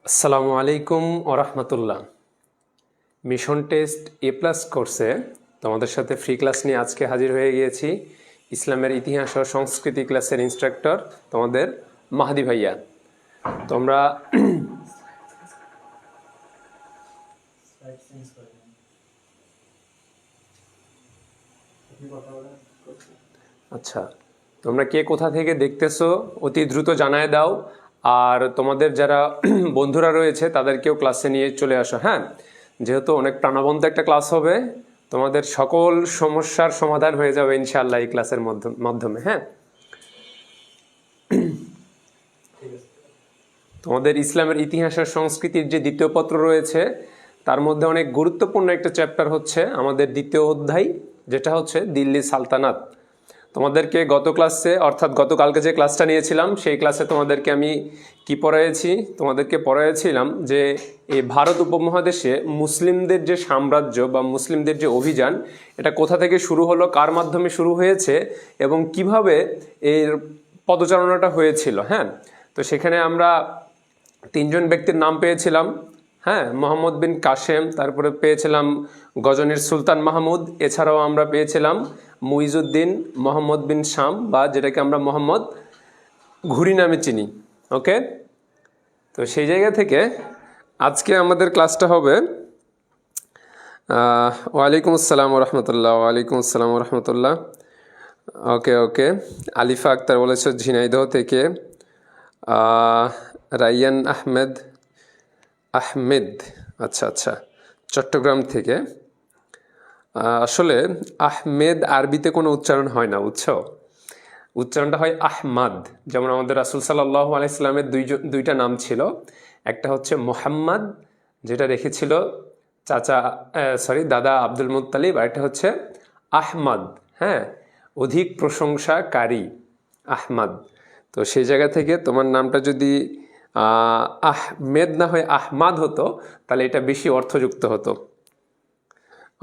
আসসালামু আলাইকুম ওরহমতুল্লাহ। মিশন টেস্ট এ প্লাস কোর্সে তোমাদের সাথে ফ্রি ক্লাস নিয়ে আজকে হাজির হয়ে গিয়েছি। ইসলামের ইতিহাস ও সংস্কৃতি ক্লাসের ইনস্ট্রাক্টর তোমাদের মাহাদি ভাইয়া। তোমরা আচ্ছা, তোমরা কে কোথা থেকে দেখতেছো অতি দ্রুত জানায় দাও। আর তোমাদের যারা বন্ধুরা রয়েছে তাদেরকেও ক্লাসে নিয়ে চলে আসো। হ্যাঁ, যেহেতু অনেক প্রাণবন্ত একটা ক্লাস হবে, তোমাদের সকল সমস্যার সমাধান হয়ে যাবে ইনশাআল্লাহ এই ক্লাসের মাধ্যমে। হ্যাঁ, তোমাদের ইসলামের ইতিহাস আর সংস্কৃতির যে দ্বিতীয় পত্র রয়েছে তার মধ্যে অনেক গুরুত্বপূর্ণ একটা চ্যাপ্টার হচ্ছে আমাদের দ্বিতীয় অধ্যায়, যেটা হচ্ছে দিল্লি সালতানাত। তোমাদেরকে গত ক্লাসে অর্থাৎ গতকালকে যে ক্লাসটা নিয়েছিলাম সেই ক্লাসে তোমাদেরকে আমি কি পড়াইছি, তোমাদেরকে পড়াইছিলাম যে এই ভারত উপমহাদেশে মুসলিমদের যে সাম্রাজ্য বা মুসলিমদের যে অভিযান, এটা কোথা থেকে শুরু হলো, কার মাধ্যমে শুরু হয়েছে এবং কিভাবে এর পদচারণাটা হয়েছিল। হ্যাঁ, তো সেখানে আমরা তিনজন ব্যক্তির নাম পেয়েছিলাম। হ্যাঁ, মোহাম্মদ বিন কাশেম, তারপরে পেয়েছিলাম গজনীর সুলতান মাহমুদ, এছাড়াও আমরা পেয়েছিলাম মুইজুদ্দিন মোহাম্মদ বিন শাম, বা যেটাকে আমরা মোহাম্মদ ঘুরি নামে চিনি। ওকে, তো সেই জায়গা থেকে আজকে আমাদের ক্লাসটা হবে ওয়ালাইকুম আসসালাম রহমতুল্লাহ। ওয়ালাইকুম আসসালাম রহমতুল্লাহ। ওকে ওকে, আলিফা আক্তার বলেছ ঝিনাইদহ থেকে। রাইয়ান আহমেদ, আচ্ছা আচ্ছা, চট্টগ্রাম থেকে। আসলে আহমেদ আরবিতে কোনো উচ্চারণ হয় না, বুঝছো, উচ্চারণটা হয় আহমাদ। যেমন আমাদের রাসূল সাল্লাল্লাহু আলাইহি সাল্লামের দুইটা নাম ছিল, একটা হচ্ছে মোহাম্মদ, যেটা রেখেছিল দাদা আব্দুল মুত্তালিব, আর একটা হচ্ছে আহমদ। হ্যাঁ, অধিক প্রশংসাকারী, আহমদ। তো সেই জায়গা থেকে তোমার নামটা যদি আহমেদ না হয় আহমাদ হতো তাহলে এটা বেশি অর্থযুক্ত হতো।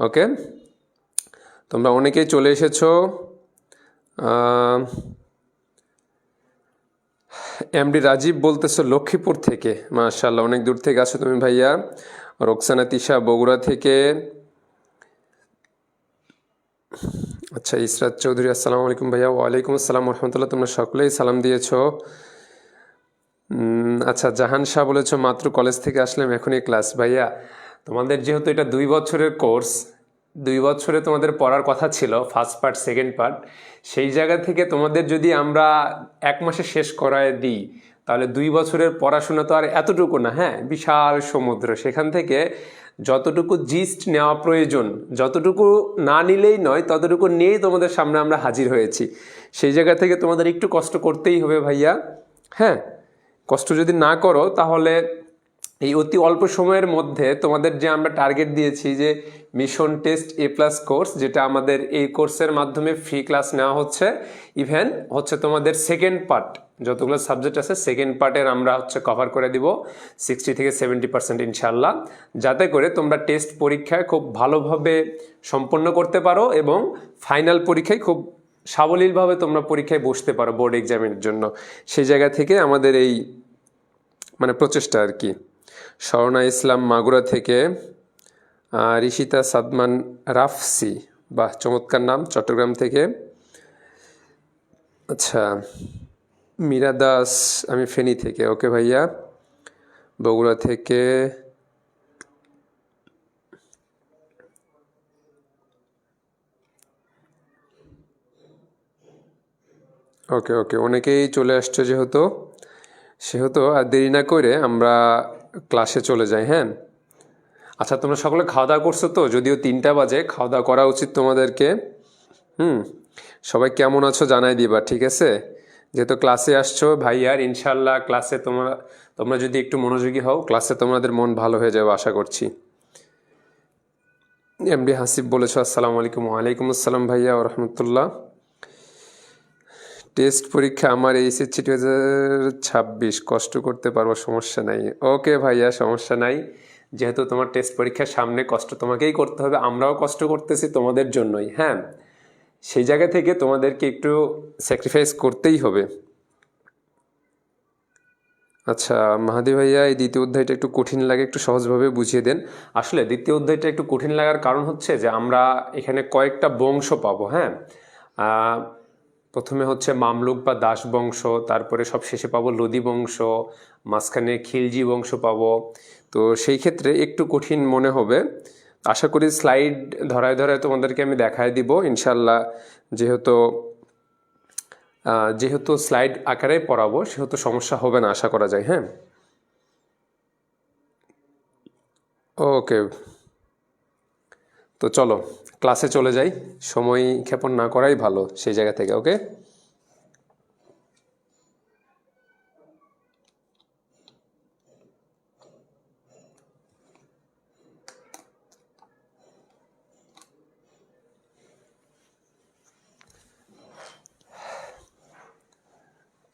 ওকে, তোমরা অনেকেই চলে এসেছো। এমডি রাজীব বলতেছো লক্ষ্মীপুর থেকে, মাশাআল্লাহ, অনেক দূর থেকে আসো তুমি ভাইয়া। রোকসানা তিশা বগুড়া থেকে। আচ্ছা, ইসরাত চৌধুরী, আসসালামু আলাইকুম ভাইয়া। ওয়ালাইকুম আসসালাম রহমতুল্লাহ। তোমরা সকলেই সালাম দিয়েছো। আচ্ছা, জাহান শাহ বলেছো মাত্র কলেজ থেকে আসলাম, এখনই ক্লাস। ভাইয়া, তোমাদের যেহেতু এটা 2 বছরের কোর্স, 2 বছরে তোমাদের পড়ার কথা ছিল ফার্স্ট পার্ট সেকেন্ড পার্ট, সেই জায়গা থেকে তোমাদের যদি আমরা 1 মাসে শেষ করায় দিই তাহলে 2 বছরের পড়াশোনা তো আর এতটুকু না। হ্যাঁ, বিশাল সমুদ্র, সেখান থেকে যতটুকু জিস্ট নেওয়া প্রয়োজন, যতটুকু না নিলেই নয় ততটুকু নিয়েই তোমাদের সামনে আমরা হাজির হয়েছি। সেই জায়গা থেকে তোমাদের একটু কষ্ট করতেই হবে ভাইয়া। হ্যাঁ, কষ্ট যদি না করো তাহলে এই অতি অল্প সময়ের মধ্যে তোমাদের যে আমরা টার্গেট দিয়েছি যে মিশন টেস্ট এ প্লাস কোর্স, যেটা আমাদের এই কোর্সের মাধ্যমে ফ্রি ক্লাস নেওয়া হচ্ছে, ইভেন হচ্ছে তোমাদের সেকেন্ড পার্ট যতগুলো সাবজেক্ট আছে সেকেন্ড পার্টের আমরা হচ্ছে কভার করে দিব 60 থেকে 70% ইনশাল্লাহ, যাতে করে তোমরা টেস্ট পরীক্ষায় খুব ভালোভাবে সম্পন্ন করতে পারো এবং ফাইনাল পরীক্ষায় খুব সাবলীলভাবে তোমরা পরীক্ষায় বসতে পারো বোর্ড এক্সামের জন্য। সেই জায়গা থেকে আমাদের এই প্রচেষ্টা আর কি। স্বর্ণা ইসলাম মাগুরা থেকে। রিশিতা সাদমান রাফসি, বাহ, চমৎকার নাম, চট্টগ্রাম থেকে। আচ্ছা, মীরা দাস, আমি ফেনী থেকে। ওকে ভাইয়া, বগুড়া থেকে। ওকে ওকে, অনেকেই চলে আসছে সেহেতু আর দেরি না করে আমরা ক্লাসে চলে যাই। হ্যাঁ, আচ্ছা, তোমরা সকলে খাওয়া দাওয়া করছো তো? যদিও 3টা বাজে, খাওয়া দাওয়া করা উচিত তোমাদেরকে। সবাই কেমন আছো জানাই দিবা, ঠিক আছে? যেহেতু ক্লাসে আসছো ভাই, আর ইনশাল্লাহ ক্লাসে তোমরা যদি একটু মনোযোগী হও ক্লাসে তোমাদের মন ভালো হয়ে যাবে আশা করছি। এমডি হাসিব বলেছো আসসালামু আলাইকুম। ওয়ালাইকুম আসসালাম ভাইয়া ও রহমতুল্লাহ। টেস্ট পরীক্ষা আমার এইচএসসি 2026, কষ্ট করতে পারবো, সমস্যা নাই। ওকে ভাইয়া, সমস্যা নাই, যেহেতু তোমার টেস্ট পরীক্ষার সামনে কষ্ট তোমাকেই করতে হবে, আমরাও কষ্ট করতেছি তোমাদের জন্যই। হ্যাঁ, সেই জায়গা থেকে তোমাদেরকে একটু স্যাক্রিফাইস করতেই হবে। আচ্ছা মাহাদি ভাইয়া, এই দ্বিতীয় অধ্যায়টা একটু কঠিন লাগে, একটু সহজভাবে বুঝিয়ে দেন। আসলে দ্বিতীয় অধ্যায়টা একটু কঠিন লাগার কারণ হচ্ছে যে আমরা এখানে কয়েকটা বংশ পাবো। হ্যাঁ, প্রথমে হচ্ছে মামলুক বা দাস বংশ, তারপরে সব শেষে পাবো লোদি বংশ, মাঝখানে খিলজি বংশ পাবো। তো সেই ক্ষেত্রে একটু কঠিন মনে হবে। আশা করি স্লাইড ধরায় ধরায় তোমাদেরকে আমি দেখায় দিব ইনশাল্লাহ। যেহেতু যেহেতু স্লাইড আকারে পড়াবো সেহেতু সমস্যা হবে না আশা করা যায়। হ্যাঁ, ওকে, তো চলো ক্লাসে চলে যাই, সময় ক্ষেপণ না করাই ভালো সেই জায়গা থেকে। ওকে,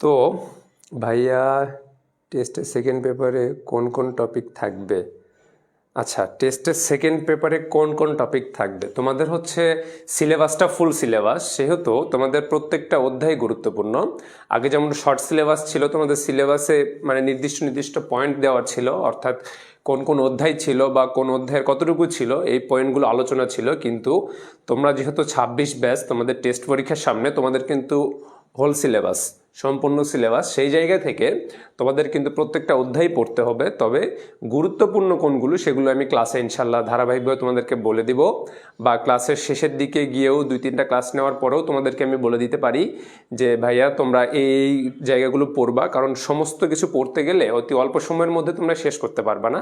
তো ভাইয়া টেস্টের সেকেন্ড পেপারে কোন কোন টপিক থাকবে? আচ্ছা, টেস্টের সেকেন্ড পেপারে কোন কোন টপিক থাকবে? তোমাদের হচ্ছে সিলেবাসটা ফুল সিলেবাস, সেহেতু তোমাদের প্রত্যেকটা অধ্যায় গুরুত্বপূর্ণ। আগে যেমন শর্ট সিলেবাস ছিল, তোমাদের সিলেবাসে মানে নির্দিষ্ট নির্দিষ্ট পয়েন্ট দেওয়া ছিল, অর্থাৎ কোন কোন অধ্যায় ছিল বা কোন অধ্যায়ের কতটুকু ছিল এই পয়েন্টগুলো আলোচনা ছিল। কিন্তু তোমরা যেহেতু 26 ব্যাচ, তোমাদের টেস্ট পরীক্ষার সামনে, তোমাদের কিন্তু হোল সিলেবাস, সম্পূর্ণ সিলেবাস, সেই জায়গা থেকে তোমাদের কিন্তু প্রত্যেকটা অধ্যায় পড়তে হবে। তবে গুরুত্বপূর্ণ কোনগুলো সেগুলো আমি ক্লাসে ইনশাল্লাহ ধারাবাহিকভাবে তোমাদেরকে বলে দিব, বা ক্লাসের শেষের দিকে গিয়েও 2-3টা ক্লাস নেওয়ার পরেও তোমাদেরকে আমি বলে দিতে পারি যে ভাইয়া তোমরা এই জায়গাগুলো পড়বা, কারণ সমস্ত কিছু পড়তে গেলে অতি অল্প সময়ের মধ্যে তোমরা শেষ করতে পারবা না।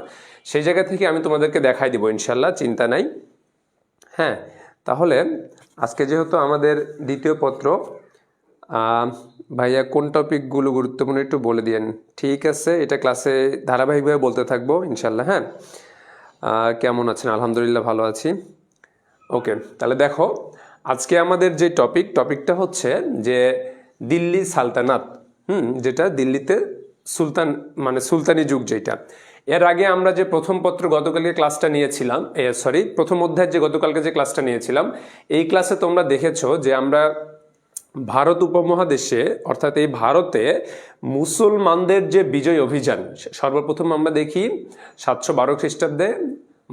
সেই জায়গা থেকে আমি তোমাদেরকে দেখাই দিব ইনশাল্লাহ, চিন্তা নাই। হ্যাঁ, তাহলে আজকে যেহেতু আমাদের দ্বিতীয় পত্র, ভাইয়া কোন টপিকগুলো গুরুত্বপূর্ণ একটু বলে দিয়েন। ঠিক আছে, এটা ক্লাসে ধারাবাহিকভাবে বলতে থাকবো ইনশাল্লাহ। হ্যাঁ, কেমন আছেন? আলহামদুলিল্লাহ ভালো আছি। ওকে, তাহলে দেখো আজকে আমাদের যে টপিকটা হচ্ছে যে দিল্লি সালতানাত। যেটা দিল্লিতে সুলতান, মানে সুলতানি যুগ যেটা। এর আগে আমরা যে প্রথম পত্র গতকালকে ক্লাসটা নিয়েছিলাম, প্রথম অধ্যায়ের যে গতকালকে যে ক্লাসটা নিয়েছিলাম, এই ক্লাসে তোমরা দেখেছো যে আমরা ভারত উপমহাদেশে, অর্থাৎ এই ভারতে মুসলমানদের যে বিজয় অভিযান, সর্বপ্রথম আমরা দেখি 712 খ্রিস্টাব্দে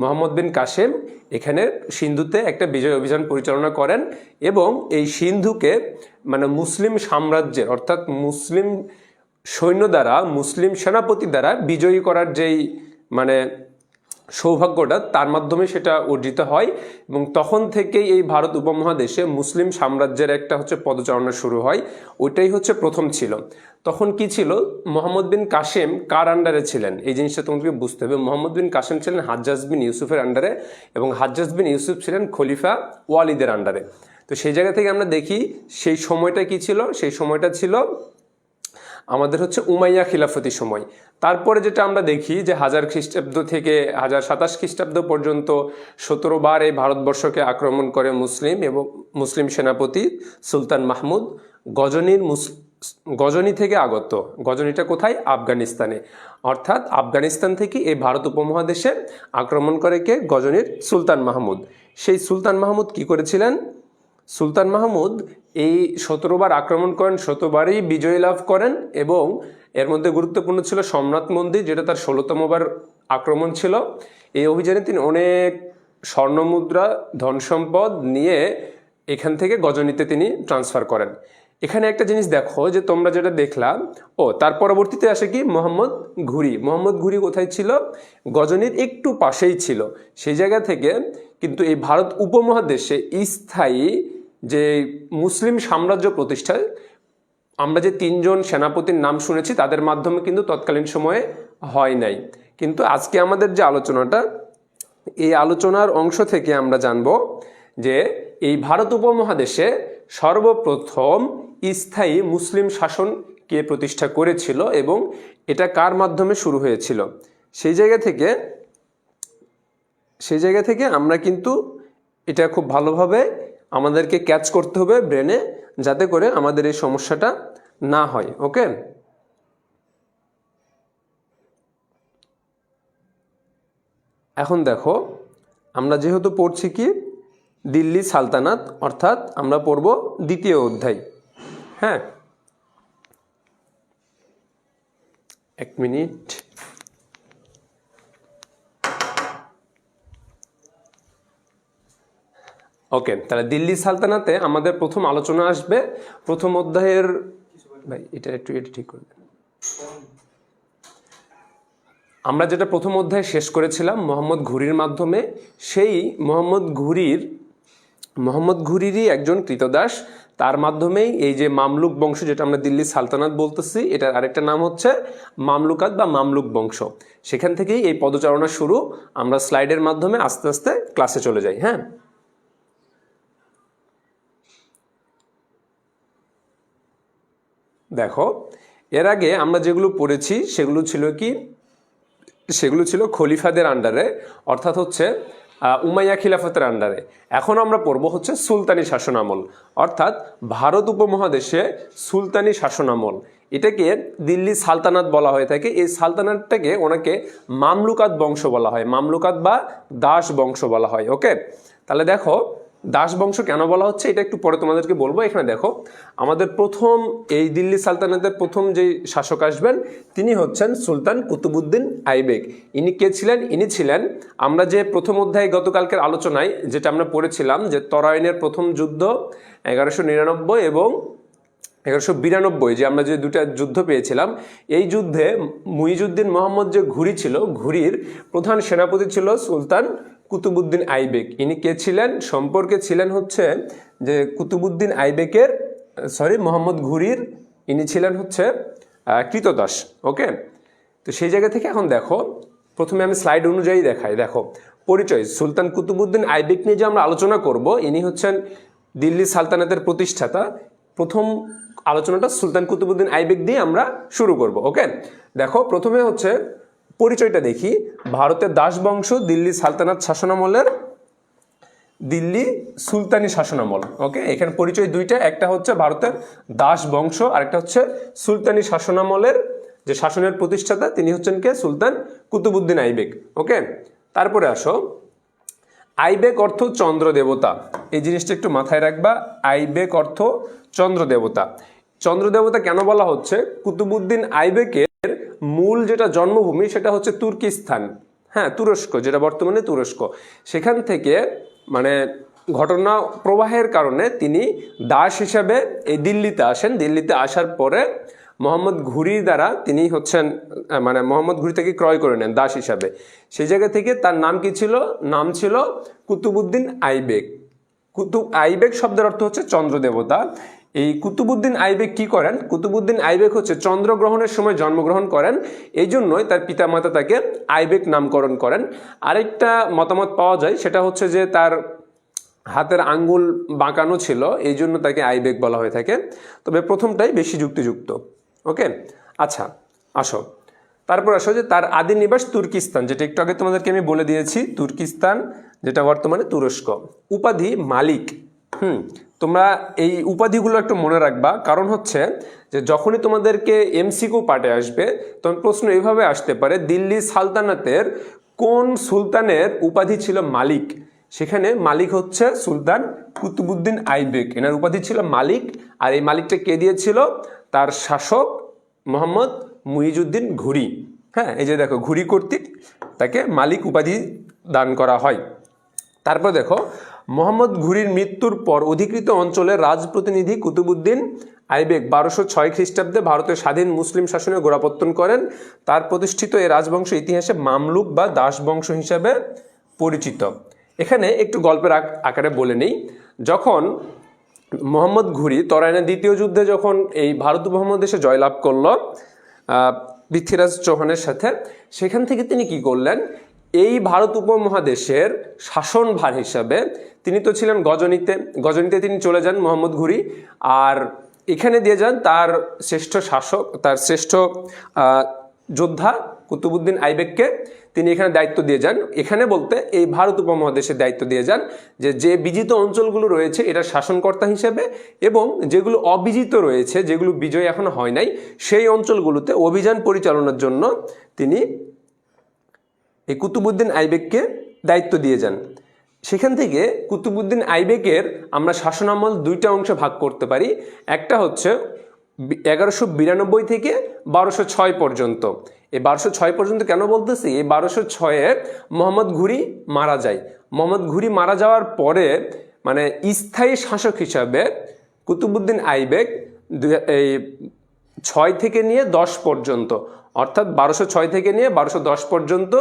মোহাম্মদ বিন কাসেম এখানে সিন্ধুতে একটা বিজয় অভিযান পরিচালনা করেন, এবং এই সিন্ধুকে মানে মুসলিম সাম্রাজ্যের, অর্থাৎ মুসলিম সৈন্য দ্বারা, মুসলিম সেনাপতি দ্বারা বিজয়ী করার যেই মানে সৌভাগ্যটা, তার মাধ্যমে সেটা অর্জিত হয়। এবং তখন থেকেই এই ভারত উপমহাদেশে মুসলিম সাম্রাজ্যের একটা হচ্ছে পদচারণা শুরু হয়। ওইটাই হচ্ছে প্রথম ছিল। তখন কি ছিল, মোহাম্মদ বিন কাসেম কার আন্ডারে ছিলেন এই জিনিসটা তোমাকে বুঝতে হবে। মোহাম্মদ বিন কাসেম ছিলেন হাজ্জাজ বিন ইউসুফের আন্ডারে, এবং হাজ্জাজ বিন ইউসুফ ছিলেন খলিফা ওয়ালিদের আন্ডারে। তো সেই জায়গা থেকে আমরা দেখি সেই সময়টা কি ছিল, সেই সময়টা ছিল আমাদের হচ্ছে উমাইয়া খিলাফতি সময়। তারপরে যেটা আমরা দেখি যে 1000 খ্রিস্টাব্দ থেকে 1027 খ্রিস্টাব্দ পর্যন্ত 17 বার এই ভারতবর্ষকে আক্রমণ করে মুসলিম এবং মুসলিম সেনাপতি সুলতান মাহমুদ গজনি থেকে আগত। গজনিটা কোথায়? আফগানিস্তানে। অর্থাৎ আফগানিস্তান থেকে এই ভারত উপমহাদেশে আক্রমণ করে কে? গজনির সুলতান মাহমুদ। সেই সুলতান মাহমুদ কি করেছিলেন? সুলতান মাহমুদ এই 17 বার আক্রমণ করেন, 17 বারই বিজয় লাভ করেন, এবং এর মধ্যে গুরুত্বপূর্ণ ছিল সোমনাথ মন্দির, যেটা তার 16তম বার আক্রমণ ছিল। এই অভিযানে তিনি অনেক স্বর্ণমুদ্রা, ধন সম্পদ নিয়ে এখান থেকে গজনিতে তিনি ট্রান্সফার করেন। এখানে একটা জিনিস দেখো যে তোমরা যেটা দেখলাম, তার পরবর্তীতে আসে কি মোহাম্মদ ঘুরি। মোহাম্মদ ঘুরি কোথায় ছিল? গজনির একটু পাশেই ছিল। সেই জায়গা থেকে কিন্তু এই ভারত উপমহাদেশে স্থায়ী যে মুসলিম সাম্রাজ্য প্রতিষ্ঠায় আমরা যে 3 জন সেনাপতির নাম শুনেছি, তাদের মাধ্যমে কিন্তু তৎকালীন সময়ে হয় নাই। কিন্তু আজকে আমাদের যে আলোচনাটা, এই আলোচনার অংশ থেকে আমরা জানব যে এই ভারত উপমহাদেশে সর্বপ্রথম স্থায়ী মুসলিম শাসন কে প্রতিষ্ঠা করেছিল এবং এটা কার মাধ্যমে শুরু হয়েছিল। সেই জায়গা থেকে আমরা কিন্তু এটা খুব ভালোভাবে আমাদেরকে ক্যাচ করতে হবে ব্রেনে, যাতে করে আমাদের এই সমস্যাটা না হয়। ওকে, এখন দেখো আমরা যেহেতু পড়ছি কি দিল্লি সালতানাত, অর্থাৎ আমরা পড়ব দ্বিতীয় অধ্যায়। হ্যাঁ, এক মিনিট। ওকে, তাহলে দিল্লি সালতানাতে আমাদের প্রথম আলোচনা আসবে প্রথম অধ্যায়ের, ভাই এটা ঠিক করে দেন। আমরা যেটা প্রথম অধ্যায় শেষ করেছিলাম মোহাম্মদ ঘুরির মাধ্যমে, সেই মোহাম্মদ ঘুরিরই একজন কৃতদাস, তার মাধ্যমেই এই যে মামলুক বংশ, যেটা আমরা দিল্লি সালতানাত বলতেছি, এটার আরেকটা নাম হচ্ছে মামলুকাত বা মামলুক বংশ। সেখান থেকেই এই পদচারণা শুরু। আমরা স্লাইডের মাধ্যমে আস্তে আস্তে ক্লাসে চলে যাই। হ্যাঁ, দেখো, এর আগে আমরা যেগুলো পড়েছি সেগুলো ছিল খলিফাদের আন্ডারে, অর্থাৎ হচ্ছে উমাইয়া খিলাফতের আন্ডারে। এখন আমরা পড়ব হচ্ছে সুলতানি শাসনামল, অর্থাৎ ভারত উপমহাদেশে সুলতানি শাসনামল। এটাকে দিল্লি সালতানাত বলা হয়ে থাকে। এই সালতানাতটাকে ওনাকে মামলুকাত বংশ বলা হয়, মামলুকাত বা দাস বংশ বলা হয়। ওকে, তাহলে দেখো দাস বংশ কেন বলা হচ্ছে এটা একটু পরে তোমাদেরকে বলবো। এখানে দেখো, আমাদের প্রথম এই দিল্লি সালতানাতের প্রথম যে শাসক আসবেন তিনি হচ্ছেন সুলতান কুতুবউদ্দিন আইবেক। ইনি কে ছিলেন? ইনি ছিলেন, আমরা যে প্রথম অধ্যায় গতকালকের আলোচনায় যেটা আমরা পড়েছিলাম, যে তরাইনের প্রথম যুদ্ধ 1199 এবং 1192, যে আমরা যে দুটা যুদ্ধ পেয়েছিলাম, এই যুদ্ধে মুইজউদ্দিন মোহাম্মদ যে ঘুরি ছিল, ঘুরির প্রধান সেনাপতি ছিল সুলতান কুতুবউদ্দিন আইবেক। ইনি কে ছিলেন? সম্পর্কে ছিলেন হচ্ছে যে কুতুবউদ্দিন আইবেকের, মোহাম্মদ ঘুরির ইনি ছিলেন হচ্ছে কৃতদাস। ওকে, তো সেই জায়গা থেকে এখন দেখো, প্রথমে আমি স্লাইড অনুযায়ী দেখাই। দেখো, পরিচয়, সুলতান কুতুবউদ্দিন আইবেক নিয়ে যে আমরা আলোচনা করব, ইনি হচ্ছেন দিল্লি সালতানাতের প্রতিষ্ঠাতা। প্রথম আলোচনাটা সুলতান কুতুবউদ্দিন আইবেক দিয়ে আমরা শুরু করব। ওকে, দেখো প্রথমে হচ্ছে পরিচয়টা দেখি। ভারতের দাস বংশ, দিল্লি সালতানাত শাসনামলের দিল্লি সুলতানি শাসনামল। ওকে, এখানে পরিচয় দুইটা, একটা হচ্ছে ভারতের দাস বংশ আর একটা হচ্ছে সুলতানি শাসনামলের যে শাসনের প্রতিষ্ঠাতা তিনি হচ্ছেন কে? সুলতান কুতুবউদ্দিন আইবেক। ওকে, তারপরে আসো, আইবেক অর্থ চন্দ্র দেবতা। এই জিনিসটা একটু মাথায় রাখবা, আইবেক অর্থ চন্দ্র দেবতা। চন্দ্র দেবতা কেন বলা হচ্ছে? কুতুবউদ্দিন আইবেকের মূল যেটা জন্মভূমি সেটা হচ্ছে তুর্কিস্তান, হ্যাঁ তুরস্ক, যেটা বর্তমানে তুরস্ক। সেখান থেকে মানে ঘটনা প্রবাহের কারণে তিনি দাস হিসাবে এই দিল্লিতে আসেন। দিল্লিতে আসার পরে মোহাম্মদ ঘুরির দ্বারা তিনি হচ্ছেন মানে মোহাম্মদ ঘুরি থেকে ক্রয় করে নেন দাস হিসাবে। সেই জায়গা থেকে তার নাম কি ছিল? নাম ছিল কুতুবউদ্দিন আইবেক। আইবেক শব্দের অর্থ হচ্ছে চন্দ্র দেবতা। এই কুতুবউদ্দিন আইবেক কি করেন? কুতুবউদ্দিন আইবেক হচ্ছে চন্দ্রগ্রহণের সময় জন্মগ্রহণ করেন, এই জন্যই তার পিতামাতা তাকে আইবেক নামকরণ করেন। আরেকটা মতামত পাওয়া যায়, সেটা হচ্ছে যে তার হাতের আঙ্গুল বাঁকানো ছিল, এই জন্য তাকে আইবেক বলা হয়ে থাকে। তবে প্রথমটাই বেশি যুক্তিযুক্ত। ওকে, আচ্ছা আসো, তারপর আসো যে তার আদি নিবাস তুর্কিস্তান, যেটা একটু আগে তোমাদেরকে আমি বলে দিয়েছি, তুর্কিস্তান যেটা বর্তমানে তুরস্ক। উপাধি মালিক। তোমরা এই উপাধিগুলো একটু মনে রাখবা, কারণ হচ্ছে যে যখনই তোমাদেরকে এমসিকিউ পার্টে আসবে তখন প্রশ্ন এইভাবে আসতে পারে, দিল্লি সালতানাতের কোন সুলতানের উপাধি ছিল মালিক? সেখানে মালিক হচ্ছে সুলতান কুতুবউদ্দিন আইবেক, এনার উপাধি ছিল মালিক। আর এই মালিকটা কে দিয়েছিল? তার শাসক মোহাম্মদ মুইজউদ্দিন ঘুরি। হ্যাঁ, এই যে দেখো, ঘুরি কর্তৃক তাকে মালিক উপাধি দান করা হয়। তারপর দেখো, মোহাম্মদ ঘুরির মৃত্যুর পর অধিকৃত অঞ্চলের রাজপ্রতিনিধি কুতুবউদ্দিন আইবেক 1206 খ্রিস্টাব্দে ভারতের স্বাধীন মুসলিম শাসনের গোড়াপত্তন করেন। তার প্রতিষ্ঠিত এই রাজবংশ ইতিহাসে মামলুক বা দাস বংশ হিসাবে পরিচিত। এখানে একটু গল্পের আকারে বলে নেই, যখন মোহাম্মদ ঘুরি তরাইনের দ্বিতীয় যুদ্ধে যখন এই ভারত উপমহাদেশে জয়লাভ করলো পৃথ্বীরাজ চৌহানের সাথে, সেখান থেকে তিনি কি করলেন? এই ভারত উপমহাদেশের শাসনভার হিসাবে তিনি তো ছিলেন গজনীতে তিনি চলে যান মোহাম্মদ ঘুরি, আর এখানে দিয়ে যান তার শ্রেষ্ঠ শাসক, তার শ্রেষ্ঠ যোদ্ধা কুতুবউদ্দিন আইবেককে তিনি এখানে দায়িত্ব দিয়ে যান। এখানে বলতে এই ভারত উপমহাদেশের দায়িত্ব দিয়ে যান, যে বিজিত অঞ্চলগুলো রয়েছে এটা শাসনকর্তা হিসেবে, এবং যেগুলো অবিজিত রয়েছে, যেগুলো বিজয় এখনো হয় নাই, সেই অঞ্চলগুলোতে অভিযান পরিচালনার জন্য তিনি এই কুতুবউদ্দিন আইবেককে দায়িত্ব দিয়ে যান। সেখান থেকে কুতুবউদ্দিন আইবেকের আমরা শাসনামল দুইটা অংশে ভাগ করতে পারি। একটা হচ্ছে 1192 থেকে 1206 পর্যন্ত। এই 1206 পর্যন্ত কেন বলতেছি, এই 1206-এ মোহাম্মদ ঘুরি মারা যায়। মোহাম্মদ ঘুরি মারা যাওয়ার পরে মানে স্থায়ী শাসক হিসাবে কুতুবউদ্দিন আইবেক এই 6 থেকে নিয়ে 10 পর্যন্ত, অর্থাৎ 1206 থেকে নিয়ে 1210 পর্যন্ত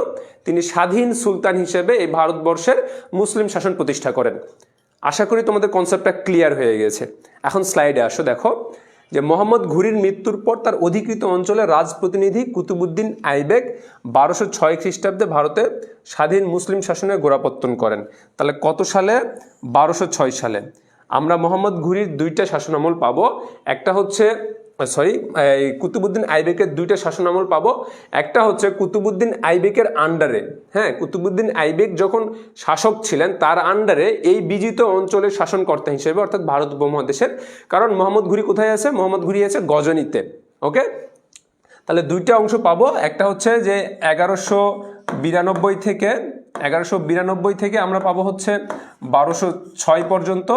তিনি স্বাধীন সুলতান হিসেবে এই ভারতবর্ষের মুসলিম শাসন প্রতিষ্ঠা করেন। আশা করি তোমাদের কনসেপ্টটা ক্লিয়ার হয়ে গেছে। এখন স্লাইডে আসো, দেখো যে মোহাম্মদ ঘুরির মৃত্যুর পর তার অধিকৃত অঞ্চলে রাজপ্রতিনিধি কুতুবউদ্দিন আইবেক 1206 খ্রিস্টাব্দে ভারতে স্বাধীন মুসলিম শাসনের গোড়াপত্তন করেন। তাহলে কত সালে? 1206 সালে। আমরা মোহাম্মদ ঘুরির দুইটা শাসনামল পাবো, একটা হচ্ছে কুতুবউদ্দিন আইবেকের দুইটা শাসনামল পাবো। একটা হচ্ছে কুতুবউদ্দিন আইবেকের আন্ডারে, হ্যাঁ, কুতুবউদ্দিন আইবেক যখন শাসক ছিলেন তার আন্ডারে এই বিজিত অঞ্চলের শাসনকর্তা হিসেবে, অর্থাৎ ভারত উপমহাদেশের। কারণ মোহাম্মদ ঘুরি কোথায় আছে? মোহাম্মদ ঘুরি আছে গজনিতে। ওকে, তাহলে দুইটা অংশ পাবো। একটা হচ্ছে যে 1192 থেকে আমরা পাবো হচ্ছে 1206 পর্যন্ত,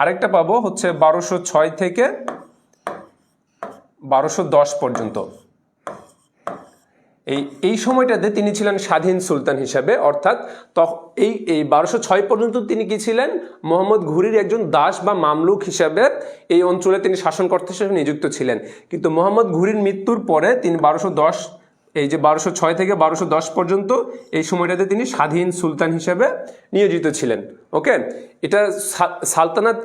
আরেকটা পাবো হচ্ছে 1206 থেকে 1210 পর্যন্ত। এই সময়টাতে তিনি ছিলেন স্বাধীন সুলতান হিসাবে, অর্থাৎ এই 1206 পর্যন্ত তিনি কি ছিলেন? মোহাম্মদ ঘুরির একজন দাস বা মামলুক হিসাবে এই অঞ্চলে তিনি শাসনকর্তা হিসেবে নিযুক্ত ছিলেন। কিন্তু মোহাম্মদ ঘুরির মৃত্যুর পরে তিনি 1206 থেকে 1210 পর্যন্ত এই সময়টাতে তিনি স্বাধীন সুলতান হিসেবে নিয়োজিত ছিলেন। ওকে, এটা সালতানাত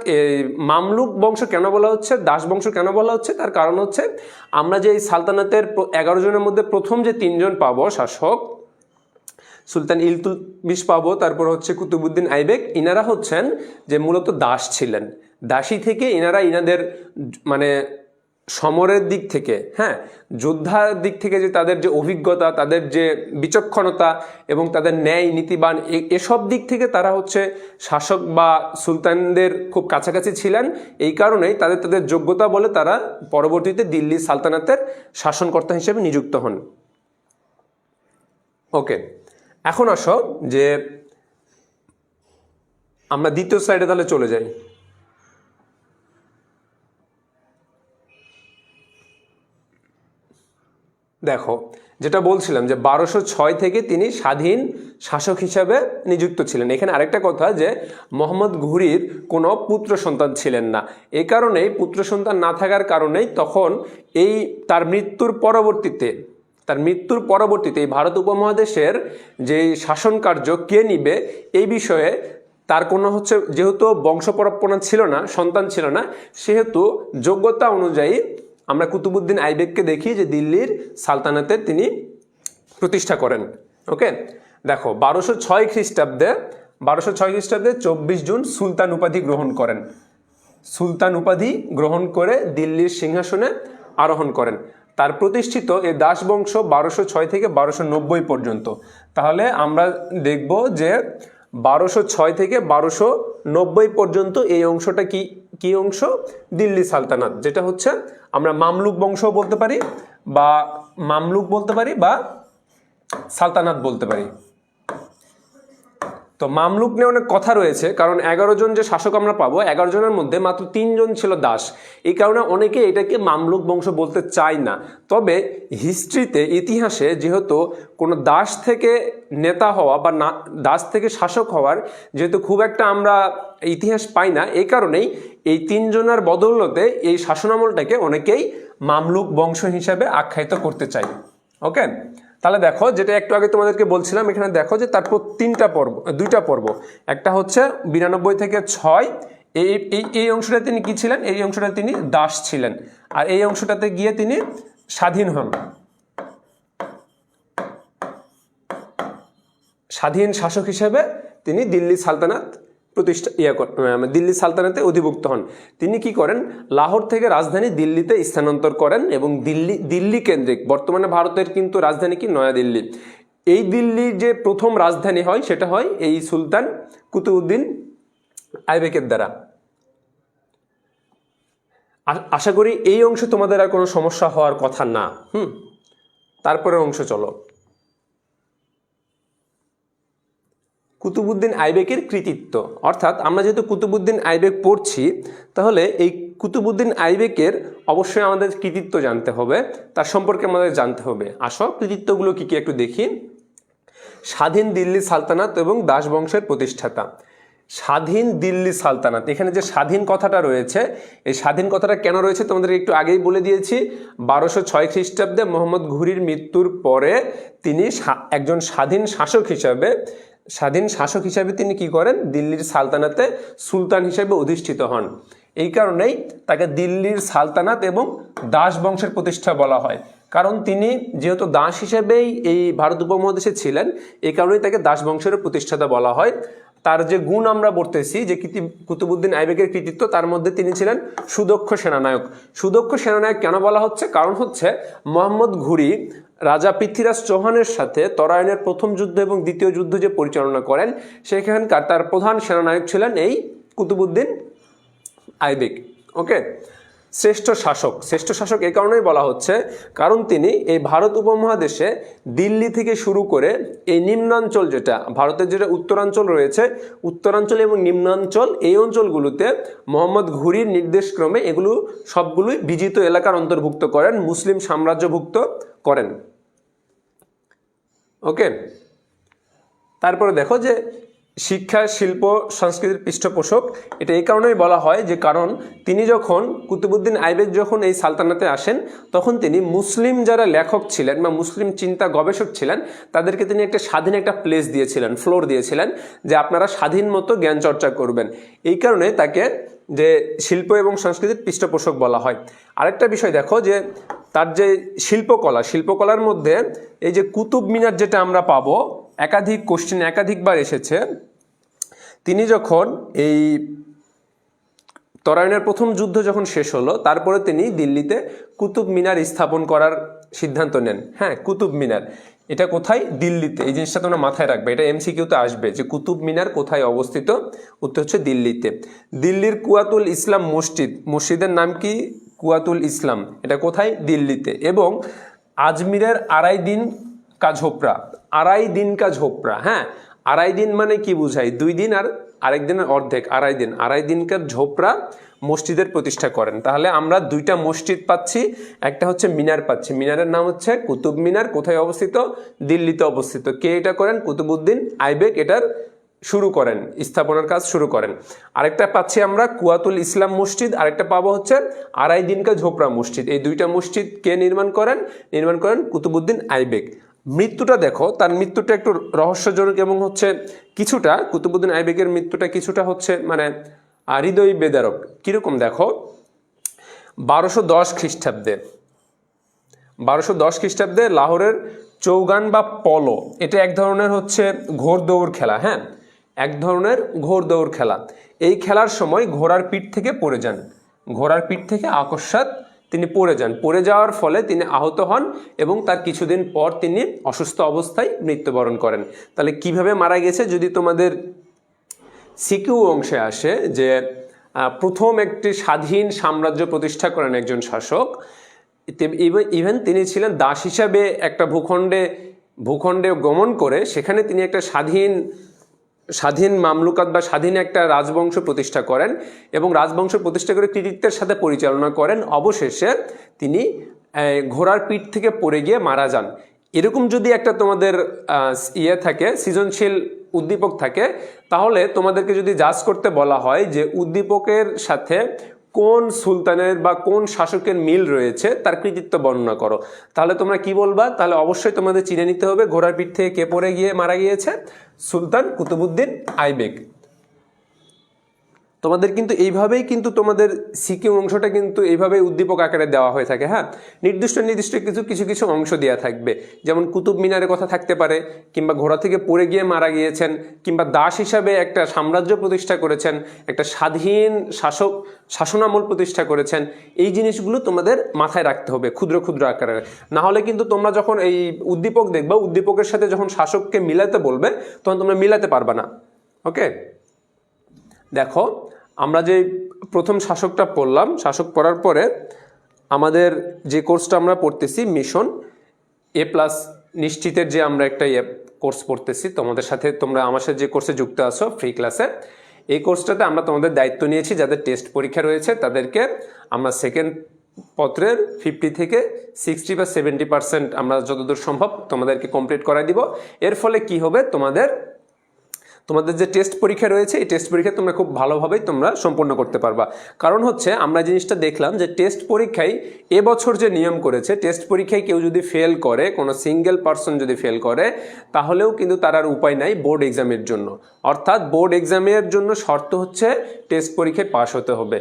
মামলুক বংশ কেন বলা হচ্ছে, দাস বংশ কেন বলা হচ্ছে? তার কারণ হচ্ছে আমরা যে এই সালতানাতের 11 জনের মধ্যে প্রথম যে 3 জন পাবো শাসক, সুলতান ইলতুৎমিশ পাবো, তারপর হচ্ছে কুতুবউদ্দিন আইবেক, ইনারা হচ্ছেন যে মূলত দাস ছিলেন। দাসী থেকে ইনাদের মানে সমরের দিক থেকে, হ্যাঁ, যোদ্ধার দিক থেকে যে তাদের যে অভিজ্ঞতা, তাদের যে বিচক্ষণতা এবং তাদের ন্যায় নীতিবান, এসব দিক থেকে তারা হচ্ছে শাসক বা সুলতানদের খুব কাছাকাছি ছিলেন। এই কারণেই তাদের যোগ্যতা বলে তারা পরবর্তীতে দিল্লি সালতানাতের শাসনকর্তা হিসেবে নিযুক্ত হন। ওকে, এখন আসো যে আমরা দ্বিতীয় স্লাইডে তাহলে চলে যাই। দেখো, যেটা বলছিলাম যে 1206 থেকে তিনি স্বাধীন শাসক হিসাবে নিযুক্ত ছিলেন। এখানে আরেকটা কথা যে মোহাম্মদ ঘুরির কোনো পুত্র সন্তান ছিলেন না। এই কারণেই পুত্র সন্তান না থাকার কারণেই তখন তার মৃত্যুর পরবর্তীতে এই ভারত উপমহাদেশের যে শাসন কার্য কে নিবে এই বিষয়ে তার কোনো হচ্ছে, যেহেতু বংশপরম্পরা ছিল না, সন্তান ছিল না, সেহেতু যোগ্যতা অনুযায়ী আমরা কুতুবউদ্দিন আইবেককে দেখি যে দিল্লির সালতানাতের তিনি প্রতিষ্ঠা করেন। ওকে, দেখো 1206 খ্রিস্টাব্দে 24 জুন সুলতান উপাধি গ্রহণ করেন। সুলতান উপাধি গ্রহণ করে দিল্লির সিংহাসনে আরোহণ করেন। তার প্রতিষ্ঠিত এই দাস বংশ 1206 থেকে 1290 পর্যন্ত। তাহলে আমরা দেখব যে 1206 থেকে 1290 পর্যন্ত এই অংশটা কি অংশ? দিল্লি সালতানাত, যেটা হচ্ছে আমরা মামলুক বংশ বলতে পারি বা সালতানাত বলতে পারি। তো মামলুক নিয়ে অনেক কথা রয়েছে, কারণ 11 জন যে শাসক আমরা পাবো, 11 জনের মধ্যে মাত্র 3 জন ছিল দাস। এই কারণে অনেকে এটাকে মামলুক বংশ বলতে চায় না। তবে হিস্ট্রিতে, ইতিহাসে যেহেতু কোনো দাস থেকে নেতা হওয়া বা দাস থেকে শাসক হওয়ার যেহেতু খুব একটা আমরা ইতিহাস পাই না, এই কারণেই এই 3 জনের বদৌলতে এই শাসনামলটাকে অনেকেই মামলুক বংশ হিসাবে আখ্যায়িত করতে চায়। ওকে, তাহলে দেখো, যেটা একটু আগে তোমাদেরকে বলছিলাম, এখানে দেখো যে তারপর দুইটা পর্ব। একটা হচ্ছে 92 থেকে 6, এই অংশটা তিনি কি ছিলেন? এই অংশটা তিনি দাস ছিলেন। আর এই অংশটাতে গিয়ে তিনি স্বাধীন হন, স্বাধীন শাসক হিসেবে তিনি দিল্লি সালতানাতে অধিভুক্ত হন। তিনি কি করেন? লাহোর থেকে রাজধানী দিল্লিতে স্থানান্তর করেন এবং দিল্লি কেন্দ্রিক, বর্তমানে ভারতের কিন্তু রাজধানী কি? নয়াদিল্লি। এই দিল্লির যে প্রথম রাজধানী হয় সেটা হয় এই সুলতান কুতুবউদ্দিন আইবেকের দ্বারা। আশা করি এই অংশে তোমাদের আর কোনো সমস্যা হওয়ার কথা না। তারপরে অংশ চলো। কুতুবউদ্দিন আইবেকের কৃতিত্ব, অর্থাৎ আমরা যেহেতু কুতুবউদ্দিন আইবেক পড়ছি, তাহলে এই কুতুবউদ্দিন আইবেকের অবশ্যই আমাদের কৃতিত্ব জানতে হবে, তার সম্পর্কে আমাদের জানতে হবে। আসো কৃতিত্বগুলো কি কি একটু দেখি। স্বাধীন দিল্লি সালতানাত এবং দাস বংশের প্রতিষ্ঠাতা। স্বাধীন দিল্লি সালতানাত, এখানে যে স্বাধীন কথাটা রয়েছে, এই স্বাধীন কথাটা কেন রয়েছে তোমাদের একটু আগেই বলে দিয়েছি। 1206 খ্রিস্টাব্দে মোহাম্মদ ঘুরির মৃত্যুর পরে তিনি একজন স্বাধীন শাসক হিসাবে তিনি কি করেন, দিল্লির সালতানাতে সুলতান হিসেবে অধিষ্ঠিত হন। এই কারণেই তাকে দিল্লির সালতানাত এবং দাস বংশের প্রতিষ্ঠা বলা হয়, কারণ তিনি যেহেতু দাস হিসেবেই এই ভারত উপমহাদেশে ছিলেন, এই কারণেই তাকে দাস বংশের প্রতিষ্ঠাতা বলা হয়। তার যে গুণ আমরা বলতেছি যে কুতুবউদ্দিন আইবেকের কৃতিত্ব, তার মধ্যে তিনি ছিলেন সুদক্ষ সেনানায়ক। সুদক্ষ সেনানায়ক কেন বলা হচ্ছে, কারণ হচ্ছে মোহাম্মদ ঘুরি রাজা পৃথ্বীরাজ চৌহানের সাথে তরাইনের প্রথম যুদ্ধ এবং দ্বিতীয় যুদ্ধ যে পরিচালনা করেন, সেখানকার তার প্রধান সেনানায়ক ছিলেন এই কুতুবউদ্দিন আইবেক। ওকে, শ্রেষ্ঠ শাসক এই কারণেই বলা হচ্ছে কারণ তিনি এই ভারত উপমহাদেশে দিল্লি থেকে শুরু করে এই নিম্নাঞ্চল, যেটা ভারতের যেটা উত্তরাঞ্চল রয়েছে, উত্তরাঞ্চল এবং নিম্নাঞ্চল, এই অঞ্চলগুলোতে মোহাম্মদ ঘুরির নির্দেশক্রমে এগুলো সবগুলোই বিজিত এলাকার অন্তর্ভুক্ত করেন, মুসলিম সাম্রাজ্যভুক্ত করেন। ওকে, তারপরে দেখো যে শিক্ষা, শিল্প, সংস্কৃতির পৃষ্ঠপোষক, এটা এই কারণেই বলা হয় যে কারণ তিনি যখন কুতুবউদ্দিন আইবেক যখন এই সালতানাতে আসেন, তখন তিনি মুসলিম যারা লেখক ছিলেন বা মুসলিম চিন্তা গবেষক ছিলেন, তাদেরকে তিনি একটা স্বাধীন একটা প্লেস দিয়েছিলেন, ফ্লোর দিয়েছিলেন, যে আপনারা স্বাধীন মতো জ্ঞান চর্চা করবেন। এই কারণে তাকে যে শিল্প এবং সংস্কৃতির পৃষ্ঠপোষক বলা হয়। আরেকটা বিষয় দেখো যে তার যে শিল্পকলার মধ্যে এই যে কুতুব মিনার যেটা আমরা পাবো, একাধিক কোশ্চেন একাধিকবার এসেছে। তিনি যখন এই তরাইনের প্রথম যুদ্ধ যখন শেষ হলো, তারপরে তিনি দিল্লিতে কুতুব মিনার স্থাপন করার সিদ্ধান্ত নেন। হ্যাঁ, কুতুব মিনার এটা কোথায়, দিল্লিতে। এই জিনিসটা তোমরা মাথায় রাখবে, এটা এমসিকিউতে আসবে যে কুতুব মিনার কোথায় অবস্থিত, উত্তর হচ্ছে দিল্লিতে। দিল্লির কুয়াতুল ইসলাম মসজিদের নাম কি, কুয়াতুল ইসলাম, এটা কোথায়, দিল্লিতে। এবং আজমিরের আড়াই দিন কা ঝোপড়া, হ্যাঁ, আড়াই দিন মানে কি বুঝায়, 2 দিন আর আরেক দিনের অর্ধেক, আড়াই দিনকার ঝোপড়া মসজিদের প্রতিষ্ঠা করেন। তাহলে আমরা 2টা মসজিদ পাচ্ছি, একটা হচ্ছে মিনার পাচ্ছি। মিনারের নাম হচ্ছে কুতুব মিনার, কোথায় অবস্থিত, দিল্লিতে অবস্থিত। কে এটা করেন, কুতুবউদ্দিন আইবেক এটার স্থাপনার কাজ শুরু করেন। আরেকটা পাচ্ছি আমরা কুয়াতুল ইসলাম মসজিদ, আরেকটা পাবো হচ্ছে আড়াই দিনকা ঝোপড়া মসজিদ। এই 2টা মসজিদ কে নির্মাণ করেন কুতুবউদ্দিন আইবেক। মৃত্যুটা দেখো, তার মৃত্যুটা একটু রহস্যজনক এবং হচ্ছে কিছুটা, কুতুবউদ্দিন আইবেকের মৃত্যুটা কিছুটা হচ্ছে মানে হৃদয় বেদারক। কিরকম দেখো, 1210 খ্রিস্টাব্দে লাহোরের চৌগান বা পলো, এটা এক ধরনের হচ্ছে ঘোড়দৌড় খেলা। হ্যাঁ, এক ধরনের ঘোড়দৌড় খেলা। এই খেলার সময় ঘোড়ার পিঠ থেকে আকস্মাৎ তিনি পড়ে যাওয়ার ফলে তিনি আহত হন এবং তার কিছুদিন পর তিনি অসুস্থ অবস্থায় মৃত্যুবরণ করেন। তাহলে কিভাবে মারা গেছে, যদি তোমাদের সিকিউ অংশে আসে যে প্রথম একটি স্বাধীন সাম্রাজ্য প্রতিষ্ঠা করেন একজন শাসক, ইভেন তিনি ছিলেন দাস হিসাবে একটা ভূখণ্ডে গমন করে সেখানে তিনি একটা স্বাধীন মামলুকাত বা স্বাধীন একটা রাজবংশ প্রতিষ্ঠা করেন এবং রাজবংশ প্রতিষ্ঠা করে কৃতিত্বের সাথে পরিচালনা করেন। অবশেষে তিনি ঘোড়ার পিঠ থেকে পড়ে গিয়ে মারা যান। এরকম যদি একটা তোমাদের থাকে, সৃজনশীল উদ্দীপক থাকে, তাহলে তোমাদেরকে যদি জাজ করতে বলা হয় যে উদ্দীপকের সাথে কোন সুলতানের বা কোন শাসকের মিল রয়েছে, তার কৃতিত্ব বর্ণনা করো, তাহলে তোমরা কি বলবা? তাহলে অবশ্যই তোমাদের চিনে নিতে হবে ঘোড়ার পিঠ থেকে কে পড়ে গিয়ে মারা গিয়েছে, সুলতান কুতুবউদ্দিন আইবেক। তোমাদের কিন্তু এইভাবেই কিন্তু তোমাদের সিকিউ অংশটা কিন্তু এইভাবেই উদ্দীপক আকারে দেওয়া হয়ে থাকে। হ্যাঁ, নির্দিষ্ট কিছু অংশ দেওয়া থাকবে, যেমন কুতুব মিনারের কথা থাকতে পারে, কিংবা ঘোড়া থেকে পড়ে গিয়ে মারা গিয়েছেন, কিংবা দাস হিসাবে একটা সাম্রাজ্য প্রতিষ্ঠা করেছেন, একটা স্বাধীন শাসনামল প্রতিষ্ঠা করেছেন। এই জিনিসগুলো তোমাদের মাথায় রাখতে হবে ক্ষুদ্র আকারে, না হলে কিন্তু তোমরা যখন এই উদ্দীপক দেখবা, উদ্দীপকের সাথে যখন শাসককে মিলাতে বলবে, তখন তোমরা মিলাতে পারবে না। ওকে, দেখো আমরা যে প্রথম শাসকটা পড়লাম, শাসক পড়ার পরে আমাদের যে কোর্সটা আমরা পড়তেছি মিশন A+ নিশ্চিতের যে আমরা একটা কোর্স পড়তেছি, তোমাদের সাথে তোমরা আমার সাথে যে কোর্সে যুক্ত আছো ফ্রি ক্লাসে, এই কোর্সটাতে আমরা তোমাদের দায়িত্ব নিয়েছি, যাদের টেস্ট পরীক্ষা রয়েছে তাদেরকে আমরা সেকেন্ড পত্রের 50 থেকে 60 বা 70% আমরা যতদূর সম্ভব তোমাদেরকে কমপ্লিট করাই দিব। এর ফলে কি হবে, তোমাদের যে টেস্ট পরীক্ষা রয়েছে এই টেস্ট পরীক্ষা তোমরা খুব ভালোভাবেই তোমরা সম্পন্ন করতে পারবা। কারণ হচ্ছে আমরা জিনিসটা দেখলাম যে টেস্ট পরীক্ষায় এবছর যে নিয়ম করেছে, টেস্ট পরীক্ষায় কেউ যদি ফেল করে, কোনো সিঙ্গেল পার্সন যদি ফেল করে, তাহলেও কিন্তু তার আর উপায় নাই বোর্ড এক্সামের জন্য। অর্থাৎ বোর্ড এক্সামের জন্য শর্ত হচ্ছে টেস্ট পরীক্ষায় পাস হতে হবে।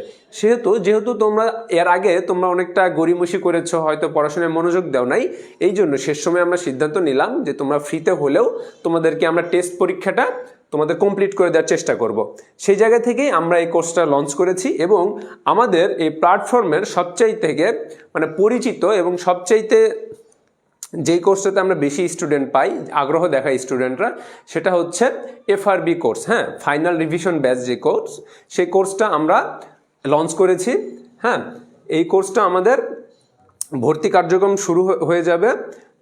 যেহেতু তোমরা এর আগে তোমরা অনেকটা গড়িমসি করেছো, হয়তো পড়াশোনায় মনোযোগ দাও নাই, এই জন্য শেষ সময় আমরা সিদ্ধান্ত নিলাম যে তোমরা ফ্রিতে হলেও তোমাদেরকে আমরা টেস্ট পরীক্ষাটা তোমাদের কমপ্লিট করে দেওয়ার চেষ্টা করব। সেই জায়গা থেকেই আমরা এই কোর্সটা লঞ্চ করেছি এবং আমাদের এই প্ল্যাটফর্মের সবচাইতে মানে পরিচিত এবং সবচাইতে যেই কোর্সটাতে আমরা বেশি স্টুডেন্ট পাই, আগ্রহ দেখায় স্টুডেন্টরা, সেটা হচ্ছে এফআরবি কোর্স। হ্যাঁ, ফাইনাল রিভিশন ব্যাচ যে কোর্স, সেই কোর্সটা আমরা লঞ্চ করেছি। হ্যাঁ, এই কোর্সটা আমাদের ভর্তি কার্যক্রম শুরু হয়ে যাবে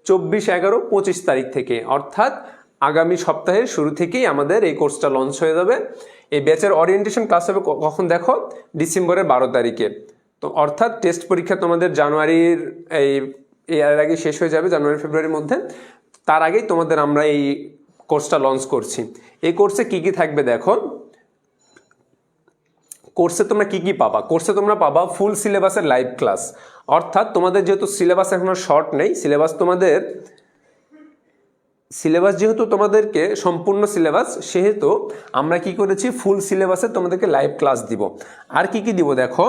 24/11-25 তারিখ থেকে, অর্থাৎ আগামী সপ্তাহের শুরু থেকেই আমাদের এই কোর্সটা লঞ্চ হয়ে যাবে। এই ব্যাচের ওরিয়েন্টেশন ক্লাস হবে কখন দেখো, ডিসেম্বরের 12 তারিখে। তো অর্থাৎ টেস্ট পরীক্ষা তোমাদের জানুয়ারির এর আগে শেষ হয়ে যাবে, জানুয়ারি ফেব্রুয়ারির মধ্যে। তার আগেই তোমাদের আমরা এই কোর্সটা লঞ্চ করছি। এই কোর্সে কি কি থাকবে দেখো, কোর্সে তোমরা কি কি পাবা। কোর্সে তোমরা পাবা ফুল সিলেবাসের লাইভ ক্লাস। অর্থাৎ তোমাদের যেহেতু সিলেবাস এখনো শর্ট নেই, সিলেবাস যেহেতু তোমাদেরকে সম্পূর্ণ সিলেবাস, সেহেতু আমরা কি করেছি, ফুল সিলেবাসে তোমাদেরকে লাইভ ক্লাস দিব। আর কি কি দিব দেখো,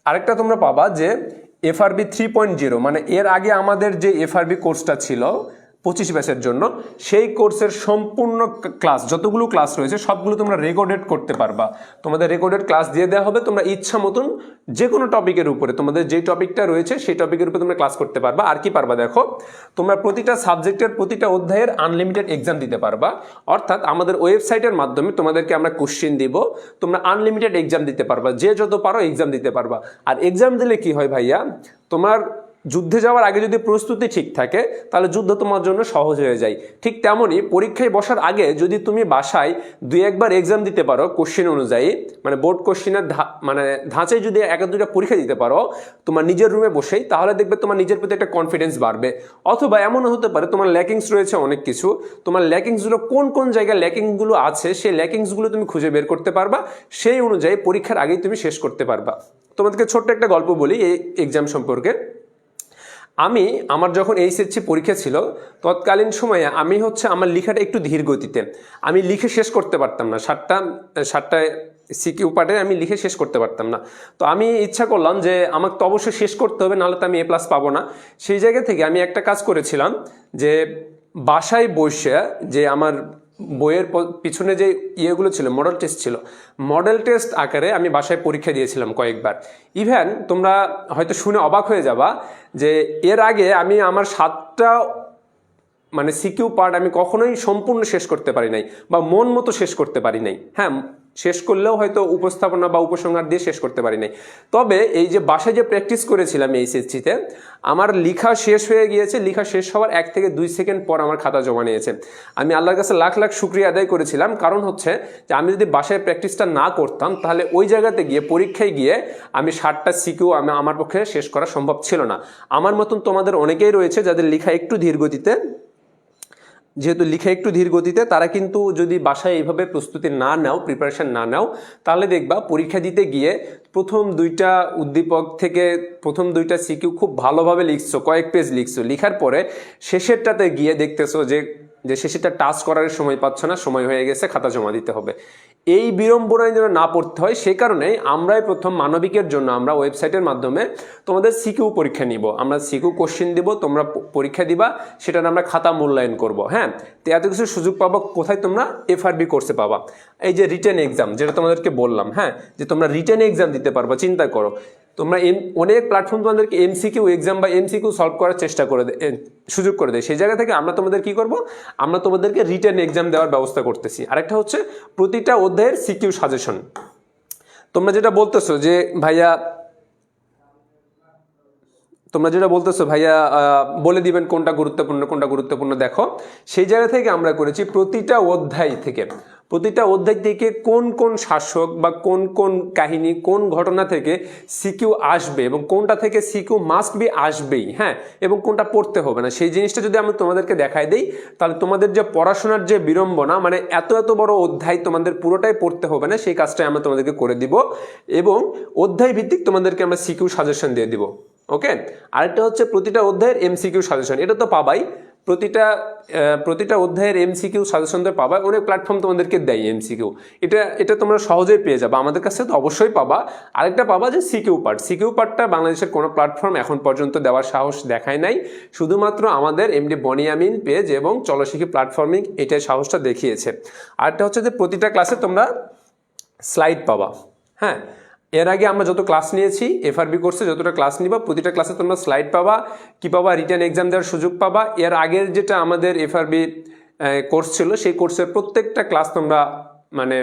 আরেকটা তোমরা পাবা যে এফআরবি 3.0, মানে এর আগে আমাদের যে এফআরবি কোর্সটা ছিল 25 ব্যাচের জন্য, সেই কোর্সের সম্পূর্ণ ক্লাস, যতগুলো ক্লাস রয়েছে সবগুলো তোমরা রেকর্ডেড করতে পারবা। তোমাদের রেকর্ডেড ক্লাস দিয়ে দেওয়া হবে, তোমরা ইচ্ছা মতন যে কোনো টপিকের উপরে, তোমাদের যেই টপিকটা রয়েছে সেই টপিকের উপরে তোমরা ক্লাস করতে পারবা। আর কি পারবা দেখো, তোমরা প্রতিটা সাবজেক্টের প্রতিটা অধ্যায়ের আনলিমিটেড এক্সাম দিতে পারবা। অর্থাৎ আমাদের ওয়েবসাইটের মাধ্যমে তোমাদেরকে আমরা কোশ্চেন দিব, তোমরা আনলিমিটেড এক্সাম দিতে পারবা, যে যত পারো এক্সাম দিতে পারবা। আর এক্সাম দিলে কি হয় ভাইয়া, তোমার যুদ্ধে যাওয়ার আগে যদি প্রস্তুতি ঠিক থাকে তাহলে যুদ্ধ তোমার জন্য সহজ হয়ে যায়। ঠিক তেমনই পরীক্ষায় বসার আগে যদি তুমি বাসায় 2-1বার এক্সাম দিতে পারো কোশ্চেন অনুযায়ী, মানে বোর্ড কোশ্চেনের মানে ধাঁচে যদি 1-2টা পরীক্ষা দিতে পারো তোমার নিজের রুমে বসেই, তাহলে দেখবে তোমার নিজের প্রতি একটা কনফিডেন্স বাড়বে। অথবা এমনও হতে পারে তোমার ল্যাকিংস রয়েছে অনেক কিছু, তোমার ল্যাকিংসগুলো কোন জায়গায় ল্যাকিংসগুলো আছে সেই ল্যাকিংসগুলো তুমি খুঁজে বের করতে পারবা, সেই অনুযায়ী পরীক্ষার আগেই তুমি শেষ করতে পারবা। তোমাদেরকে ছোট্ট একটা গল্প বলি এই এক্সাম সম্পর্কে। আমার যখন এইচএসসি পরীক্ষা ছিল, তৎকালীন সময়ে আমি আমার লেখাটা একটু ধীর গতিতে, আমি লিখে শেষ করতে পারতাম না। সাতটা সিকিউ পার্টে আমি লিখে শেষ করতে পারতাম না। তো আমি ইচ্ছা করলাম যে আমাকে তো অবশ্যই শেষ করতে হবে, নাহলে তো আমি A+ পাবো না। সেই জায়গা থেকে আমি একটা কাজ করেছিলাম যে বাসায় বসে, যে আমার বইয়ের পিছনে যে ইয়েগুলো ছিল, মডেল টেস্ট ছিল, মডেল টেস্ট আকারে আমি বাসায় পরীক্ষা দিয়েছিলাম কয়েকবার। ইভেন তোমরা হয়তো শুনে অবাক হয়ে যাবা যে এর আগে আমি আমার 7টা মানে সিকিউ পার্ট আমি কখনোই সম্পূর্ণ শেষ করতে পারি নাই, বা মন মতো শেষ করতে পারি নাই। হ্যাঁ, শেষ করলেও হয়তো উপস্থাপনা বা উপসংহার দিয়ে শেষ করতে পারি নাই। তবে এই যে বাসায় যে প্র্যাকটিস করেছিলাম এইচএসসিতে, আমার লেখা শেষ হয়ে গিয়েছে। লেখা শেষ হওয়ার 1 থেকে 2 সেকেন্ড পর আমার খাতা জমা নিয়েছে। আমি আল্লাহর কাছে লাখ লাখ শুকরিয়া আদায় করেছিলাম। কারণ যে আমি যদি বাসায় প্র্যাকটিসটা না করতাম, তাহলে ওই জায়গাতে গিয়ে পরীক্ষায় গিয়ে আমি 60টা সিকিউ আমার পক্ষে শেষ করা সম্ভব ছিল না। আমার মতন তোমাদের অনেকেই রয়েছে যাদের লেখা একটু ধীর গতিতে, যেহেতু লিখে একটু ধীর গতিতে, তারা কিন্তু যদি বাসায় এইভাবে প্রস্তুতি না নাও, প্রিপারেশন না নাও, তাহলে দেখবা পরীক্ষা দিতে গিয়ে প্রথম 2টা উদ্দীপক থেকে প্রথম 2টা সিকিউ খুব ভালোভাবে লিখছো, কয়েক পেজ লিখছো, লিখার পরে শেষেরটাতে গিয়ে দেখতেছো যে শেষেরটা টাচ করার সময় পাচ্ছ না, সময় হয়ে গেছে, খাতা জমা দিতে হবে। এই বিড়ম্বনায় যেন না পড়তে হয়, সে কারণেই আমরাই প্রথম মানবিকের জন্য আমরা ওয়েবসাইটের মাধ্যমে তোমাদের সিকিউ পরীক্ষা নিব। আমরা সিকিউ কোশ্চেন দিব, তোমরা পরীক্ষা দিবা, সেটার আমরা খাতা মূল্যায়ন করব। হ্যাঁ, তো এত কিছু সুযোগ পাবো কোথায়, তোমরা এফআরবি কোর্সে পাবা। এই যে রিটেন এক্সাম, যেটা তোমাদেরকে বললাম, হ্যাঁ, যে তোমরা রিটেন এক্সাম দিতে পারবা। চিন্তা করো, তোমরা অনেক প্ল্যাটফর্ম তোমাদেরকে এমসিকিউ এক্সাম বা এমসিকিউ সলভ করার চেষ্টা করে সুযোগ করে দেয়। সেই জায়গা থেকে আমরা তোমাদের কি করব, আমরা তোমাদেরকে রিটেন এক্সাম দেওয়ার ব্যবস্থা করতেছি। আরেকটা প্রতিটা অধ্যায়ের সিকিউ সাজেশন। তোমরা যেটা বলতেছো যে ভাইয়া বলে দিবেন কোনটা গুরুত্বপূর্ণ, দেখো সেই জায়গা থেকে আমরা করেছি প্রতিটা অধ্যায় থেকে প্রতিটা অধ্যায় থেকে কোন কোন শাসক বা কোন কোন কাহিনী কোন ঘটনা থেকে সিকিউ আসবে এবং কোনটা থেকে সিকিউ মাস্ট বি আসবেই, হ্যাঁ, এবং কোনটা পড়তে হবে না, সেই জিনিসটা যদি আমি তোমাদেরকে দেখাই দিই তাহলে তোমাদের যে পড়াশোনার যে বিড়ম্বনা, মানে এত এত বড় অধ্যায় তোমাদের পুরোটাই পড়তে হবে না, সেই কাজটাই আমরা তোমাদেরকে করে দিব এবং অধ্যায় ভিত্তিক তোমাদেরকে আমরা সিকিউ সাজেশন দিয়ে দিব। ওকে, আরেকটা হচ্ছে প্রতিটা অধ্যায়ের এমসিকিউ সাজেশন, এটা তো পাবাই, প্রতিটা অধ্যায়ের এমসিকিউ সাজেশন তো পাবা, অনেক প্ল্যাটফর্ম তোমাদেরকে দেয় এমসিকিউ, এটা তোমরা সহজেই পেয়ে যাবে, আমাদের কাছে তো অবশ্যই পাবা। আরেকটা পাবা যে সিকিউ পার্টটা বাংলাদেশের কোনো প্ল্যাটফর্ম এখন পর্যন্ত দেওয়ার সাহস দেখায় নাই, শুধুমাত্র আমাদের এমডি বনিয়ামিন পেজ এবং চলো শিখি প্ল্যাটফর্মিং এটাই সাহসটা দেখিয়েছে। আরেকটা হচ্ছে যে প্রতিটা ক্লাসে তোমরা স্লাইড পাবা, হ্যাঁ, এর আগে আমরা যত ক্লাস নিয়েছি এফআরবি কোর্সে যতটা ক্লাস নিবা প্রতিটা ক্লাসে তোমরা স্লাইড পাবা, কি পাবা, রিটেন এক্সাম দেওয়ার সুযোগ পাবা। এর আগের যেটা আমাদের এফআরবি কোর্স ছিল সেই কোর্সের প্রত্যেকটা ক্লাস তোমরা মানে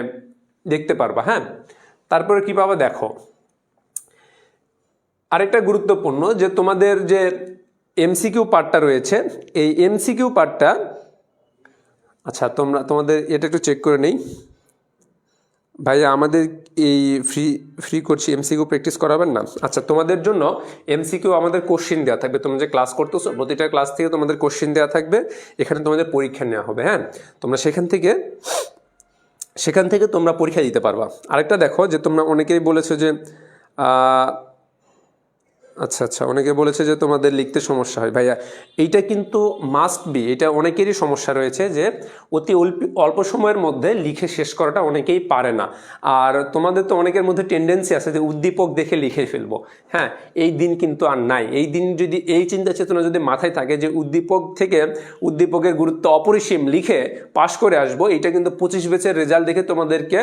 দেখতে পারবা, হ্যাঁ। তারপরে কি পাবা দেখো, আরেকটা গুরুত্বপূর্ণ যে তোমাদের যে এমসিকিউ পার্টটা রয়েছে, এই এমসিকিউ পার্টটা, আচ্ছা তোমাদের এটা একটু চেক করে নেই ভাইয়া, আমাদের এই ফ্রি করছি, এমসিকিউ প্র্যাকটিস করাবেন না? আচ্ছা, তোমাদের জন্য এমসিকিউ আমাদের কোশ্চিন দেওয়া থাকবে, তোমরা যে ক্লাস করতেছো প্রতিটা ক্লাস থেকে তোমাদের কোশ্চিন দেওয়া থাকবে, এখানে তোমাদের পরীক্ষা নেওয়া হবে, হ্যাঁ, তোমরা সেখান থেকে তোমরা পরীক্ষা দিতে পারবা। আরেকটা দেখো যে তোমরা অনেকেই বলেছো যে আচ্ছা অনেকে বলেছে যে তোমাদের লিখতে সমস্যা হয়, ভাইয়া এইটা কিন্তু মাস্ট বি, এটা অনেকেরই সমস্যা রয়েছে যে অতি অল্প সময়ের মধ্যে লিখে শেষ করাটা অনেকেই পারে না। আর তোমাদের তো অনেকের মধ্যে টেন্ডেন্সি আছে যে উদ্দীপক দেখে লিখে ফেলবো, হ্যাঁ, এই দিন কিন্তু আর নাই। এই দিন যদি এই চিন্তা চেতনা যদি মাথায় থাকে যে উদ্দীপকের গুরুত্ব অপরিসীম, লিখে পাশ করে আসবো, এটা কিন্তু 25 ব্যাচের রেজাল্ট দেখে তোমাদেরকে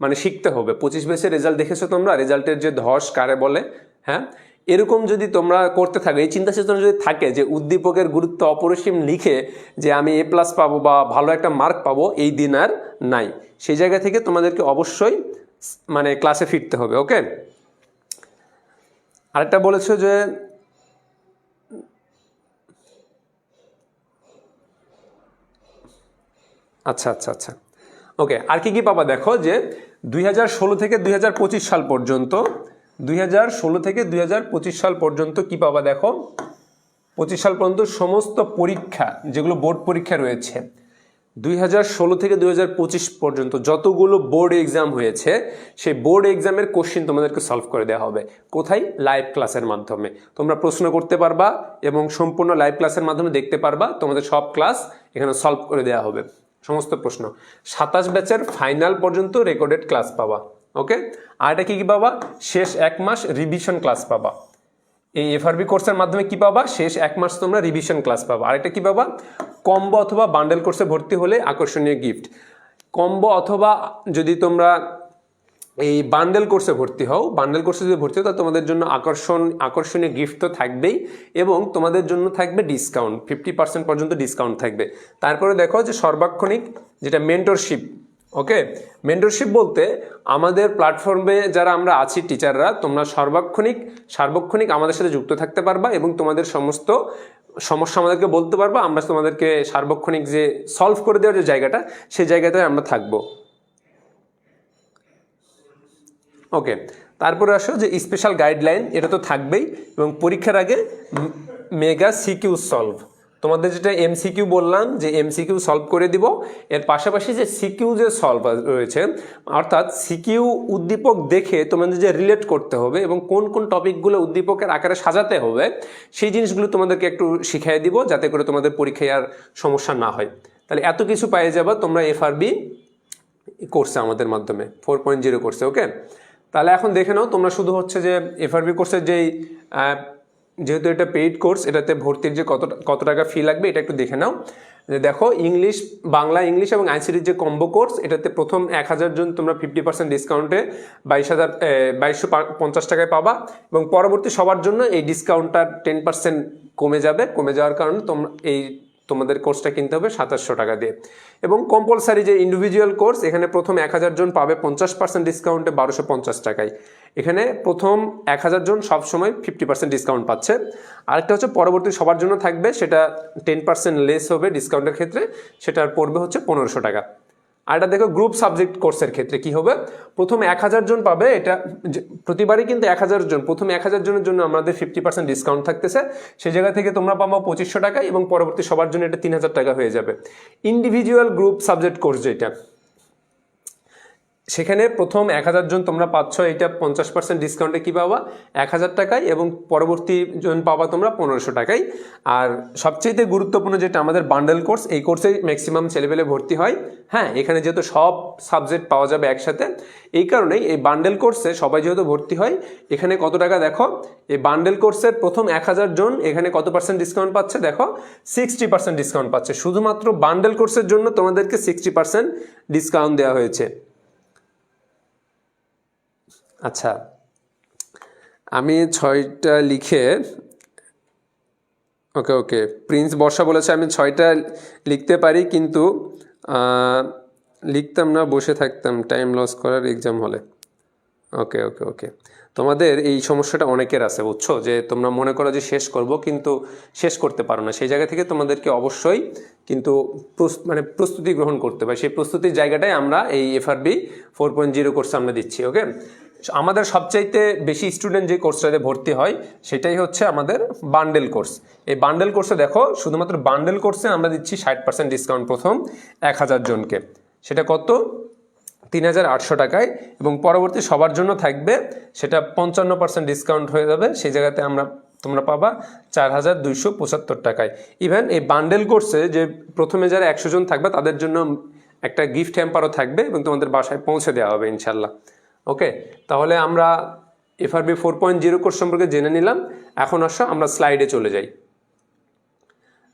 মানে শিখতে হবে। 25 ব্যাচের রেজাল্ট দেখেছো তোমরা, রেজাল্টের যে ধস কারে বলে, হ্যাঁ, এরকম যদি তোমরা করতে থাকো, এই চিন্তা চেতনা যদি থাকে যে উদ্দীপকের গুরুত্ব অপরিসীম লিখে যে আমি A+ পাবো বা ভালো একটা মার্ক পাবো, এই দিন আর নাই। সেই জায়গা থেকে তোমাদেরকে অবশ্যই মানে ক্লাসে ফিরতে হবে। ওকে, আরেকটা বলেছো যে আচ্ছা ওকে, আর কি পাবা দেখো যে 2016 থেকে 2025 সাল পর্যন্ত 2016 থেকে 2025 সাল পর্যন্ত কি পাবা দেখো, 25 সাল পর্যন্ত সমস্ত পরীক্ষা যেগুলো বোর্ড পরীক্ষা রয়েছে, 2016 থেকে 2025 পর্যন্ত যতগুলো বোর্ড এক্সাম হয়েছে সেই বোর্ড এক্সামের কোশ্চিন তোমাদেরকে সলভ করে দেওয়া হবে। কোথায়? লাইভ ক্লাসের মাধ্যমে তোমরা প্রশ্ন করতে পারবা এবং সম্পূর্ণ লাইভ ক্লাসের মাধ্যমে দেখতে পারবা, তোমাদের সব ক্লাস এখানে সলভ করে দেওয়া হবে, সমস্ত প্রশ্ন। 27 ব্যাচের ফাইনাল পর্যন্ত রেকর্ডেড ক্লাস পাবা। ওকে, আর এটা কি পাবা, শেষ 1 মাস রিভিশন ক্লাস পাবা। এই এফআরবি কোর্সের মাধ্যমে কি পাবা, শেষ 1 মাস তোমরা রিভিশন ক্লাস পাবা। আরেকটা কি পাবা, কম্বো অথবা বান্ডেল কোর্সে ভর্তি হলে আকর্ষণীয় গিফট। কম্বো অথবা যদি তোমরা এই বান্ডেল কোর্সে ভর্তি হও, বান্ডেল কোর্সে যদি ভর্তি হও তাহলে তোমাদের জন্য আকর্ষণীয় গিফট তো থাকবেই এবং তোমাদের জন্য থাকবে ডিসকাউন্ট, 50% পর্যন্ত ডিসকাউন্ট থাকবে। তারপরে দেখো যে সর্বাক্ষণিক যেটা মেন্টরশিপ। ওকে, মেন্টরশিপ বলতে আমাদের প্ল্যাটফর্মে যারা আমরা আছি টিচাররা, তোমরা সার্বক্ষণিক আমাদের সাথে যুক্ত থাকতে পারবা এবং তোমাদের সমস্ত সমস্যা আমাদেরকে বলতে পারবা, আমরা তোমাদেরকে সার্বক্ষণিক যে সলভ করে দেওয়ার যে জায়গাটা, সেই জায়গাতে আমরা থাকবো। ওকে, তারপরে আসো যে স্পেশাল গাইডলাইন, এটা তো থাকবেই এবং পরীক্ষার আগে মেগা সিকিউ সলভ, তোমাদের যেটা এমসিকিউ বললাম যে এমসিকিউ সলভ করে দিব, এর পাশাপাশি যে সিকিউ যে সলভ রয়েছে, অর্থাৎ সিকিউ উদ্দীপক দেখে তোমাদের যে রিলেট করতে হবে এবং কোন কোন টপিকগুলো উদ্দীপকের আকারে সাজাতে হবে, সেই জিনিসগুলো তোমাদেরকে একটু শিখিয়ে দিব যাতে করে তোমাদের পরীক্ষায় আর সমস্যা না হয়। তাহলে এত কিছু পেয়ে যাবা তোমরা এফআরবি কোর্সে আমাদের মাধ্যমে 4.0 কোর্সে। ওকে, তাহলে এখন দেখে নাও তোমরা শুধু হচ্ছে যে এফআরবি কোর্সের যেই যেহেতু এটা পেইড কোর্স, এটাতে ভর্তির যে কত টাকা ফি লাগবে এটা একটু দেখে নাও। যে দেখো বাংলা ইংলিশ এবং আইসিটির যে কম্বো কোর্স, এটাতে প্রথম 1000 জন তোমরা 50% ডিসকাউন্টে 2250 টাকায় পাবা এবং পরবর্তী সবার জন্য এই ডিসকাউন্টটা 10% কমে যাওয়ার কারণে তোমাদের কোর্সটা কিনতে হবে 2700 টাকা দিয়ে। এবং কম্পালসারি যে ইন্ডিভিজুয়াল কোর্স, এখানে প্রথম 1000 জন পাবে 50% ডিসকাউন্টে 1250 টাকায়। এখানে প্রথম 1000 জন সবসময় 50% ডিসকাউন্ট পাচ্ছে। আরেকটা হচ্ছে পরবর্তী সবার জন্য থাকবে, সেটা 10% লেস হবে ডিসকাউন্টের ক্ষেত্রে, সেটার পড়বে হচ্ছে 1500 টাকা। আর এটা দেখো গ্রুপ সাবজেক্ট কোর্সের ক্ষেত্রে কি হবে, প্রথম 1000 জন পাবে, এটা প্রতিবারই কিন্তু 1000 জন, প্রথম 1000 জনের জন্য আমাদের 50% ডিসকাউন্ট থাকতেছে, সেই জায়গা থেকে তোমরা পাবো 2500 টাকা এবং পরবর্তী সবার জন্য এটা 3000 টাকা হয়ে যাবে। ইন্ডিভিজুয়াল গ্রুপ সাবজেক্ট কোর্স যেটা, সেখানে প্রথম 1000 জন তোমরা পাচ্ছ, এটা 50% ডিসকাউন্টে কি পাবা 1000 টাকায় এবং পরবর্তী জন পাবা তোমরা 1500 টাকায়। আর সবচেয়ে গুরুত্বপূর্ণ যেটা আমাদের বান্ডেল কোর্স, এই কোর্সে ম্যাক্সিমাম ছেলেপেলে ভর্তি হয়। হ্যাঁ, এখানে যেহেতু সব সাবজেক্ট পাওয়া যাবে একসাথে, এই কারণেই এই বান্ডেল কোর্সে সবাই যেহেতু ভর্তি হয়, এখানে কত টাকা দেখো, এই বান্ডেল কোর্সের প্রথম 1000 জন এখানে কত পার্সেন্ট ডিসকাউন্ট পাচ্ছে দেখো, 60% ডিসকাউন্ট পাচ্ছে। শুধুমাত্র বান্ডেল কোর্সের জন্য তোমাদেরকে 60% ডিসকাউন্ট দেওয়া হয়েছে। আচ্ছা, আমি 6টা লিখে, ওকে প্রিন্স বর্ষা বলেছে আমি 6টা লিখতে পারি, কিন্তু লিখতাম না, বসে থাকতাম টাইম লস করার এক্সাম হলে। ওকে তোমাদের এই সমস্যাটা অনেকের আছে, বুঝছো, যে তোমরা মনে করো যে শেষ করব কিন্তু শেষ করতে পারো না। সেই জায়গা থেকে তোমাদেরকে অবশ্যই কিন্তু প্রস্তুতি গ্রহণ করতে হবে। সেই প্রস্তুতির জায়গাটাই আমরা এই FRB 4.0 কোর্সে আমরা দিচ্ছি। ওকে, আমাদের সবচাইতে বেশি স্টুডেন্ট যে কোর্সটাতে ভর্তি হয় সেটাই হচ্ছে আমাদের বান্ডেল কোর্স। এই বান্ডেল কোর্সে দেখো, শুধুমাত্র বান্ডেল কোর্সে আমরা দিচ্ছি 60% ডিসকাউন্ট প্রথম 1000 জনকে, সেটা কত 3800 টাকায়, এবং পরবর্তী সবার জন্য থাকবে সেটা 55% ডিসকাউন্ট হয়ে যাবে, সেই জায়গাতে তোমরা পাবা 4275 টাকায়। ইভেন এই বান্ডেল কোর্সে যে প্রথমে যারা 100 জন থাকবে তাদের জন্য একটা গিফট হ্যাম্পারও থাকবে এবং তোমাদের বাসায় পৌঁছে দেওয়া হবে ইনশাল্লাহ। ওকে, তাহলে আমরা FRB 4.0 কোর্স সম্পর্কে জেনে নিলাম। এখন আসো আমরা স্লাইডে চলে যাই।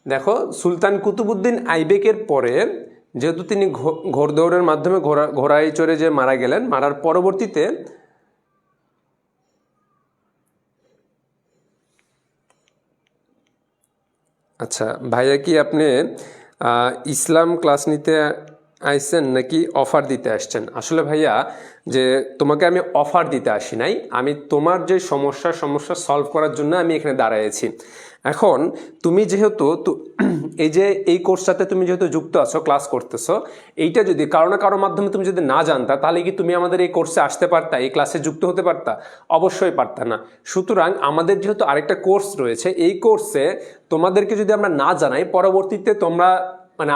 দেখো, সুলতান কুতুবউদ্দিন আইবেকের পরে যেহেতু তিনি ঘোড়দৌড়ের মাধ্যমে ঘোড়ায় চড়ে যে মারা গেলেন, মারার পরবর্তীতে আচ্ছা ভাইয়া, কি আপনি ইসলাম ক্লাস নিতে আইসেন নাকি অফার দিতে আসছেন? আসলে ভাইয়া, যে তোমাকে আমি অফার দিতে আসি নাই, আমি তোমার যে সমস্যা সলভ করার জন্য আমি এখানে দাঁড়াইছি। এখন তুমি যেহেতু এই কোর্সটাতে তুমি যেহেতু যুক্ত আছো, ক্লাস করতেছো, এইটা যদি কারো না কারোর মাধ্যমে তুমি যদি না জানতা, তাহলে কি তুমি আমাদের এই কোর্সে আসতে পারতা, এই ক্লাসে যুক্ত হতে পারতা? অবশ্যই পারতা না। সুতরাং আমাদের যেহেতু আরেকটা কোর্স রয়েছে, এই কোর্সে তোমাদেরকে যদি আমরা না জানাই, পরবর্তীতে তোমরা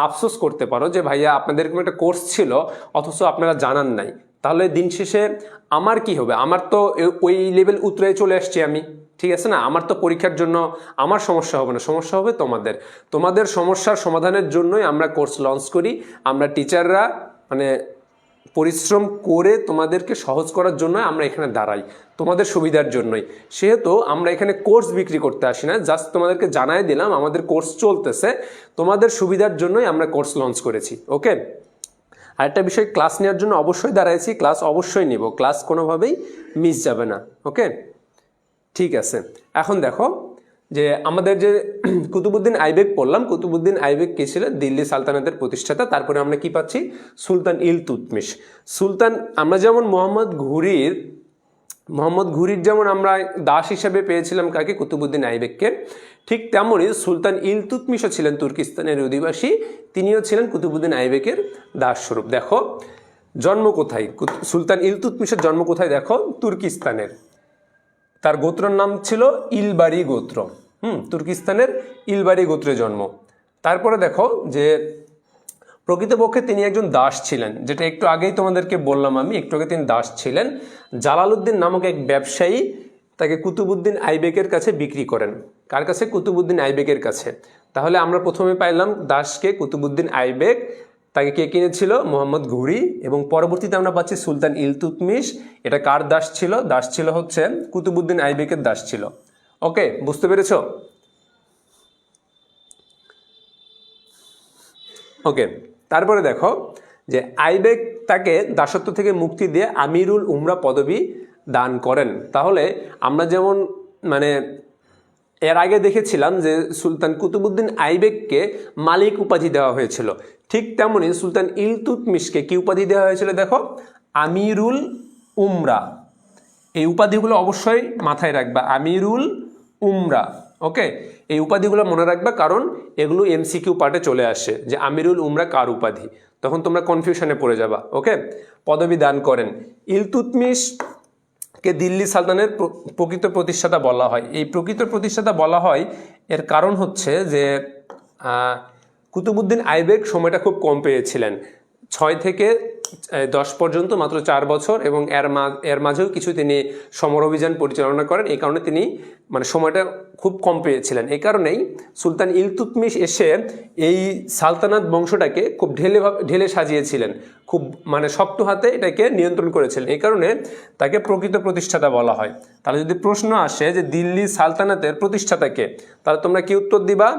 আফসোস করতে পারো যে ভাইয়া আপনাদের এরকম একটা কোর্স ছিল অথচ আপনারা জানান নাই। তাহলে দিন শেষে আমার কি হবে? আমার তো ওই লেভেল উতরে চলে আসছি আমি, ঠিক আছে না? আমার তো পরীক্ষার জন্য আমার সমস্যা হবে না, সমস্যা হবে তোমাদের সমস্যার সমাধানের জন্যই আমরা কোর্স লঞ্চ করি। আমরা টিচাররা পরিশ্রম করে তোমাদেরকে সহজ করার জন্য আমরা এখানে দাঁড়াই, তোমাদের সুবিধার জন্যই। সেহেতু আমরা এখানে কোর্স বিক্রি করতে আসি না, জাস্ট তোমাদেরকে জানাই দিলাম আমাদের কোর্স চলতেছে, তোমাদের সুবিধার জন্যই আমরা কোর্স লঞ্চ করেছি। ওকে, আরেকটা বিষয়, ক্লাস নেওয়ার জন্য অবশ্যই দাঁড়াইছি, ক্লাস অবশ্যই নিব, ক্লাস কোনোভাবেই মিস যাবে না। ওকে, ঠিক আছে। এখন দেখো যে আমাদের যে কুতুবউদ্দিন আইবেক পড়লাম, কুতুবউদ্দিন আইবেক কে ছিলেন? দিল্লি সালতানাতের প্রতিষ্ঠাতা। তারপরে আমরা কি পাচ্ছি? সুলতান ইলতুৎমিশ। আমরা যেমন মোহাম্মদ ঘুরির যেমন আমরা দাস হিসেবে পেয়েছিলাম কাকে? কুতুবউদ্দিন আইবেককে। ঠিক তেমনই সুলতান ইলতুৎমিশও ছিলেন তুর্কিস্তানের অধিবাসী, তিনিও ছিলেন কুতুবউদ্দিন আইবেকের দাস স্বরূপ। দেখো জন্ম কোথায়, সুলতান ইলতুৎমিশের জন্ম কোথায় দেখো? তুর্কিস্তানের। তার গোত্রের নাম ছিল ইলবারি গোত্র। তুর্কিস্তানের ইলবারি গোত্রে জন্ম। তারপরে দেখো যে প্রকৃতপক্ষে তিনি একজন দাস ছিলেন, যেটা একটু আগেই তোমাদেরকে বললাম আমি, একটু আগে তিনি দাস ছিলেন। জালালউদ্দিন নামক এক ব্যবসায়ী তাকে কুতুবউদ্দিন আইবেকের কাছে বিক্রি করেন। কার কাছে? কুতুবউদ্দিন আইবেকের কাছে। তাহলে আমরা প্রথমে পাইলাম দাসকে কুতুবউদ্দিন আইবেক, তাকে কে কিনেছিল? মোহাম্মদ ঘুরি। এবং পরবর্তীতে আমরা পাচ্ছি সুলতান ইলতুৎমিশ। এটা কার দাস ছিল? দাস ছিল হচ্ছে কুতুবউদ্দিন আইবেকের দাস ছিল। ওকে, বুঝতে পেরেছো? ওকে, তারপরে দেখো যে আইবেক তাকে দাসত্ব থেকে মুক্তি দিয়ে আমিরুল উমরা পদবি দান করেন। তাহলে আমরা যেমন এর আগে দেখেছিলাম যে সুলতান কুতুবউদ্দিন আইবেককে মালিক উপাধি দেওয়া হয়েছিল, ঠিক তেমনি সুলতান ইলতুৎমিশকে কি উপাধি দেওয়া হয়েছিল? দেখো, আমিরুল উমরা। এই উপাধিগুলো অবশ্যই মাথায় রাখবা, আমিরুল উমরা। ওকে, এই উপাধিগুলো মনে রাখবা, কারণ এগুলো এমসিকিউ পার্টে চলে আসে যে আমিরুল উমরা কার উপাধি, তখন তোমরা কনফিউশনে পড়ে যাবা। ওকে, পদবি দান করেন। ইলতুৎমিশকে দিল্লি সালতানের প্রকৃত প্রতিষ্ঠাতা বলা হয়। এই প্রকৃত প্রতিষ্ঠাতা বলা হয় এর কারণ হচ্ছে যে কুতুবউদ্দিন আইবেক সময়টা খুব কম পেয়েছিলেন, 6 থেকে 10 পর্যন্ত মাত্র 4 বছর, এবং এর মাঝেও কিছু তিনি সমর অভিযান পরিচালনা করেন। এই কারণে তিনি মানে সময়টা খুব কম পেয়েছিলেন। এই কারণেই সুলতান ইলতুৎমিশ এসে এই সালতানাত বংশটাকে খুব ঢেলে সাজিয়েছিলেন, খুব মানে শক্ত হাতে এটাকে নিয়ন্ত্রণ করেছিলেন। এই কারণে তাকে প্রকৃত প্রতিষ্ঠাতা বলা হয়। তাহলে যদি প্রশ্ন আসে যে দিল্লি সালতানাতের প্রতিষ্ঠাতাকে, তাহলে তোমরা কি উত্তর দিবা?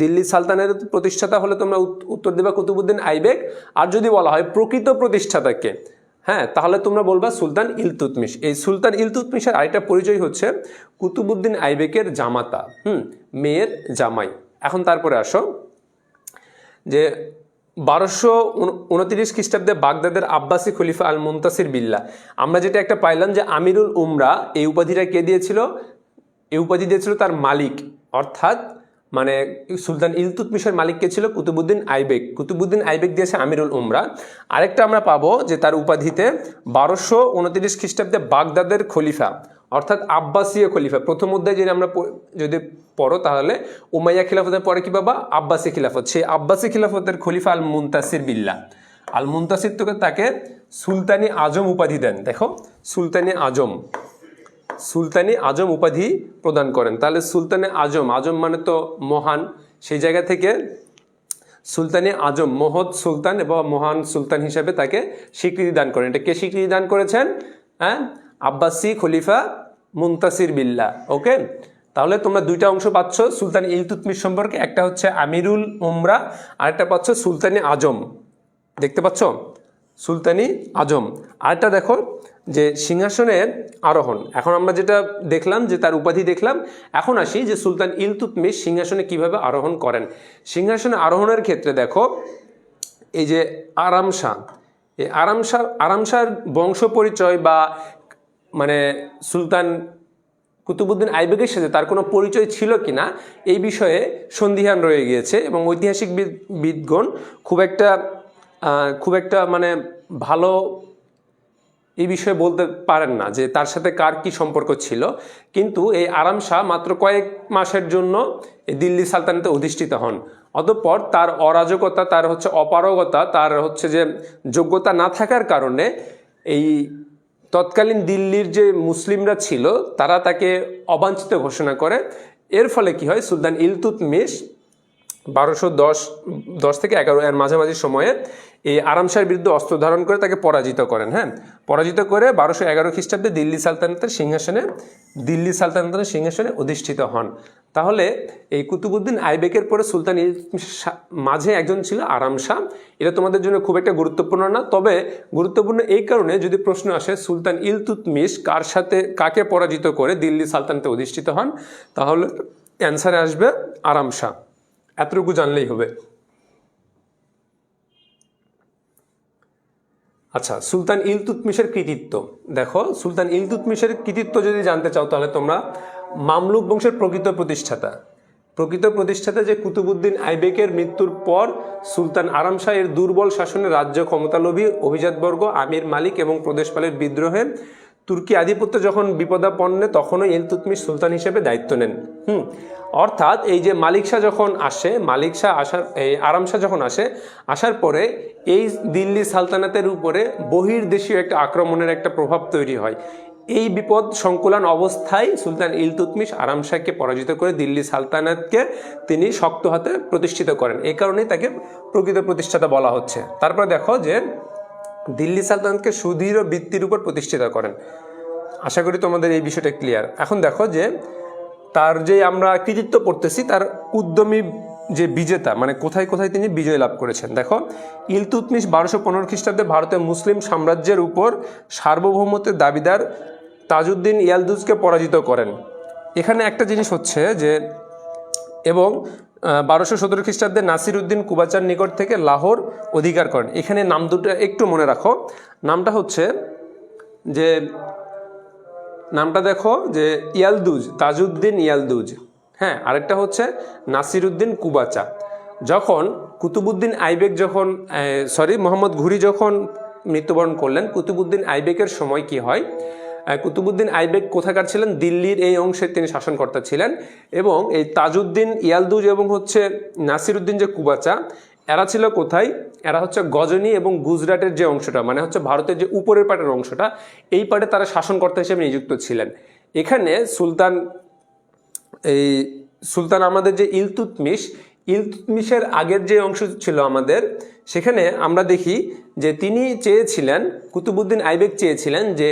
দিল্লি সালতানাতের প্রতিষ্ঠাতা হলে তোমরা উত্তর দিবা কুতুবউদ্দিন আইবেক। আর যদি বলা হয় প্রকৃত প্রতিষ্ঠাতাকে, হ্যাঁ, তাহলে তোমরা বলবা সুলতান ইলতুৎমিশ। এই সুলতান ইলতুৎমিশের আরেকটা পরিচয় হচ্ছে কুতুবউদ্দিন আইবেকের জামাতা, মেয়ের জামাই। এখন তারপরে আসো যে 1229 খ্রিস্টাব্দে বাগদাদের আব্বাসী খলিফা আল মুনতাসির বিল্লাহ, আমরা যেটা একটা পাইলাম যে আমিরুল উমরা, এই উপাধিটা কে দিয়েছিল? এই উপাধি দিয়েছিল তার মালিক, অর্থাৎ মানে সুলতান ইলতুৎমিশের মালিক কে ছিল? কুতুবউদ্দিন আইবেক। কুতুবউদ্দিন আইবেক দিয়েছে আমিরুল উমরা। আরেকটা আমরা পাবো যে তার উপাধিতে 1229 খ্রিস্টাব্দে বাগদাদের খলিফা, অর্থাৎ আব্বাসীয় খলিফা। প্রথম অধ্যায় যদি আমরা যদি পড়ো তাহলে উমাইয়া খিলাফতের পরে কি পাবা? আব্বাসী খিলাফত। সেই আব্বাসী খিলাফতের খলিফা আল মুনতাসির বিল্লাহ। আল মুনতাসির তাকে সুলতানি আজম উপাধি দেন। দেখো, সুলতানি আজম উপাধি প্রদান করেন। তাহলে সুলতানে আজম, আজম মানে তো মহান, সেই জায়গা থেকে সুলতানে আজম, মহৎ সুলতান এবং মহান সুলতান হিসাবে তাকে স্বীকৃতি দান করেন। এটা কে স্বীকৃতি দান করেছেন? হ্যাঁ, আব্বাসী খলিফা মুনতাসির বিল্লাহ। ওকে, তাহলে তোমরা দুইটা অংশ পাচ্ছ সুলতান ইলতুৎমিশ সম্পর্কে, একটা হচ্ছে আমিরুল উমরা, আরেকটা পাচ্ছ সুলতানি আজম। দেখতে পাচ্ছ? সুলতানি আজম। আরেকটা দেখো যে সিংহাসনে আরোহণ। এখন আমরা যেটা দেখলাম যে তার উপাধি দেখলাম, এখন আসি যে সুলতান ইলতুৎমিশ সিংহাসনে কিভাবে আরোহণ করেন। সিংহাসনে আরোহণের ক্ষেত্রে দেখো এই যে আরামশাহ, এই আরামশার বংশ পরিচয় বা মানে সুলতান কুতুবউদ্দিন আইবেকের সাথে তার কোনো পরিচয় ছিল কিনা এই বিষয়ে সন্দিহান রয়ে গিয়েছে, এবং ঐতিহাসিক বিদগণ খুব একটা মানে ভালো এই বিষয়ে বলতে পারেন না যে তার সাথে কার কি সম্পর্ক ছিল। কিন্তু এই আরাম শাহ মাত্র কয়েক মাসের জন্য এই দিল্লি সালতানাতে অধিষ্ঠিত হন। অতঃপর তার অরাজকতা, তার হচ্ছে অপারগতা, তার হচ্ছে যে যোগ্যতা না থাকার কারণে এই তৎকালীন দিল্লির যে মুসলিমরা ছিল তারা তাকে অবাঞ্ছিত ঘোষণা করে। এর ফলে কি হয়, সুলতান ইলতুৎমিশ 1210 থেকে 11 এর মাঝামাঝি সময়ে এই আরাম শাহের বিরুদ্ধে অস্ত্র ধারণ করে তাকে পরাজিত করেন। হ্যাঁ, পরাজিত করে 1211 খ্রিস্টাব্দে দিল্লি সালতানাতের সিংহাসনে অধিষ্ঠিত হন। তাহলে এই কুতুবউদ্দিন আইবেকের পরে সুলতান ইলতুৎমিশের মাঝে একজন ছিল আরাম শাহ। এটা তোমাদের জন্য খুব একটা গুরুত্বপূর্ণ না, তবে গুরুত্বপূর্ণ এই কারণে যদি প্রশ্ন আসে সুলতান ইলতুৎমিশ কাকে পরাজিত করে দিল্লি সালতানাতে অধিষ্ঠিত হন, তাহলে অ্যান্সারে আসবে আরাম শাহ। এতটুকু জানলেই হবে। আচ্ছা, সুলতান ইলতুৎমিশের কৃতিত্ব দেখো। সুলতান ইলতুৎমিশের কৃতিত্ব যদি জানতে চাও তাহলে তোমরা মামলুক বংশের প্রকৃত প্রতিষ্ঠাতা যে কুতুবউদ্দিন আইবেকের মৃত্যুর পর সুলতান আরাম শাহ এর দুর্বল শাসনে রাজ্য ক্ষমতালোভী অভিজাতবর্গ, আমির মালিক এবং প্রদেশপালের বিদ্রোহে তুর্কি আধিপত্য যখন বিপদাপন্নে তখনই ইলতুৎমিশ সুলতান হিসেবে দায়িত্ব নেন। অর্থাৎ এই যে মালিক শাহ যখন আসে, আরাম শাহ যখন আসার পরে এই দিল্লি সালতানাতের উপরে বহির্দেশীয় একটা আক্রমণের একটা প্রভাব তৈরি হয়। এই বিপদ সংকুলান অবস্থায় সুলতান ইলতুৎমিশ আরাম শাহকে পরাজিত করে দিল্লি সালতানাতকে তিনি শক্ত হাতে প্রতিষ্ঠিত করেন। এই কারণেই তাকে প্রকৃত প্রতিষ্ঠাতা বলা হচ্ছে। তারপরে দেখো যে দিল্লি সালতানাতকে সুদৃঢ় ভিত্তির উপর প্রতিষ্ঠিত করেন। আশা করি তোমাদের এই বিষয়টা ক্লিয়ার। এখন দেখো যে তার যে আমরা কৃতিত্ব পড়তেছি, তার উদ্যমী যে বিজেতা, মানে কোথায় কোথায় তিনি বিজয় লাভ করেছেন। দেখো, ইলতুৎমিশ 1215 খ্রিস্টাব্দে ভারতের মুসলিম সাম্রাজ্যের উপর সার্বভৌমত্বের দাবিদার তাজউদ্দিন ইয়ালদুজকে পরাজিত করেন। এখানে একটা জিনিস হচ্ছে যে, এবং 1217 খ্রিস্টাব্দে নাসির উদ্দিন কুবাচার নিকট থেকে লাহোর অধিকার করেন। এখানে নাম দুটো একটু মনে রাখো। নামটা হচ্ছে যে নামটা দেখো যে ইয়ালদুজ, তাজউদ্দিন ইয়ালদুজ। হ্যাঁ, আরেকটা হচ্ছে নাসিরউদ্দিন কুবাচা। যখন কুতুবউদ্দিন আইবেক মোহাম্মদ ঘুরি যখন মৃত্যুবরণ করলেন, কুতুবউদ্দিন আইবেকের সময় কি হয়, কুতুবউদ্দিন আইবেক কোথাকার ছিলেন, দিল্লির এই অংশে তিনি শাসনকর্তা ছিলেন। এবং এই তাজউদ্দিন ইয়ালদুজ এবং হচ্ছে নাসিরউদ্দিন যে কুবাচা, এরা ছিল কোথায়, এরা হচ্ছে গজনি এবং গুজরাটের যে অংশটা, মানে হচ্ছে ভারতের যে উপরের পাটের অংশটা, এই পাটে তারা শাসনকর্তা হিসেবে নিযুক্ত ছিলেন। এখানে সুলতান আমাদের যে ইলতুৎমিশের আগের যে অংশ ছিল আমাদের, সেখানে আমরা দেখি যে তিনি চেয়েছিলেন, কুতুবউদ্দিন আইবেক চেয়েছিলেন যে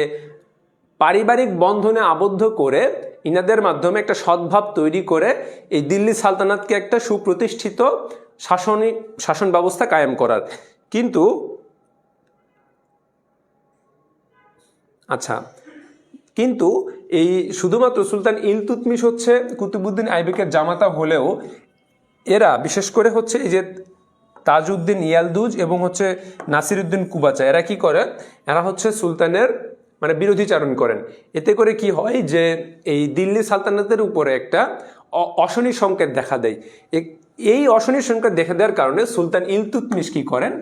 পারিবারিক বন্ধনে আবদ্ধ করে ইনাদের মাধ্যমে একটা সদ্ভাব তৈরি করে এই দিল্লি সালতানাতকে একটা সুপ্রতিষ্ঠিত শাসন ব্যবস্থা কায়েম করার। কিন্তু এই শুধুমাত্র সুলতান ইলতুৎমিশ হচ্ছে কুতুবউদ্দিন আইবেকের জামাতা হলেও এরা বিশেষ করে হচ্ছে এই যে তাজউদ্দিন ইয়ালদুজ এবং হচ্ছে নাসিরউদ্দিন কুবাচা, এরা কি করে, এরা হচ্ছে সুলতানের মানে বিরোধীচারণ করেন। এতে করে কি হয় যে এই দিল্লি সালতানাতের উপরে একটা অশনি সংকেত দেখা দেয়। এই অশনি সংকেত দেখা দেওয়ার কারণে সুলতান ইলতুৎমিশ কি করেন,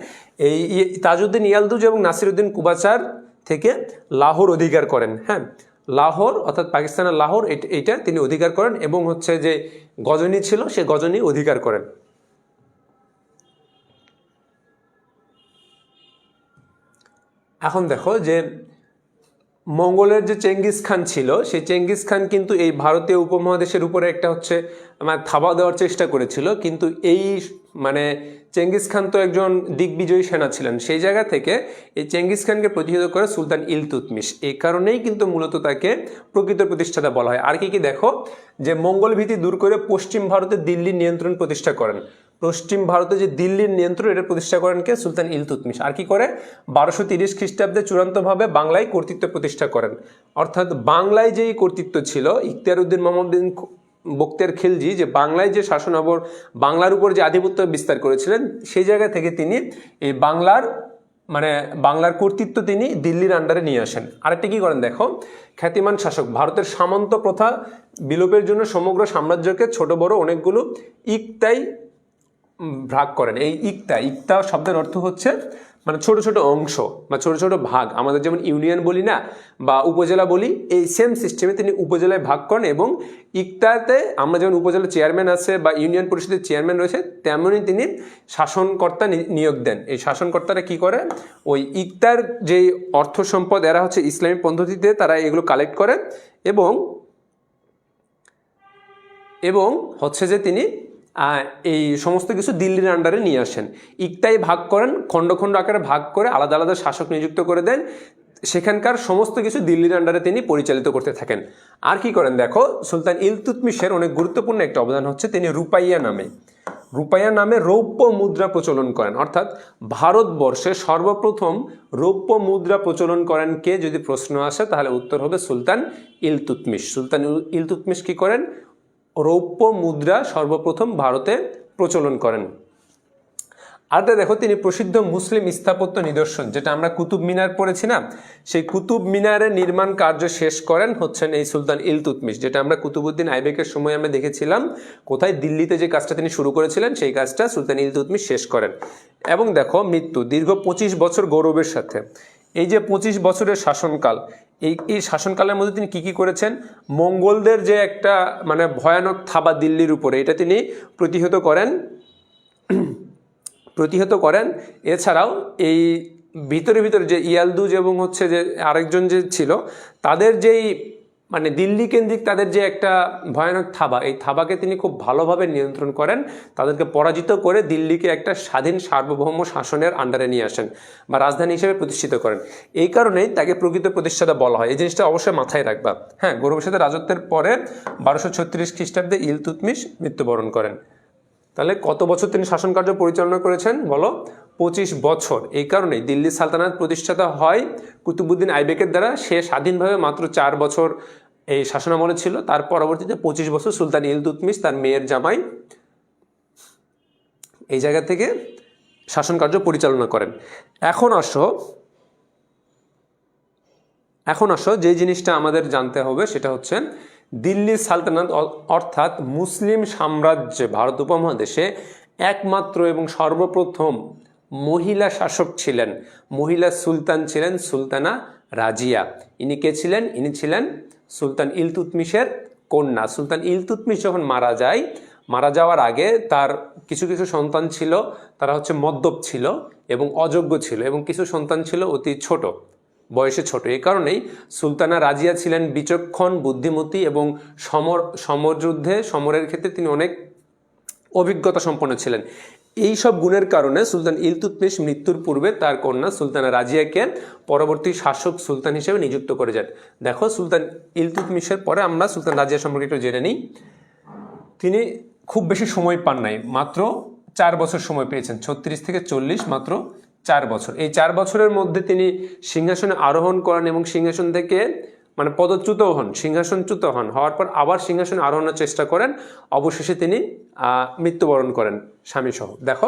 এই তাজউদ্দিন ইয়ালদুজ এবং নাসিরউদ্দিন কুবাচার থেকে লাহোর অধিকার করেন। হ্যাঁ, লাহোর অর্থাৎ পাকিস্তানের লাহোর, এইটা তিনি অধিকার করেন এবং হচ্ছে যে গজনি ছিল সে গজনি অধিকার করেন। এখন দেখো যে মঙ্গলের যে চেঙ্গিস খান ছিল, সেই চেঙ্গিস খান কিন্তু এই ভারতীয় উপমহাদেশের উপরে একটা হচ্ছে থাবা দেওয়ার চেষ্টা করেছিল, কিন্তু এই মানে চেঙ্গিস খান তো একজন দিগ্বিজয়ী সেনা ছিলেন, সেই জায়গা থেকে এই চেঙ্গিস খানকে প্রতিহত করে সুলতান ইলতুৎমিশ। এই কারণেই কিন্তু মূলত তাকে প্রকৃত প্রতিষ্ঠাতা বলা হয়। আর কি দেখো যে মঙ্গল ভীতি দূর করে পশ্চিম ভারতে দিল্লির নিয়ন্ত্রণ প্রতিষ্ঠা করেন। পশ্চিম ভারতে যে দিল্লির নিয়ন্ত্রণ, এটা প্রতিষ্ঠা করেন কে, সুলতান ইলতুৎমিশ। আর কি করে 1230 খ্রিস্টাব্দে চূড়ান্তভাবে বাংলায় কর্তৃত্ব প্রতিষ্ঠা করেন। অর্থাৎ বাংলায় যেই কর্তৃত্ব ছিল, ইখতিয়ারউদ্দিন মোহাম্মদ বখতিয়ার খিলজি যে বাংলায় যে শাসনাবর, বাংলার উপর যে আধিপত্য বিস্তার করেছিলেন, সেই জায়গা থেকে তিনি এই বাংলার কর্তৃত্ব তিনি দিল্লির আন্ডারে নিয়ে আসেন। আরেকটা কি করেন দেখো, খ্যাতিমান শাসক ভারতের সামন্ত প্রথা বিলোপের জন্য সমগ্র সাম্রাজ্যকে ছোট বড় অনেকগুলো ইকতায় ভাগ করেন। এই ইকতা শব্দের অর্থ হচ্ছে মানে ছোট ছোট অংশ বা ছোট ছোট ভাগ। আমাদের যেমন ইউনিয়ন বলি না বা উপজেলা বলি, এই সেম সিস্টেমে তিনি উপজেলায় ভাগ করেন। এবং ইকতাতে আমরা যেমন উপজেলা চেয়ারম্যান আছে বা ইউনিয়ন পরিষদের চেয়ারম্যান রয়েছে, তেমনই তিনি শাসনকর্তা নিয়োগ দেন। এই শাসনকর্তারা কি করে, ওই ইকতার যেই অর্থ সম্পদ, এরা হচ্ছে ইসলামী পদ্ধতিতে তারা এগুলো কালেক্ট করে এবং হচ্ছে যে তিনি এই সমস্ত কিছু দিল্লির আন্ডারে নিয়ে আসেন। ইকতাই ভাগ করেন, খণ্ড খণ্ড আকারে ভাগ করে আলাদা আলাদা শাসক নিযুক্ত করে দেন, সেখানকার সমস্ত কিছু দিল্লির আন্ডারে তিনি পরিচালিত করতে থাকেন। আর কি করেন দেখো, সুলতান ইলতুৎমিশের অনেক গুরুত্বপূর্ণ একটা অবদান হচ্ছে তিনি রূপাইয়া নামে রৌপ্য মুদ্রা প্রচলন করেন। অর্থাৎ ভারতবর্ষে সর্বপ্রথম রৌপ্য মুদ্রা প্রচলন করেন কে, যদি প্রশ্ন আসে তাহলে উত্তর হবে সুলতান ইলতুৎমিশ। সুলতান ইলতুৎমিশ কি করেন, রৌপ্য মুদ্রা সর্বপ্রথম ভারতে প্রচলন করেন। আর দেখো তিনি প্রসিদ্ধ মুসলিম স্থাপত্য নিদর্শন, যেটা আমরা কুতুব মিনার পড়েছি না, সেই কুতুব মিনারের নির্মাণ কার্য শেষ করেন হচ্ছেন এই সুলতান ইলতুৎমিশ, যেটা আমরা কুতুবউদ্দিন আইবেকের সময় আমরা দেখেছিলাম কোথায়, দিল্লিতে যে কাজটা তিনি শুরু করেছিলেন সেই কাজটা সুলতান ইলতুৎমিশ শেষ করেন। এবং দেখো মৃত্যু দীর্ঘ 25 বছর গৌরবের সাথে। এই যে 25 বছরের শাসনকাল, এই শাসনকালের মধ্যে তিনি কি করেছেন, মঙ্গলদের যে একটা মানে ভয়ানক থাবা দিল্লির উপরে, এটা তিনি প্রতিহত করেন। এছাড়াও এই ভিতরে যে ইয়ালদুজ এবং হচ্ছে যে আরেকজন যে ছিল, তাদের যেই মানে দিল্লি কেন্দ্রিক তাদের যে একটা ভয়ানক থাবা, এই থাবাকে তিনি খুব ভালোভাবে নিয়ন্ত্রণ করেন, তাদেরকে পরাজিত করে দিল্লিকে একটা স্বাধীন সার্বভৌম শাসনের আন্ডারে নিয়ে আসেন বা রাজধানী হিসেবে প্রতিষ্ঠিত করেন। এই কারণেই তাকে প্রকৃত প্রতিষ্ঠাতা বলা হয়। এই জিনিসটা অবশ্যই মাথায় রাখবা। হ্যাঁ, গৌরবের সাথে রাজত্বের পরে 1236 খ্রিস্টাব্দে ইলতুৎমিশ মৃত্যুবরণ করেন। তাহলে কত বছর তিনি শাসন কার্য পরিচালনা করেছেন বলো, 25 বছর। এই কারণেই দিল্লি সালতানাত প্রতিষ্ঠাতা হয় কুতুবউদ্দিন আইবেকের দ্বারা। সে স্বাধীনভাবে মাত্র 4 বছর এই শাসনামলে ছিল। তার পরবর্তীতে 25 বছর সুলতান ইলতুৎমিশ তার মেয়ের জামাই এই জায়গা থেকে শাসন কার্য পরিচালনা করেন। এখন আসো যে জিনিসটা আমাদের জানতে হবে সেটা হচ্ছে দিল্লি সালতানাত অর্থাৎ মুসলিম সাম্রাজ্যে ভারত উপমহাদেশে একমাত্র এবং সর্বপ্রথম মহিলা শাসক ছিলেন, মহিলা সুলতান ছিলেন সুলতানা রাজিয়া। ইনি কে ছিলেন? ইনি ছিলেন সুলতান ইলতুৎমিশের কন্যা। সুলতান ইলতুৎমিশ যখন মারা যাওয়ার আগে তার কিছু কিছু সন্তান ছিল, তারা হচ্ছে মদ্যপ ছিল এবং অযোগ্য ছিল, এবং কিছু সন্তান ছিল অতি ছোট, বয়সে ছোট। এই কারণেই সুলতানা রাজিয়া ছিলেন বিচক্ষণ, বুদ্ধিমতী এবং সমরের ক্ষেত্রে তিনি অনেক অভিজ্ঞতা সম্পন্ন ছিলেন। এই সব গুণের কারণে সুলতান ইলতুৎমিশ মৃত্যুর পূর্বে তার কন্যা সুলতানা রাজিয়াকে পরবর্তী শাসক সুলতান হিসেবে নিযুক্ত করে যান। দেখো, সুলতান ইলতুৎমিশের পরে আমরা সুলতান রাজিয়া সম্পর্কে একটু জেনে নিই। তিনি খুব বেশি সময় পান নাই, মাত্র 4 বছর সময় পেয়েছেন, 36 থেকে 40, মাত্র 4 বছর। এই 4 বছরের মধ্যে তিনি সিংহাসনে আরোহণ করেন এবং সিংহাসন থেকে পদচ্যুত হন, সিংহাসনচ্যুত হওয়ার পর আবার সিংহাসনে আরোহণের চেষ্টা করেন। অবশেষে তিনি মৃত্যুবরণ করেন স্বামীসহ। দেখো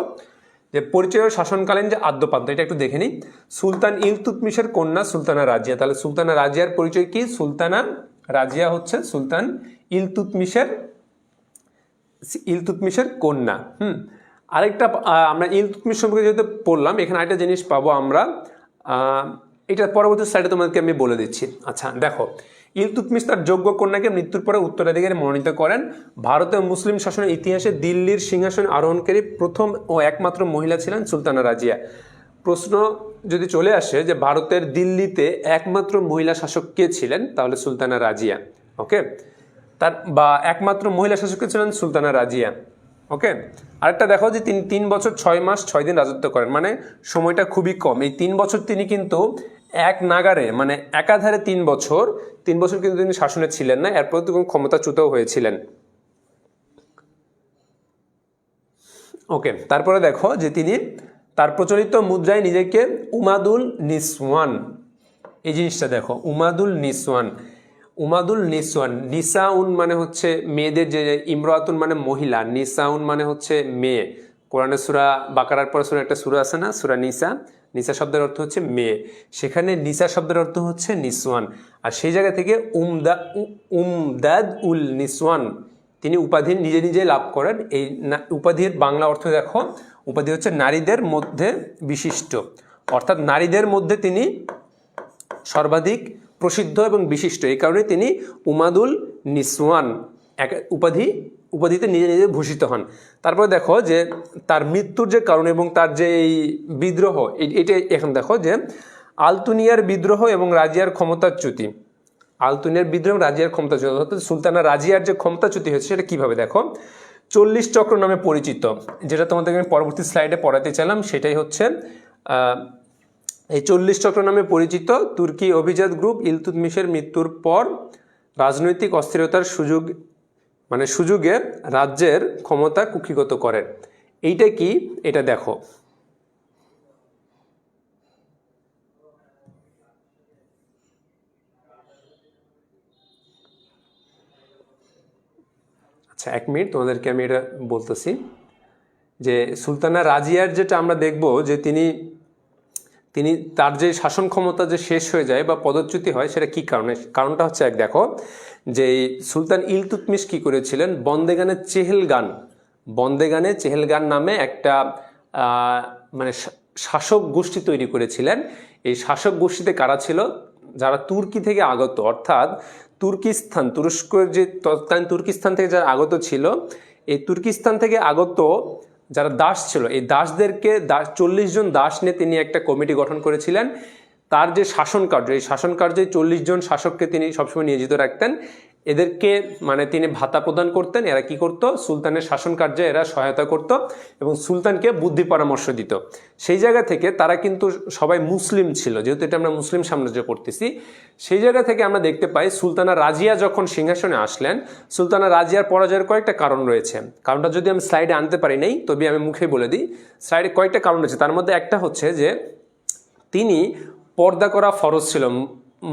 যে পরিচয় শাসনকালীন যে আদ্যপান্ত, এটা একটু দেখে নিই। সুলতান ইলতুৎমিশের কন্যা সুলতানা রাজিয়া। তাহলে সুলতানা রাজিয়ার পরিচয় কি? সুলতানা রাজিয়া হচ্ছে সুলতান ইলতুৎমিশের কন্যা। আরেকটা আমরা ইলতুৎমিশ সম্পর্কে যেহেতু পড়লাম, এখানে আরেকটা জিনিস পাবো আমরা, এটা পরবর্তী স্লাইডে তোমাদেরকে আমি বলে দিচ্ছি। আচ্ছা দেখো, ইলতুৎমিশ তার যোগ্য কন্যাকে মৃত্যুর পরে উত্তরাধিকারী মনোনীত করেন। ভারতীয় মুসলিম শাসনের ইতিহাসে দিল্লির সিংহাসন আরোহণকারী প্রথম ও একমাত্র মহিলা ছিলেন সুলতানা রাজিয়া। প্রশ্ন যদি চলে আসে যে ভারতের দিল্লিতে একমাত্র মহিলা শাসক কে ছিলেন, তাহলে সুলতানা রাজিয়া। ওকে, একমাত্র মহিলা শাসক কে ছিলেন সুলতানা রাজিয়া। ওকে, আরেকটা দেখো যে তিনি 3 বছর 6 মাস 6 দিন রাজত্ব করেন, মানে সময়টা খুবই কম। এই 3 বছর তিনি কিন্তু এক নাগারে, মানে একাধারে 3 বছর কিন্তু তিনি শাসনে ছিলেন না, এরপর তিনি ক্ষমতাচ্যুতও হয়েছিলেন। ওকে, তারপরে দেখো যে তিনি তার প্রচলিত মুদ্রায় নিজেকে উমাদুল নিসওয়ান, এই জিনিসটা দেখো, উমাদুল নিসওয়ান, নিসাউন মানে হচ্ছে মেয়েদের, যে ইমরাতুন মানে মহিলা, নিসাউন মানে হচ্ছে মেয়ে। কোরআনে সূরা বাকারার পরে একটা সূরা আছে না, সূরা নিসা শব্দের অর্থ হচ্ছে মেয়ে, সেখানে নিসা শব্দের অর্থ হচ্ছে নিসওয়ান। আর সেই জায়গা থেকে উমদাদ উল নিসওয়ান তিনি উপাধি নিজে লাভ করেন। এই উপাধির বাংলা অর্থ দেখো, উপাধি হচ্ছে নারীদের মধ্যে বিশিষ্ট, অর্থাৎ নারীদের মধ্যে তিনি সর্বাধিক প্রসিদ্ধ এবং বিশিষ্ট। এই কারণে তিনি উমাদুল নিসওয়ান উপাধিতে নিজে ভূষিত হন। তারপরে দেখো যে তার মৃত্যুর যে কারণ এবং তার যে এই বিদ্রোহ, এটা এখন দেখো যে আলতুনিয়ার বিদ্রোহ এবং রাজিয়ার ক্ষমতাচ্যুতি। আলতুনিয়ার বিদ্রোহ এবং রাজিয়ার ক্ষমতাচ্যুতি, অর্থাৎ সুলতানা রাজিয়ার যে ক্ষমতাচ্যুতি হয়েছে সেটা কিভাবে দেখো। 40 চক্র নামে পরিচিত, যেটা তোমাদেরকে আমি পরবর্তী স্লাইডে পড়াতে চাইলাম, সেটাই হচ্ছে এই 40 চক্র নামে পরিচিত তুর্কি অভিজাত গ্রুপ ইলতুৎমিশের মৃত্যুর পর রাজনৈতিক অস্থিরতার সুযোগে রাজ্যের ক্ষমতা কুক্ষিগত করে। এইটা কি, এটা দেখো। আচ্ছা 1 মিনিট, তোমাদেরকে আমি এটা বলতেছি যে সুলতানা রাজিয়ার যেটা আমরা দেখব যে তিনি তার যে শাসন ক্ষমতা যে শেষ হয়ে যায় বা পদচ্যুতি হয়, সেটা কি কারণে? কারণটা হচ্ছে দেখো যে সুলতান ইলতুৎমিশ কি করেছিলেন, বন্দেগানে চেহেলগান নামে একটা মানে শাসক গোষ্ঠী তৈরি করেছিলেন। এই শাসক গোষ্ঠীতে কারা ছিল? যারা তুর্কি থেকে আগত, অর্থাৎ তুরস্কের যে তৎকালীন তুর্কিস্তান থেকে যারা আগত ছিল, এই তুর্কিস্তান থেকে আগত যারা দাস ছিল, এই দাসদেরকে 40 জন দাস নিয়ে তিনি একটা কমিটি গঠন করেছিলেন। তার যে শাসন কার্য, এই শাসন কার্যে 40 জন শাসককে তিনি সবসময় নিয়োজিত রাখতেন। এদেরকে মানে তিনি ভাতা প্রদান করতেন। এরা কি করত? সুলতানের শাসন কার্যে এরা সহায়তা করত এবং সুলতানকে বুদ্ধি পরামর্শ দিত। সেই জায়গা থেকে তারা কিন্তু সবাই মুসলিম ছিল, যেহেতু এটা আমরা মুসলিম সাম্রাজ্য পড়তেছি। সেই জায়গা থেকে আমরা দেখতে পাই সুলতানা রাজিয়া যখন সিংহাসনে আসলেন, সুলতানা রাজিয়ার পরাজয়ের কয়েকটা কারণ রয়েছে। কারণটা যদি আমি স্লাইডে আনতে পারি নাই, তবে আমি মুখে বলে দিই। স্লাইডে কয়েকটা কারণ রয়েছে, তার মধ্যে একটা হচ্ছে যে তিনি পর্দা করা ফরজ ছিল,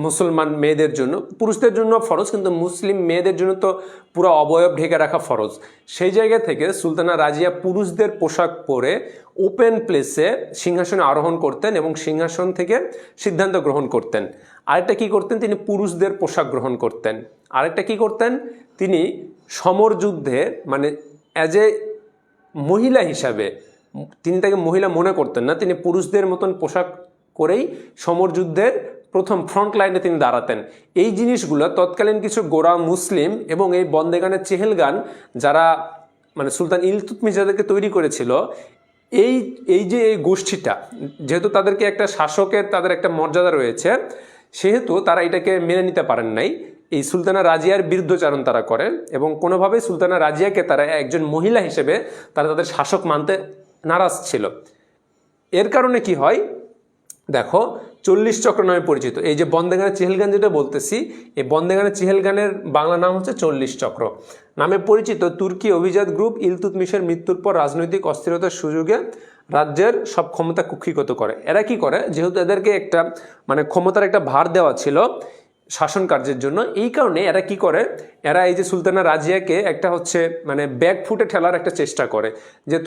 মুসলমান মেয়েদের জন্য, পুরুষদের জন্য ফরজ, কিন্তু মুসলিম মেয়েদের জন্য তো পুরো অবয়ব ঢেকে রাখা ফরজ। সেই জায়গা থেকে সুলতানা রাজিয়া পুরুষদের পোশাক পরে ওপেন প্লেসে সিংহাসনে আরোহণ করতেন এবং সিংহাসন থেকে সিদ্ধান্ত গ্রহণ করতেন। আরেকটা কি করতেন, তিনি পুরুষদের পোশাক গ্রহণ করতেন। আরেকটা কি করতেন, তিনি সমর যুদ্ধে মানে অ্যাজ এ মহিলা হিসাবে তিনি তাকে মহিলা মনে করতেন না, তিনি পুরুষদের মতন পোশাক করেই সমর যুদ্ধের প্রথম ফ্রন্ট লাইনে তিনি দাঁড়াতেন। এই জিনিসগুলো তৎকালীন কিছু গোঁড়া মুসলিম এবং এই বন্দেগানের চেহেলগান যারা মানে সুলতান ইলতুৎমিশ যাদেরকে তৈরি করেছিল, এই যে এই গোষ্ঠীটা, যেহেতু তাদেরকে একটা শাসকের তাদের একটা মর্যাদা রয়েছে, সেহেতু তারা এটাকে মেনে নিতে পারেন নাই। এই সুলতানা রাজিয়ার বিরুদ্ধচারণ তারা করে এবং কোনোভাবেই সুলতানা রাজিয়াকে তারা একজন মহিলা হিসেবে তারা তাদের শাসক মানতে নারাজ ছিল। এর কারণে কি হয় দেখো, 40 চক্র নামে পরিচিত এই যে বন্দেগানের চেহেলগান যেটা বলতেছি, এই বন্দেগানের চেহেলগানের বাংলা নাম হচ্ছে 40 চক্র নামে পরিচিত তুর্কি অভিজাত গ্রুপ ইলতুৎমিশের মৃত্যুর পর রাজনৈতিক অস্থিরতার সুযোগে রাজ্যের সব ক্ষমতা কুক্ষিগত করে। এরা কি করে, যেহেতু এদেরকে একটা মানে ক্ষমতার একটা ভার দেওয়া ছিল শাসন কার্যের জন্য, এই কারণে এরা কি করে, এরা এই যে সুলতানা রাজিয়াকে একটা হচ্ছে মানে ব্যাক ফুটে ঠেলার একটা চেষ্টা করে যে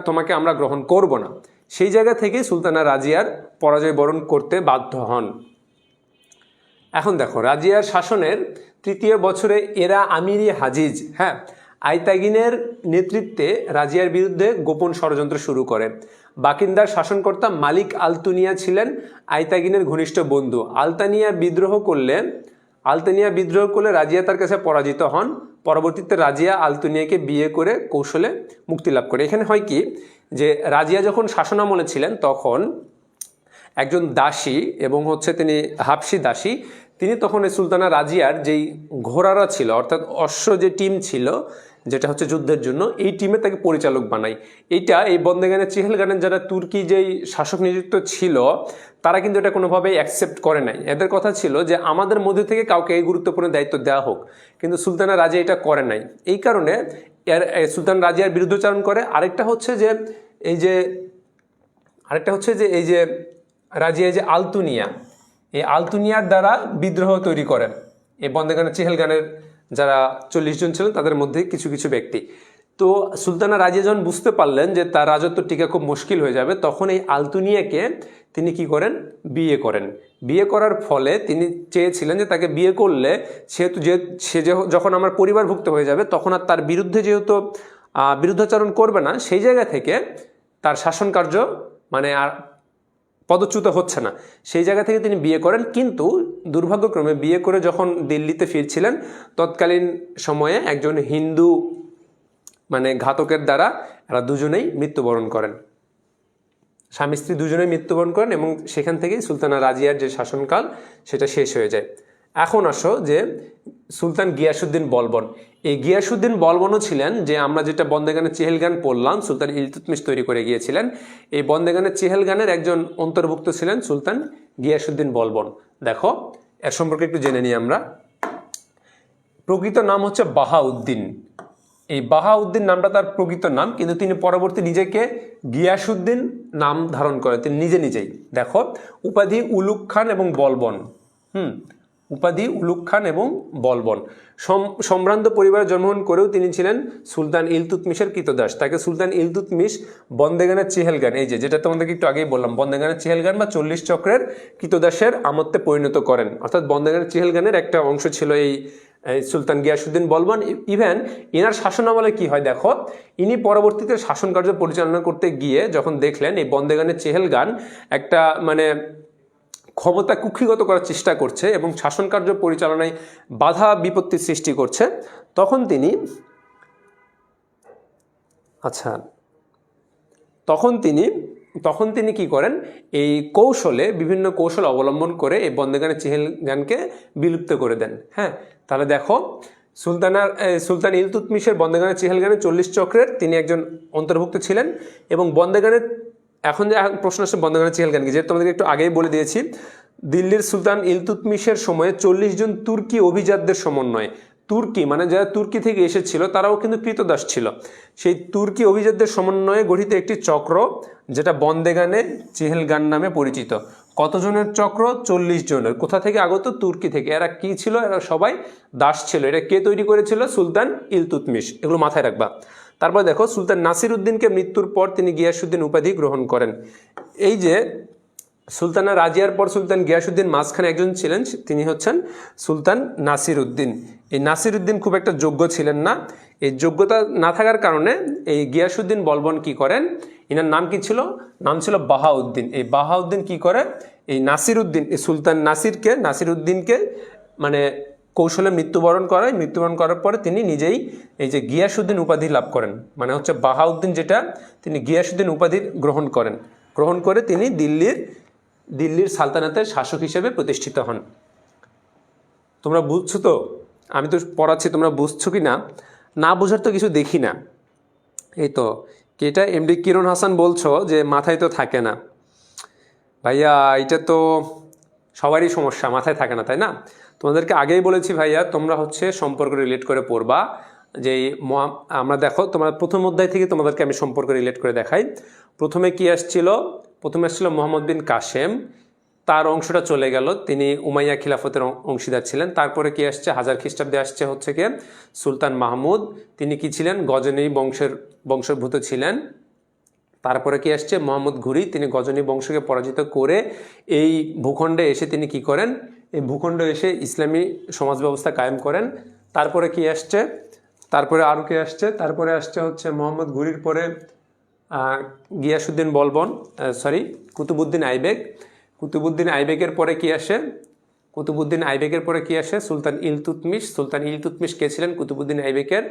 তোমাকে আমরা গ্রহণ করব না। সেই জায়গা থেকে সুলতানা রাজিয়ার পরাজয় বরণ করতে বাধ্য হন। এখন দেখো, রাজিয়ার শাসনের 3য় বছরে এরা আমিরি হাজিজ আইতাগিনের নেতৃত্বে রাজিয়ার বিরুদ্ধে গোপন ষড়যন্ত্র শুরু করে। বাকিন্দার শাসনকর্তা মালিক আলতুনিয়া ছিলেন আইতাগিনের ঘনিষ্ঠ বন্ধু। আলতানিয়া বিদ্রোহ করলে রাজিয়া তার কাছে পরাজিত হন। পরবর্তীতে রাজিয়া আলতুনিয়াকে বিয়ে করে কৌশলে মুক্তি লাভ করে। এখানে হয় কি যে রাজিয়া যখন শাসনামলে ছিলেন তখন একজন দাসী এবং তিনি হাবশি দাসী, তিনি তখন এই সুলতানা রাজিয়ার যেই ঘোড়ারা ছিল অর্থাৎ অশ্ব যে টিম ছিল যেটা হচ্ছে যুদ্ধের জন্য, এই টিমে তাকে পরিচালক বানায়। এই বন্দেগানের চেহেলগানের যারা তুর্কি যেই শাসক নিযুক্ত ছিল তারা কিন্তু এটা কোনোভাবেই অ্যাকসেপ্ট করে নাই। এদের কথা ছিল যে আমাদের মধ্যে থেকে কাউকে এই গুরুত্বপূর্ণ দায়িত্ব দেওয়া হোক, কিন্তু সুলতানা রাজিয়া এটা করে নাই। এই কারণে সুলতান রাজিয়ার বিরুদ্ধচারণ করে। আরেকটা হচ্ছে যে এই যে রাজিয়া যে আলতুনিয়া, এই আলতুনিয়ার দ্বারা বিদ্রোহ তৈরি করেন এই বন্দেগানের চেহেলগানের যারা 40 জন ছিলেন তাদের মধ্যে কিছু কিছু ব্যক্তি। তো সুলতানা রাজিয়া যখন বুঝতে পারলেন যে তার রাজত্ব টিকা খুব মুশকিল হয়ে যাবে, তখন এই আলতুনিয়াকে তিনি কি করেন, বিয়ে করেন। বিয়ে করার ফলে তিনি চেয়েছিলেন যে তাকে বিয়ে করলে সে যখন আমার পরিবারভুক্ত হয়ে যাবে তখন আর তার বিরুদ্ধে যেহেতু বিরুদ্ধাচরণ করবে না, সেই জায়গা থেকে তার শাসন কার্য মানে আর পদচ্যুত হচ্ছে না, সেই জায়গা থেকে তিনি বিয়ে করেন। কিন্তু দুর্ভাগ্যক্রমে বিয়ে করে যখন দিল্লিতে ফিরছিলেন তৎকালীন সময়ে একজন হিন্দু মানে ঘাতকের দ্বারা এরা দুজনেই মৃত্যুবরণ করেন, স্বামী স্ত্রী দুজনেই মৃত্যুবরণ করেন এবং সেখান থেকেই সুলতানা রাজিয়ার যে শাসনকাল সেটা শেষ হয়ে যায়। এখন আসো যে সুলতান গিয়াসুদ্দিন বলবন। এই গিয়াসুদ্দিন বলবনও ছিলেন যে আমরা যেটা বন্দেগানের চেহেলগান পড়লাম সুলতান ইলতুৎমিশ তৈরি করে গিয়েছিলেন, এই বন্দেগানের চেহেলগানের একজন অন্তর্ভুক্ত ছিলেন সুলতান গিয়াসুদ্দিন বলবন। দেখো এর সম্পর্কে একটু জেনে নিই আমরা। প্রকৃত নাম হচ্ছে বাহাউদ্দিন। এই বাহাউদ্দিন নামটা তার প্রকৃত নাম, কিন্তু তিনি পরবর্তী নিজেকে গিয়াসুদ্দিন নাম ধারণ করেন তিনি নিজেই। দেখো উপাধি উলুগ খান এবং বলবন। উপাধি উলুগ খান এবং বলবন। সম্ভ্রান্ত পরিবারে জন্মগ্রহণ করেও তিনি ছিলেন সুলতান ইলতুৎমিশের কৃতদাস। তাকে সুলতান ইলতুৎমিশ বন্দেগানের চেহেলগান, এই যেটা তোমাদেরকে একটু আগেই বললাম, বন্দেগানের চেহেলগান বা 40 চক্রের কৃতদাসের আমত্তে পরিণত করেন। অর্থাৎ বন্দেগানের চেহেলগানের একটা অংশ ছিল এই সুলতান গিয়াসুদ্দিন বলবন। ইভেন এনার শাসনামলে কি হয় দেখো, ইনি পরবর্তীতে শাসন কার্য পরিচালনা করতে গিয়ে যখন দেখলেন এই বন্দেগানের চেহেলগান একটা মানে ক্ষমতা কুক্ষিগত করার চেষ্টা করছে এবং শাসন কার্য পরিচালনায় বাধা বিপত্তির সৃষ্টি করছে, তখন তিনি কি করেন, এই বিভিন্ন কৌশল অবলম্বন করে এই বন্দেগানের চেহেলগানকে বিলুপ্ত করে দেন। তাহলে দেখো সুলতান ইলতুৎমিশের বন্দেগানের চেহেলগানের 40 চক্রের তিনি একজন অন্তর্ভুক্ত ছিলেন এবং বন্দেগানের এখন যে প্রশ্ন আসছে বন্দেগানের চেহেলগান কি, যেটা তোমাদেরকে একটু আগেই বলে দিয়েছি, দিল্লির সুলতান ইলতুৎমিশের সময়ে 40 জন তুর্কি অভিজাতদের সমন্বয়ে, তুর্কি মানে যারা তুর্কি থেকে এসেছিল তারাও কিন্তু কৃতদাস ছিল, সেই তুর্কি অভিজাতদের সমন্বয়ে গঠিত একটি চক্র যেটা বন্দেগানে চেহেলগান নামে পরিচিত। কতজনের চক্র? 40 জনের। কোথা থেকে আগত? তুর্কি থেকে। এরা কি ছিল? এরা সবাই দাস ছিল। এটা কে তৈরি করেছিল? সুলতান ইলতুৎমিশ। এগুলো মাথায় রাখবা। তারপর দেখো, সুলতান নাসিরউদ্দিনকে মৃত্যুর পর তিনি গিয়াসউদ্দিন উপাধি গ্রহণ করেন। এই যে সুলতানা রাজিয়ার পর সুলতান গিয়াসউদ্দিন মাঝখানে একজন ছিলেন, তিনি হচ্ছেন সুলতান নাসিরউদ্দিন। এই নাসিরউদ্দিন খুব একটা যোগ্য ছিলেন না। এই যোগ্যতা না থাকার কারণে এই গিয়াসউদ্দিন বলবন কি করেন, এনার নাম কি ছিল? নাম ছিল বাহাউদ্দিন। এই বাহাউদ্দিন কি করে, এই নাসিরউদ্দিন, এই সুলতান নাসিরউদ্দিনকে মানে কৌশলে মৃত্যুবরণ করায়। মৃত্যুবরণ করার পরে তিনি নিজেই এই যে গিয়াসউদ্দিন উপাধি লাভ করেন। মানে হচ্ছে বাহাউদ্দিন যেটা, তিনি গিয়াসউদ্দিন উপাধি গ্রহণ করেন। গ্রহণ করে তিনি দিল্লির সালতানাতের শাসক হিসেবে প্রতিষ্ঠিত হন। তোমরা বুঝছো তো? আমি তো পড়াচ্ছি, তোমরা বুঝছো কি না? না বোঝার তো কিছু দেখি না। এই তো এটা এমডি কিরণ হাসান বলছো যে মাথায় তো থাকে না। ভাইয়া এটা তো সবারই সমস্যা, মাথায় থাকে না, তাই না? তোমাদেরকে আগেই বলেছি ভাইয়া, তোমরা হচ্ছে সম্পর্ক রিলেট করে পড়বা। যে আমরা দেখো, তোমরা প্রথম অধ্যায় থেকে তোমাদেরকে আমি সম্পর্ক রিলেট করে দেখাই। প্রথমে কি আসছিল? প্রথমে আসছিল মোহাম্মদ বিন কাসেম, তার অংশটা চলে গেল, তিনি উমাইয়া খিলাফতের অংশীদার ছিলেন। তারপরে কি আসছে? 1000 খ্রিস্টাব্দে আসছে হচ্ছে কি সুলতান মাহমুদ, তিনি কি ছিলেন? গজনী বংশোদ্ভূত ছিলেন। তারপরে কি আসছে? মোহাম্মদ ঘুরি, তিনি গজনী বংশকে পরাজিত করে এই ভূখণ্ডে এসে তিনি কি করেন? এই ভূখণ্ডে এসে ইসলামী সমাজ ব্যবস্থা কায়েম করেন। তারপরে কি আসছে? তারপরে আরও কে আসছে? তারপরে আসছে হচ্ছে মোহাম্মদ ঘুরির পরে গিয়াসউদ্দিন বলবন, কুতুবউদ্দিন আইবেক। কুতুবউদ্দিন আইবেকের পরে কি আসে? কুতুবউদ্দিন আইবেকের পরে কি আসে? সুলতান ইলতুৎমিশ। সুলতান ইলতুৎমিশ কে ছিলেন? কুতুবউদ্দিন আইবেকের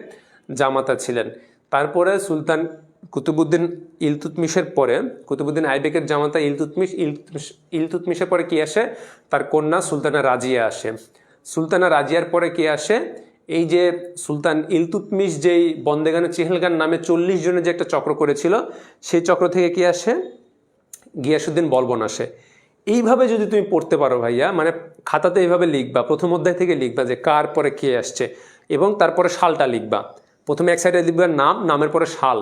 জামাতা ছিলেন। তারপরে সুলতান কুতুবউদ্দিন ইলতুৎমিশের পরে কুতুবউদ্দিন আইবেকের জামাতা ইলতুৎমিশের পরে কি আসে? তার কন্যা সুলতানা রাজিয়া আসে। সুলতানা রাজিয়ার পরে কি আসে? এই যে সুলতান ইলতুৎমিশ যেই বন্দেগানে চেহেলগান নামে 40 জনের যে একটা চক্র করেছিল, সেই চক্র থেকে কি আসে? গিয়াসউদ্দিন বলবন আসে। এইভাবে যদি তুমি পড়তে পারো ভাইয়া, মানে খাতাতে এইভাবে লিখবা, প্রথম অধ্যায় থেকে লিখবা যে কার পরে কে আসছে, এবং তারপরে সালটা লিখবা। প্রথমে এক সাইডে লিখবা নামের পরে সাল,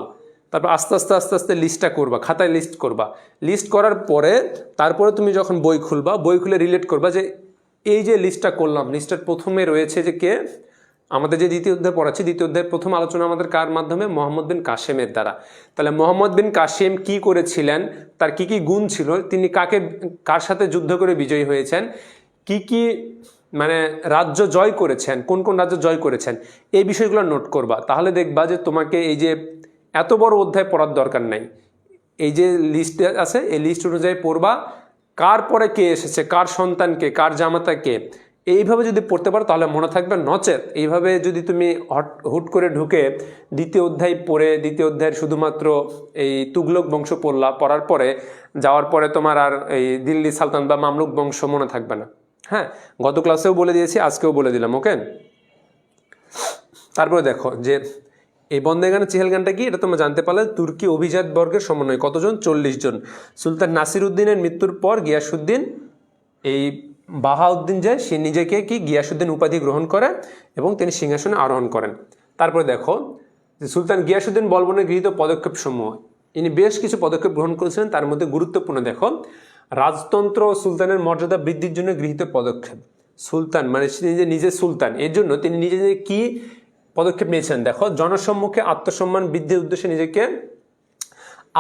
তারপর আস্তে আস্তে আস্তে আস্তে লিস্টটা করবা, খাতায় লিস্ট করবা। লিস্ট করার পরে তারপরে তুমি যখন বই খুলবা, বই খুলে রিলেট করবা যে এই যে লিস্টটা করলাম, লিস্টের প্রথমে রয়েছে যে কে? আমাদের যে দ্বিতীয় অধ্যায় পড়াচ্ছি, দ্বিতীয় অধ্যায়ের প্রথম আলোচনা আমাদের কার মাধ্যমে? মোহাম্মদ বিন কাসেমের দ্বারা। তাহলে মোহাম্মদ বিন কাসেম কি করেছিলেন, তার কি কি গুণ ছিল, তিনি কার সাথে যুদ্ধ করে বিজয়ী হয়েছেন, কি মানে রাজ্য জয় করেছেন, কোন কোন রাজ্য জয় করেছেন, এই বিষয়গুলো নোট করবা। তাহলে দেখবা যে তোমাকে এই যে এত বড় অধ্যায় পড়ার দরকার নাই। এই যে লিস্ট আছে, এই লিস্ট অনুযায়ী পড়বা, কার পরে কে এসেছে, কার সন্তানকে, কার জামাতাকে, এইভাবে যদি পড়তে পারো তাহলে মনে থাকবে। নচেত এইভাবে যদি তুমি হুট করে ঢুকে দ্বিতীয় অধ্যায় পড়ে, দ্বিতীয় অধ্যায়ের শুধুমাত্র এই তুগলক বংশ পড়ার পরে যাওয়ার পরে তোমার আর এই দিল্লি সালতান বা মামলুক বংশ মনে থাকবে না। হ্যাঁ, গত ক্লাসেও বলে দিয়েছি, আজকেও বলে দিলাম। ওকে, তারপরে দেখো যে এই বন্দেগানে চেহেলগানটা কি, এটা তোমরা জানতে পারলে। তুর্কি অভিজাত বর্গের সমন্বয় কতজন? 40 জন। সুলতান নাসিরউদ্দিনের মৃত্যুর পর গিয়াসউদ্দিন, এই বাহাউদ্দিন যে সে নিজেকে কি গিয়াসউদ্দিন উপাধি গ্রহণ করে এবং তিনি সিংহাসনে আরোহণ করেন। তারপরে দেখো যে সুলতান গিয়াসউদ্দিন বলবনের গৃহীত পদক্ষেপ সমূহ, ইনি বেশ কিছু পদক্ষেপ গ্রহণ করেছিলেন। তার মধ্যে গুরুত্বপূর্ণ দেখো, রাজতন্ত্র ও সুলতানের মর্যাদা বৃদ্ধির জন্য গৃহীত পদক্ষেপ। সুলতান মানে নিজে সুলতান, এর জন্য তিনি নিজে কি পদক্ষেপ নিয়েছেন দেখো। জনসম্মুখে আত্মসম্মান বৃদ্ধির উদ্দেশ্যে নিজেকে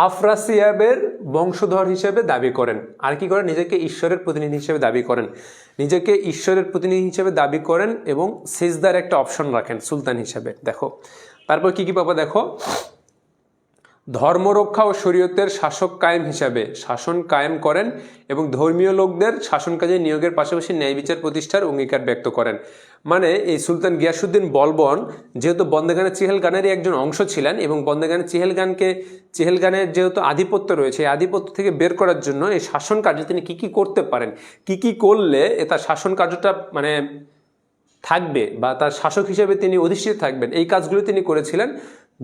আফরাসিয়াবের বংশধর হিসেবে দাবি করেন। আর কি করেন? নিজেকে ঈশ্বরের প্রতিনিধি হিসেবে দাবি করেন। নিজেকে ঈশ্বরের প্রতিনিধি হিসেবে দাবি করেন এবং সিজদার একটা অপশন রাখেন সুলতান হিসেবে। দেখো তারপর কি পাবো দেখো, ধর্মরক্ষা ও শরীয়তের শাসন কায়েম করেন এবং ধর্মীয় লোকদের শাসন কাজে নিয়োগের পাশাপাশি ন্যায় বিচার প্রতিষ্ঠার অঙ্গীকার ব্যক্ত করেন। মানে এই সুলতান গিয়াসউদ্দিন বলবন যেহেতু বন্দেগানে চেহেলগানেরই একজন অংশ ছিলেন এবং বন্দেগানে চেহেলগানের যেহেতু আধিপত্য রয়েছে, এই আধিপত্য থেকে বের করার জন্য এই শাসন কার্যে তিনি কি করতে পারেন, কি করলে তার শাসন কার্যটা মানে থাকবে বা তার শাসক হিসেবে তিনি অধিষ্ঠিত থাকবেন, এই কাজগুলো তিনি করেছিলেন।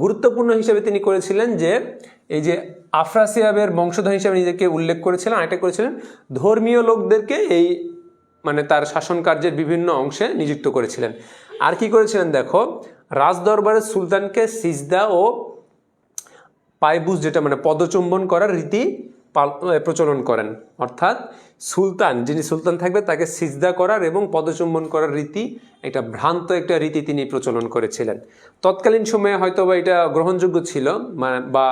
গুরুত্বপূর্ণ হিসেবে তিনি করেছিলেন যে এই যে আফরাসিয়াবের বংশধর হিসেবে নিজেকে উল্লেখ করেছিলেন, আরেকটা করেছিলেন ধর্মীয় লোকদেরকে এই মানে তার শাসন কার্যের বিভিন্ন অংশে নিযুক্ত করেছিলেন। আর কি করেছিলেন দেখো, রাজদরবারের সুলতানকে সিজদা ও পায়বুস যেটা মানে পদচুম্বন করার রীতি প্রচলন করেন। অর্থাৎ সুলতান, যিনি সুলতান থাকবে তাকে সিজদা করার এবং পদচুম্বন করার রীতি, একটা ভ্রান্ত একটা রীতি তিনি প্রচলন করেছিলেন। তৎকালীন সময়ে হয়তো বা এটা গ্রহণযোগ্য ছিল বা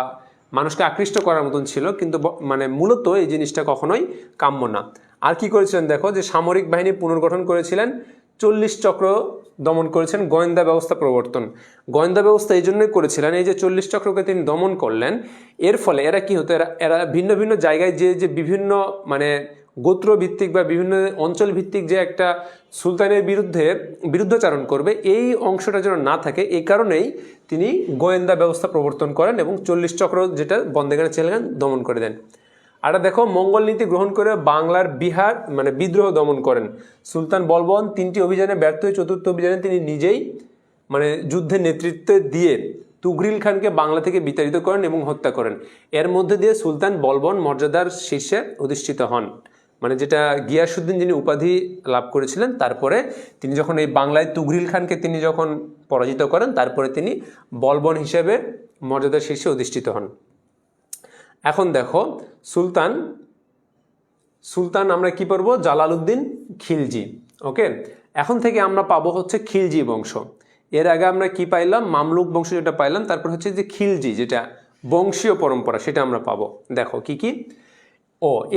মানুষকে আকৃষ্ট করার মতন ছিল, কিন্তু মানে মূলত এই জিনিসটা কখনোই কাম্য না। আর কি করেছিলেন দেখো, যে সামরিক বাহিনী পুনর্গঠন করেছিলেন, 40 চক্র দমন করেছেন, গোয়েন্দা ব্যবস্থা প্রবর্তন। গোয়েন্দা ব্যবস্থা এই জন্যই করেছিলেন, এই যে 40 চক্রকে তিনি দমন করলেন, এর ফলে এরা কি হতো, এরা ভিন্ন ভিন্ন জায়গায় যে বিভিন্ন মানে গোত্র ভিত্তিক বা বিভিন্ন অঞ্চল ভিত্তিক যে একটা সুলতানের বিরুদ্ধাচারণ করবে, এই অংশটা যেন না থাকে, এই কারণেই তিনি গোয়েন্দা ব্যবস্থা প্রবর্তন করেন এবং 40 চক্র যেটা বন্দেগানে ছিলেন দমন করে দেন। আর দেখো, মঙ্গল নীতি গ্রহণ করে বাংলার বিহার মানে বিদ্রোহ দমন করেন। সুলতান বলবন 3টি অভিযানে ব্যর্থ হয়ে 4র্থ অভিযানে তিনি নিজেই মানে যুদ্ধের নেতৃত্ব দিয়ে তুঘরিল খানকে বাংলা থেকে বিতাড়িত করেন এবং হত্যা করেন। এর মধ্যে দিয়ে সুলতান বলবন মর্যাদার শীর্ষে অধিষ্ঠিত হন, মানে যেটা গিয়াসউদ্দিন যিনি উপাধি লাভ করেছিলেন, তারপরে তিনি যখন এই বাংলায় তুঘরিল খানকে তিনি যখন পরাজিত করেন, তারপরে তিনি বলবন হিসেবে মর্যাদার শীর্ষে অধিষ্ঠিত হন। এখন দেখো, সুলতান আমরা কি পড়বো, জালালউদ্দিন খিলজি। ওকে, এখন থেকে আমরা পাবো হচ্ছে খিলজি বংশ। এর আগে আমরা কি পাইলাম, মামলুক বংশ যেটা পাইলাম, তারপর হচ্ছে যে খিলজি যেটা বংশীয় পরম্পরা, সেটা আমরা পাবো। দেখো কি কি,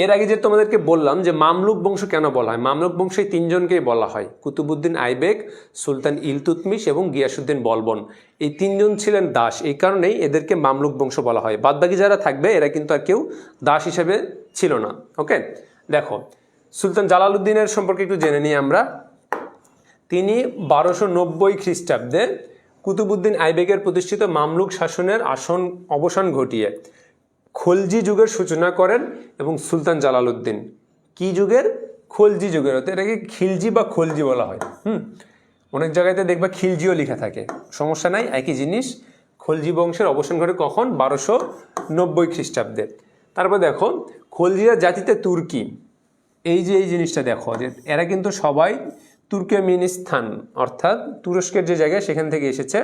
এর আগে যে তোমাদেরকে বললাম যে মামলুক বংশ কেন বলা হয়, মামলুক বংশে 3জনকেই বলা হয়, কুতুবউদ্দিন আইবেক, সুলতান ইলতুৎমিশ এবং গিয়াসউদ্দিন বলবন। এই 3জন ছিলেন দাস, এই কারণেই এদেরকে মামলুক বংশ বলা হয়। বাদবাকি যারা থাকবে এরা কিন্তু আর কেউ দাস হিসেবে ছিল না। ওকে, দেখো সুলতান জালালউদ্দিনের সম্পর্কে একটু জেনে নিই আমরা। তিনি 1290 খ্রিস্টাব্দে কুতুবউদ্দিন আইবেকের প্রতিষ্ঠিত মামলুক শাসনের অবসান ঘটিয়ে খলজি যুগের সূচনা করেন। এবং সুলতান জালালউদ্দিন কি যুগের, খলজি যুগের, হতে এটাকে খিলজি বা খলজি বলা হয়। অনেক জায়গাতে দেখবা খিলজিও লেখা থাকে, সমস্যা নাই, একই জিনিস। খলজি বংশের অবসান ঘটে কখন, 1290 খ্রিস্টাব্দে। তারপর দেখো, খলজিরা জাতিতে তুর্কি, এই যে এই জিনিসটা দেখো, যে এরা কিন্তু সবাই তুর্কমেনিস্তান অর্থাৎ তুরস্কের যে জায়গায় সেখান থেকে এসেছে,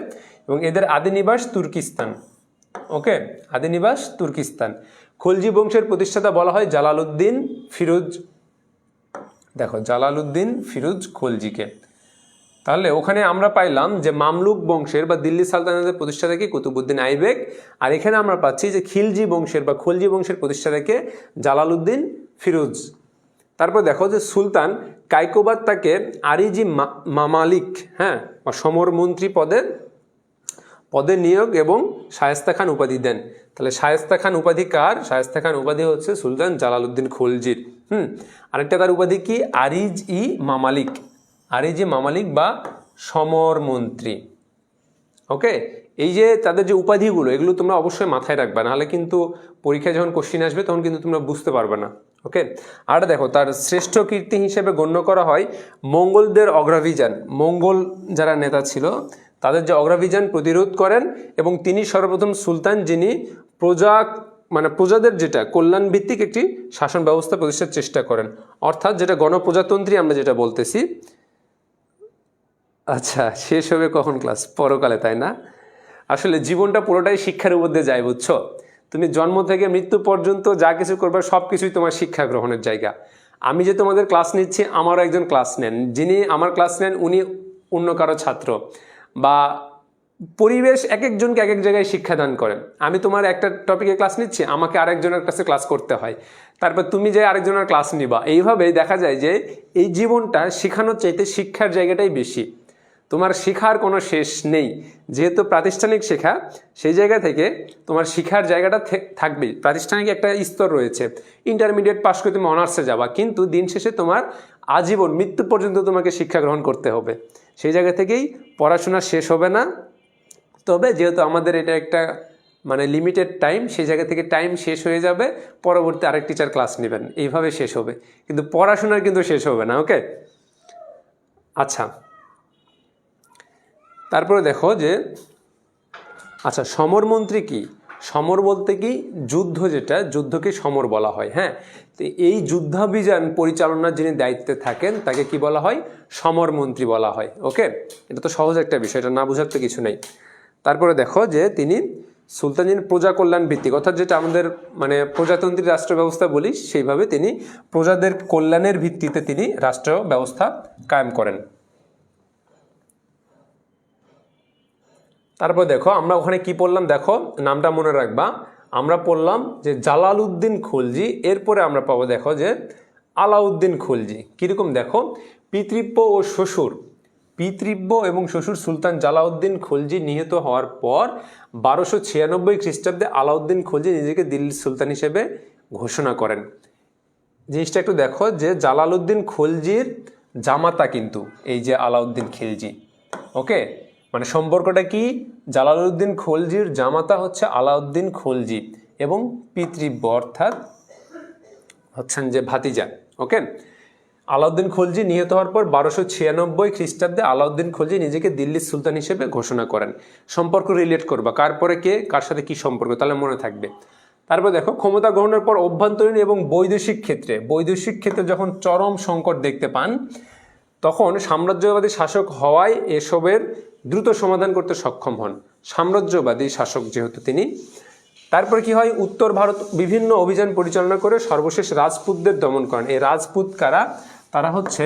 এবং এদের আদিনিবাস তুর্কিস্তান। ওকে, আদিনিবাস তুর্কিস্তান। খলজি বংশের প্রতিষ্ঠাতা বলা হয় জালালউদ্দিন ফিরোজ। দেখো, জালালউদ্দিন ফিরোজ খলজিকে। তাহলে ওখানে আমরা পাইলাম যে মামলুক বংশের বা দিল্লি সালতানাতের প্রতিষ্ঠাতাকে কুতুবউদ্দিন আইবেক, আর এখানে আমরা পাচ্ছি যে খিলজি বংশের বা খলজি বংশের প্রতিষ্ঠাতাকে জালালউদ্দিন ফিরোজ। তারপর দেখো যে সুলতান কায়কোবাদ তাকে আরিজি মামালিক, হ্যাঁ, বা সমরমন্ত্রী পদে নিয়োগ এবং শায়েস্তা খান উপাধি দেন। তাহলে শায়েস্তা খান উপাধি কার, শায়েস্তা খান উপাধি হচ্ছে সুলতান জালালউদ্দিন খলজির। আরেকটা তার উপাধি কি, আরিজ ই মামালিক বা সমরমন্ত্রী। ওকে, এই যে তাদের যে উপাধিগুলো, এগুলো তোমরা অবশ্যই মাথায় রাখবে, নাহলে কিন্তু পরীক্ষায় যখন কোশ্চিন আসবে তখন কিন্তু তোমরা বুঝতে পারবে না। ওকে, আর দেখো তার শ্রেষ্ঠ কীর্তি হিসেবে গণ্য করা হয় মঙ্গলদের অগ্রাভিযান। মঙ্গল যারা নেতা ছিল তাদের যে অগ্রাভিযান প্রতিরোধ করেন, এবং তিনি সর্বপ্রথম সুলতান যিনি প্রজাদের যেটা কল্যাণ ভিত্তিক একটি শাসন ব্যবস্থা প্রতিষ্ঠার চেষ্টা করেন, অর্থাৎ যেটা গণপ্রজাতন্ত্রী আমরা যেটা বলতেছি। আচ্ছা, শেষ হবে কখন ক্লাস, পরকালে, তাই না? আসলে জীবনটা পুরোটাই শিক্ষার উপর দিয়ে যায়, বুঝছো? তুমি জন্ম থেকে মৃত্যু পর্যন্ত যা কিছু করবে সব কিছুই তোমার শিক্ষা গ্রহণের জায়গা। আমি যে তোমাদের ক্লাস নিচ্ছি, আমারও একজন ক্লাস নেন, যিনি আমার ক্লাস নেন উনি অন্য কারো ছাত্র, বা পরিবেশ এক একজনকে এক এক জায়গায় শিক্ষাদান করেন। আমি তোমার একটা টপিকে ক্লাস নিচ্ছি, আমাকে আরেকজনের কাছে ক্লাস করতে হয়, তারপর তুমি যে আরেকজনের ক্লাস নিবা। এইভাবেই দেখা যায় যে এই জীবনটা শেখানোর চাইতে শিক্ষার জায়গাটাই বেশি। তোমার শেখার কোনো শেষ নেই, যেহেতু প্রাতিষ্ঠানিক শেখা, সেই জায়গা থেকে তোমার শিক্ষার জায়গাটা থাকবেই। প্রাতিষ্ঠানিক একটা স্তর রয়েছে, ইন্টারমিডিয়েট পাস করে তুমি অনার্সে যাবা, কিন্তু দিন শেষে তোমার আজীবন মৃত্যু পর্যন্ত তোমাকে শিক্ষা গ্রহণ করতে হবে। সেই জায়গা থেকেই পড়াশোনা শেষ হবে না, তবে যেহেতু আমাদের এটা একটা লিমিটেড টাইম, সেই জায়গা থেকে টাইম শেষ হয়ে যাবে, পরবর্তী আরেক টিচার ক্লাস নেবেন, এইভাবে শেষ হবে, কিন্তু পড়াশোনার কিন্তু শেষ হবে না। ওকে, আচ্ছা, তারপরে দেখো যে আচ্ছা সমরমন্ত্রী কি, সমর বলতে কি, যুদ্ধ, যেটা যুদ্ধকে সমর বলা হয়। হ্যাঁ, তো এই যুদ্ধাভিযান পরিচালনার যিনি দায়িত্বে থাকেন তাকে কি বলা হয়, সমরমন্ত্রী বলা হয়। ওকে, এটা তো সহজ একটা বিষয়, এটা না বোঝার তো কিছু নেই। তারপরে দেখো যে তিনি সুলতান যিনি প্রজা কল্যাণ ভিত্তিক, অর্থাৎ যেটা আমাদের মানে প্রজাতন্ত্রী রাষ্ট্র ব্যবস্থা বলি সেইভাবে তিনি প্রজাদের কল্যাণের ভিত্তিতে তিনি রাষ্ট্র ব্যবস্থা কায়েম করেন। তারপর দেখো আমরা ওখানে কি পড়লাম, দেখো নামটা মনে রাখবা, আমরা পড়লাম যে জালালউদ্দিন খলজি, এরপরে আমরা পাবো দেখো যে আলাউদ্দিন খলজি। কীরকম দেখো, পিতৃব্য ও শ্বশুর, পিতৃব্য এবং শ্বশুর সুলতান জালাউদ্দিন খলজি নিহত হওয়ার পর 1296 খ্রিস্টাব্দে আলাউদ্দিন খলজি নিজেকে দিল্লির সুলতান হিসেবে ঘোষণা করেন। জিনিসটা একটু দেখো যে জালালউদ্দিন খলজির জামাতা কিন্তু এই যে আলাউদ্দিন খিলজি, ওকে, মানে সম্পর্কটা কি, জালালউদ্দিন খলজির জামাতা হচ্ছে আলাউদ্দিন খলজি এবং পিতৃব্য অর্থাৎ হচ্ছেন যে ভাতিজা, ওকে। আলাউদ্দিন খলজি নিহত হওয়ার পর 1296 খ্রিস্টাব্দে আলাউদ্দিন খলজি নিজেকে দিল্লির সুলতান হিসেবে ঘোষণা করেন। সম্পর্ক রিলেট করবা, কার পরে কে, কার সাথে কি সম্পর্ক, তাহলে মনে থাকবে। তারপর দেখো ক্ষমতা গ্রহণের পর অভ্যন্তরীণ এবং বৈদেশিক ক্ষেত্রে যখন চরম সংকট দেখতে পান, তখন সাম্রাজ্যবাদী শাসক হওয়ায় এসবের দ্রুত সমাধান করতে সক্ষম হন, সাম্রাজ্যবাদী শাসক যেহেতু তিনি। তারপরে কি হয়, উত্তর ভারত বিভিন্ন অভিযান পরিচালনা করে সর্বশেষ রাজপুতদের দমন করেন। এই রাজপুত কারা, তারা হচ্ছে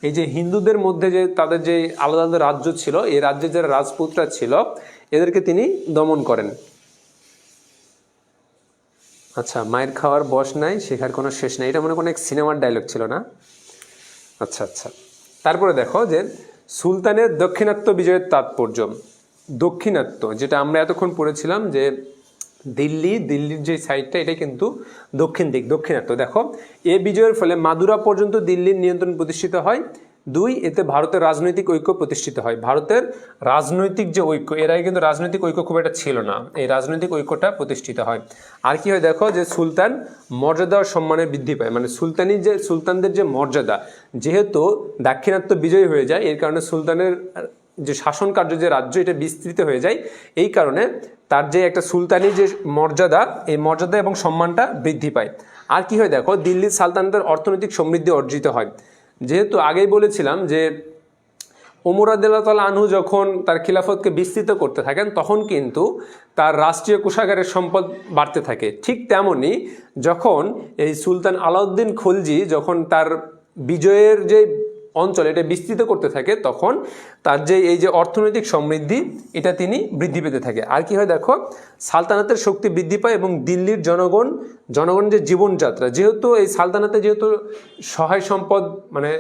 এই যে হিন্দুদের মধ্যে যে তাদের যে আলাদা আলাদা রাজ্য ছিল, এই রাজ্যের যারা রাজপুতরা ছিল এদেরকে তিনি দমন করেন। আচ্ছা, মায়ের খাওয়ার বয়স নাই, শেখার কোনো শেষ নাই, এটা মনে কোনো এক সিনেমার ডায়লগ ছিল না? আচ্ছা আচ্ছা। তারপরে দেখো যে সুলতানের দক্ষিণাত্য বিজয়ের তাৎপর্য। দক্ষিণাত্য যেটা আমরা এতক্ষণ পড়েছিলাম যে দিল্লির যে সাইডটা, এটা কিন্তু দক্ষিণ দিক, দক্ষিণাত্য। দেখো এ বিজয়ের ফলে মাদুরা পর্যন্ত দিল্লির নিয়ন্ত্রণ প্রতিষ্ঠিত হয়। 2, এতে ভারতের রাজনৈতিক ঐক্য প্রতিষ্ঠিত হয়। ভারতের রাজনৈতিক যে ঐক্য, এর আগে কিন্তু রাজনৈতিক ঐক্য খুব একটা ছিল না, এই রাজনৈতিক ঐক্যটা প্রতিষ্ঠিত হয়। আর কি হয় দেখো যে সুলতান মর্যাদা ও সম্মানে বৃদ্ধি পায়, মানে সুলতানদের যে মর্যাদা, যেহেতু দাক্ষিণাত্য বিজয় হয়ে যায়, এর কারণে সুলতানের যে শাসন কার্য যে রাজ্য এটা বিস্তৃত হয়ে যায়, এই কারণে তার যে একটা সুলতানি যে মর্যাদা, এই মর্যাদা এবং সম্মানটা বৃদ্ধি পায়। আর কি হয় দেখো, দিল্লির সালতানাতের অর্থনৈতিক সমৃদ্ধি অর্জিত হয়। যেহেতু আগেই বলেছিলাম যে ওমর রাদিয়াল্লাহু তাআলা আনহু যখন তার খিলাফতকে বিস্তৃত করতে থাকেন, তখন কিন্তু তার রাষ্ট্রীয় কোষাগারের সম্পদ বাড়তে থাকে। ঠিক তেমনই যখন এই সুলতান আলাউদ্দিন খলজি যখন তার বিজয়ের যে অঞ্চল এটা বিস্তৃত করতে থাকে, তখন তার যে এই যে অর্থনৈতিক সমৃদ্ধি এটা তিনি বৃদ্ধি পেতে থাকে। আর কি হয় দেখো, সালতানাতের শক্তি বৃদ্ধি পায় এবং দিল্লির জনগণ যে জীবনযাত্রা, যেহেতু এই সালতানাতে যেহেতু সহায় সম্পদ মানে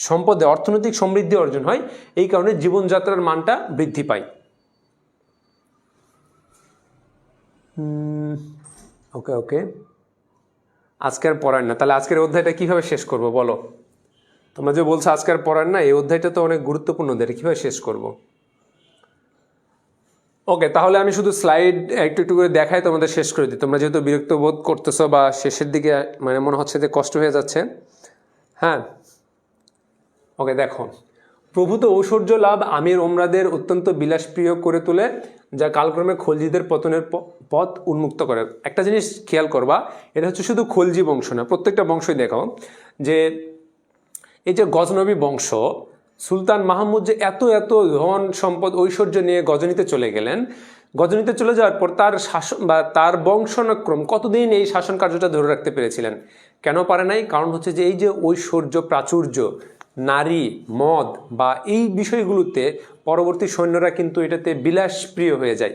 সম্পদে অর্থনৈতিক সমৃদ্ধি অর্জন হয়, এই কারণে জীবনযাত্রার মানটা বৃদ্ধি পায়। ওকে ওকে, আজকের পড়ার না, তাহলে আজকের অধ্যায়টা কিভাবে শেষ করব বলো? তোমরা যে বলছো আজকের পড়ার না, এই অধ্যায়টা তো অনেক গুরুত্বপূর্ণ, অধ্যায়, কীভাবে শেষ করব? ওকে, তাহলে আমি শুধু স্লাইড একটু একটু করে দেখাই, তোমাদের শেষ করে দিই। তোমরা যেহেতু বিরক্ত বোধ করতেছো বা শেষের দিকে মানে মনে হচ্ছে যে কষ্ট হয়ে যাচ্ছে, হ্যাঁ। ওকে, দেখো প্রভূত ঐশ্বর্য লাভ আমির ওমরাদের অত্যন্ত বিলাসপ্রিয় করে তোলে, যা কালক্রমে খলজিদের পতনের পথ উন্মুক্ত করে। একটা জিনিস খেয়াল করবা, এটা হচ্ছে শুধু খলজি বংশ না, প্রত্যেকটা বংশই দেখো যে এই যে গজনবী বংশ, সুলতান মাহমুদ যে এত ধন সম্পদ ঐশ্বর্য নিয়ে গজনীতে চলে গেলেন, গজনীতে চলে যাওয়ার পর তার শাসন বা তার বংশানুক্রম কতদিন এই শাসন কার্যটা ধরে রাখতে পেরেছিলেন? কেন পারে নাই? কারণ হচ্ছে যে এই যে ঐশ্বর্য, প্রাচুর্য, নারী, মদ বা এই বিষয়গুলোতে পরবর্তী সৈন্যরা কিন্তু এটাতে বিলাসপ্রিয় হয়ে যায়।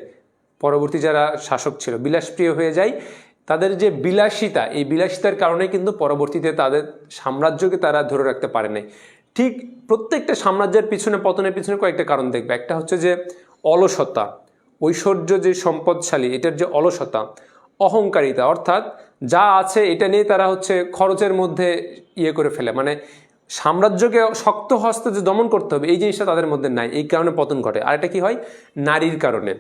পরবর্তী যারা শাসক ছিল বিলাসপ্রিয় হয়ে যায়, তাদের যে বিলাসিতা, এই বিলাসিতার কারণে কিন্তু পরবর্তীতে তাদের সাম্রাজ্যকে তারা ধরে রাখতে পারে নাই। ঠিক প্রত্যেকটা সাম্রাজ্যের পিছনে, পতনের পিছনে কয়েকটা কারণ দেখবে। একটা হচ্ছে যে অলসতা, ঐশ্বর্য যে সম্পদশালী এটার যে অলসতা, অহংকারিতা, অর্থাৎ যা আছে এটা নিয়ে তারা হচ্ছে খরচের মধ্যে ইয়ে করে ফেলে, মানে সাম্রাজ্যকে শক্ত হস্তে যে দমন করতে হবে এই জিনিসটা তাদের মধ্যে নাই, এই কারণে পতন ঘটে। আর এটা কি হয়? নারীর কারণে,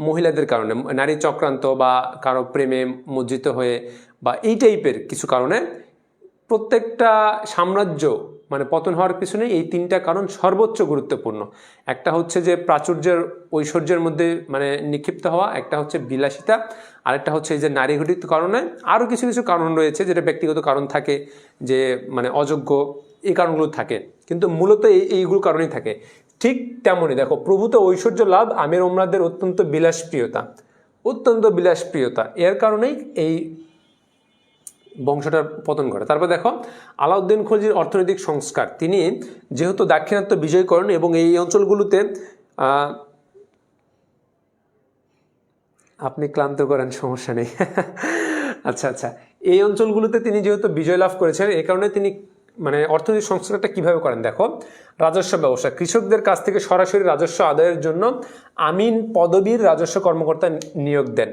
মহিলাদের কারণে, নারী চক্রান্ত বা কারো প্রেমে মজ্জিত হয়ে বা এই টাইপের কিছু কারণে প্রত্যেকটা সাম্রাজ্য মানে পতন হওয়ার পিছনে এই 3টা কারণ সর্বোচ্চ গুরুত্বপূর্ণ। একটা হচ্ছে যে প্রাচুর্যের, ঐশ্বর্যের মধ্যে মানে নিক্ষিপ্ত হওয়া, একটা হচ্ছে বিলাসিতা, আরেকটা হচ্ছে এই যে নারী ঘটিত কারণে। আরও কিছু কিছু কারণ রয়েছে যেটা ব্যক্তিগত কারণ থাকে, যে মানে অযোগ্য, এই কারণগুলো থাকে, কিন্তু মূলত এইগুলো কারণেই থাকে। ঠিক তেমনই দেখো প্রভূত ঐশ্বর্য লাভ আমির ওমরাদের অত্যন্ত বিলাসপ্রিয়তা, অত্যন্ত বিলাসপ্রিয়তা, এর কারণেই এই বংশটার পতন ঘটে। তারপর দেখো আলাউদ্দিন খলজির অর্থনৈতিক সংস্কার, তিনি যেহেতু দাক্ষিণাত্য বিজয় করেন এবং এই অঞ্চলগুলোতে আপনি ক্লান্ত করেন, সমস্যা নেই। আচ্ছা আচ্ছা, এই অঞ্চলগুলোতে তিনি যেহেতু বিজয় লাভ করেছেন, এই কারণে তিনি মানে অর্থনৈতিক সংস্কারটা কিভাবে করেন দেখো। রাজস্ব ব্যবস্থা, কৃষকদের কাছ থেকে সরাসরি রাজস্ব আদায়ের জন্য আমিন পদবীর রাজস্ব কর্মকর্তা নিয়োগ দেন।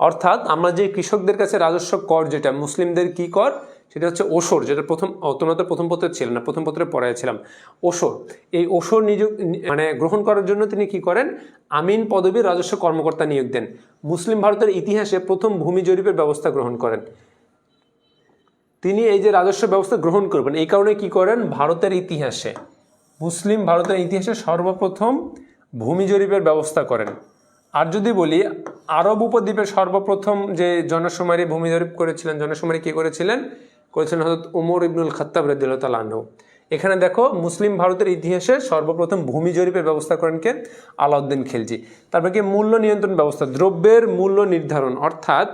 অর্থাৎ আমরা যে কৃষকদের কাছে রাজস্ব কর, যেটা মুসলিমদের কি কর, সেটা হচ্ছে ওসর, যেটা তোমরা তো প্রথম পত্রে ছিল না, প্রথম পত্রে পড়াইছিলাম ওসর। এই ওসর মানে গ্রহণ করার জন্য তিনি কি করেন, আমিন পদবীর রাজস্ব কর্মকর্তা নিয়োগ দেন। মুসলিম ভারতের ইতিহাসে প্রথম ভূমি জরিপের ব্যবস্থা গ্রহণ করেন তিনি। এই যে রাজস্ব ব্যবস্থা গ্রহণ করবেন, এই কারণে কি করেন, ভারতের ইতিহাসে, মুসলিম ভারতের ইতিহাসে সর্বপ্রথম ভূমি জরিপের ব্যবস্থা করেন। আর যদি বলি আরব উপদ্বীপের সর্বপ্রথম যে জনশুমারি ভূমি জরিপ করেছিলেন, জনশুমারি কে করেছিলেন হযরত ওমর ইবনুল খাত্তাব রাদিয়াল্লাহু তাআলা আনহু। এখানে দেখো মুসলিম ভারতের ইতিহাসে সর্বপ্রথম ভূমি জরিপের ব্যবস্থা করেন কে, আলাউদ্দিন খিলজি। তারপরে কি মূল্য নিয়ন্ত্রণ ব্যবস্থা, দ্রব্যের মূল্য নির্ধারণ, অর্থাৎ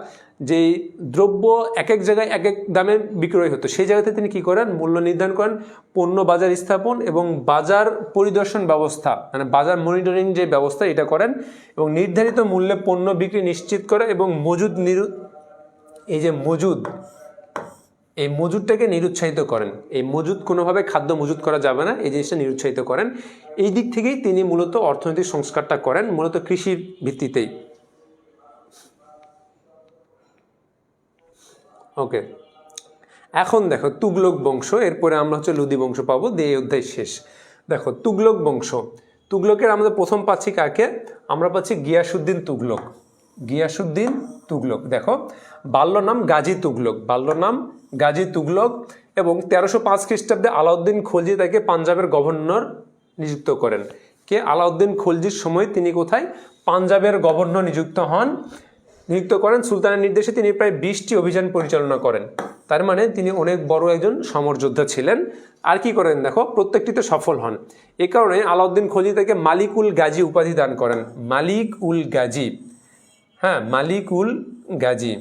যেই দ্রব্য এক এক জায়গায় এক এক দামে বিক্রয় হতো, সেই জায়গাতে তিনি কি করেন, মূল্য নির্ধারণ করেন। পণ্য বাজার স্থাপন এবং বাজার পরিদর্শন ব্যবস্থা, মানে বাজার মনিটরিং যে ব্যবস্থা, এটা করেন এবং নির্ধারিত মূল্যে পণ্য বিক্রি নিশ্চিত করে এবং এই যে মজুদ, এই মজুদটাকে নিরুৎসাহিত করেন। এই মজুদ কোনোভাবে খাদ্য মজুদ করা যাবে না, এই জিনিসটা নিরুৎসাহিত করেন। এই দিক থেকেই তিনি মূলত অর্থনৈতিক সংস্কারটা করেন, মূলত কৃষির ভিত্তিতেই। ওকে, এখন দেখো তুগলক বংশ, এরপরে আমরা হচ্ছে লোদি বংশ পাবো, দিয়ে এই অধ্যায় শেষ। দেখো তুগলক বংশ, তুগলকের আমাদের প্রথম পাচ্ছি কাকে, আমরা পাচ্ছি গিয়াসউদ্দিন তুগলক। গিয়াসউদ্দিন তুগলক, দেখো বাল্য নাম গাজী তুগলক, বাল্য নাম গাজী তুগলক। এবং 1305 খ্রিস্টাব্দে আলাউদ্দিন খলজি তাকে পাঞ্জাবের গভর্নর নিযুক্ত করেন। কে, আলাউদ্দিন খলজির সময় তিনি কোথায়, পাঞ্জাবের গভর্নর নিযুক্ত করেন। সুলতানের নির্দেশে তিনি প্রায় 20টি অভিযান পরিচালনা করেন। তার মানে তিনি অনেক বড় একজন সমরযোদ্ধা ছিলেন। আর কি করেন দেখো, প্রত্যেকটিতে সফল হন। এ কারণে আলাউদ্দিন খলজি তাকে মালিক উল গাজী উপাধি দান করেন। মালিক উল গাজী, হ্যাঁ মালিক উল গাজী।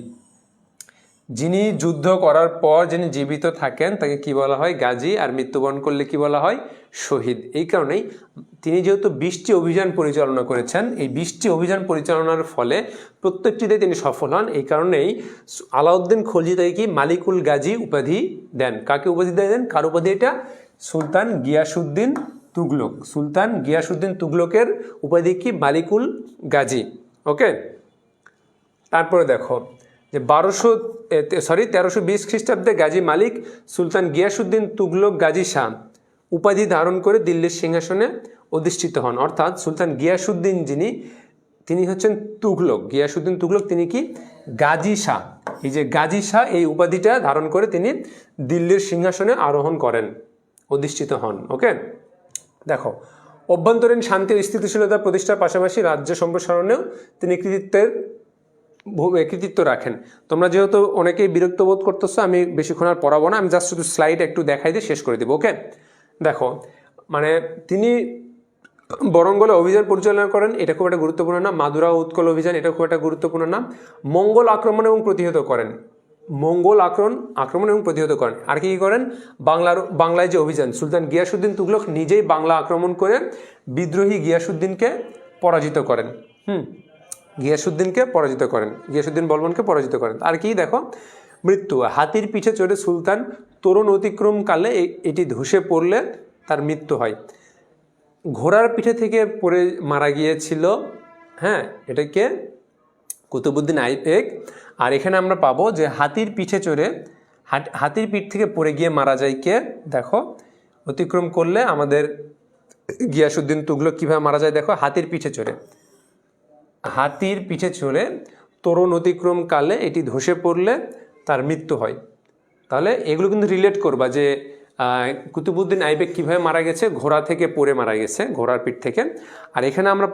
যিনি যুদ্ধ করার পর যিনি জীবিত থাকেন তাকে কি বলা হয়, গাজী। আর মৃত্যুবরণ করলে কি বলা হয়, শহীদ। এই কারণেই তিনি যেহেতু 20টি অভিযান পরিচালনা করেছেন, এই 20টি অভিযান পরিচালনার ফলে প্রত্যেকটিতে তিনি সফল হন। এই কারণেই আলাউদ্দিন খলজি তাকে কি মালিকুল গাজী উপাধি দেন। কাকে উপাধি দেন, কার উপাধি এটা, সুলতান গিয়াসউদ্দিন তুগলক। সুলতান গিয়াসউদ্দিন তুগলকের উপাধি কি, মালিকুল গাজী। ওকে, তারপরে দেখো যে 1320 খ্রিস্টাব্দে গাজী মালিক সুলতান গিয়াসউদ্দিন তুগলক গাজী শাহ উপাধি ধারণ করে দিল্লির সিংহাসনে অধিষ্ঠিত হন। অর্থাৎ সুলতান গিয়াসউদ্দিন তিনি হচ্ছেন তুগলক, গিয়াসউদ্দিন তুগলক তিনি কি, গাজী শাহ। এই যে গাজী শাহ, এই উপাধিটা ধারণ করে তিনি দিল্লির সিংহাসনে আরোহণ করেন, অধিষ্ঠিত হন। ওকে, দেখো অভ্যন্তরীণ শান্তি ও স্থিতিশীলতা প্রতিষ্ঠার পাশাপাশি রাজ্য সম্প্রসারণেও তিনি কৃতিত্ব রাখেন। তোমরা যেহেতু অনেকেই বিরক্ত বোধ করতেছো, আমি বেশিক্ষণ আর পড়াবো না, আমি জাস্ট শুধু স্লাইড একটু দেখাই দিয়ে শেষ করে দেবো। ওকে, দেখো মানে তিনি বরঙ্গলে অভিযান পরিচালনা করেন, এটা খুব একটা গুরুত্বপূর্ণ না। মাদুরা উৎকল অভিযান, এটা খুব একটা গুরুত্বপূর্ণ না। মঙ্গল আক্রমণ এবং প্রতিহত করেন, মঙ্গল আক্রমণ এবং প্রতিহত করেন। আর কি করেন, বাংলায় যে অভিযান, সুলতান গিয়াসউদ্দিন তুগলক নিজেই বাংলা আক্রমণ করে বিদ্রোহী গিয়াসউদ্দিনকে পরাজিত করেন। গিয়াসউদ্দিন বলবনকে পরাজিত করেন। আর কি দেখো, মৃত্যু, হাতির পিঠে চড়ে সুলতান তরুণ অতিক্রমকালে এটি ধসে পড়লে তার মৃত্যু হয়। ঘোড়ার পিঠে থেকে পড়ে মারা গিয়েছিল, হ্যাঁ এটাকে কুতুবউদ্দিন আইবেক। আর এখানে আমরা পাবো যে হাতির পিঠ থেকে পড়ে গিয়ে মারা যায় কে, দেখো অতিক্রম করলে আমাদের গিয়াসউদ্দিন তুগলক কিভাবে মারা যায়, দেখো হাতির পিঠে চড়ে তরুণ অতিক্রমকালে এটি ধসে পড়লে তার মৃত্যু হয়। তাহলে এগুলো কিন্তু রিলেট করবা যে কুতুবউদ্দিন আইবেক কিভাবে মারা গেছে, ঘোড়া থেকে পড়ে মারা গেছে, ঘোড়ার পিঠ থেকে। আর এখানে আমরা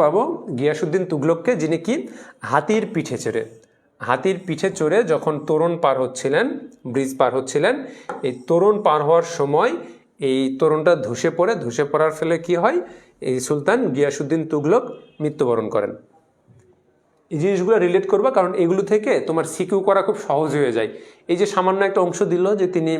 পাবো গিয়াসউদ্দিন তুগলককে, যিনি কি হাতির পিঠে চড়ে যখন তোরণ পার হচ্ছিলেন, ব্রিজ পার হচ্ছিলেন, এই তোরণ পার হওয়ার সময় এই তোরণটা ধসে পড়ার ফলে কি হয়, এই সুলতান গিয়াসুদ্দিন তুগলক মৃত্যুবরণ করেন। এই জিনিসগুলো রিলেট করবা, কারণ এগুলো থেকে তোমার সিকিউ করা খুব সহজ হয়ে যায়। এই যে সামান্য একটা অংশ দিল যে তিনি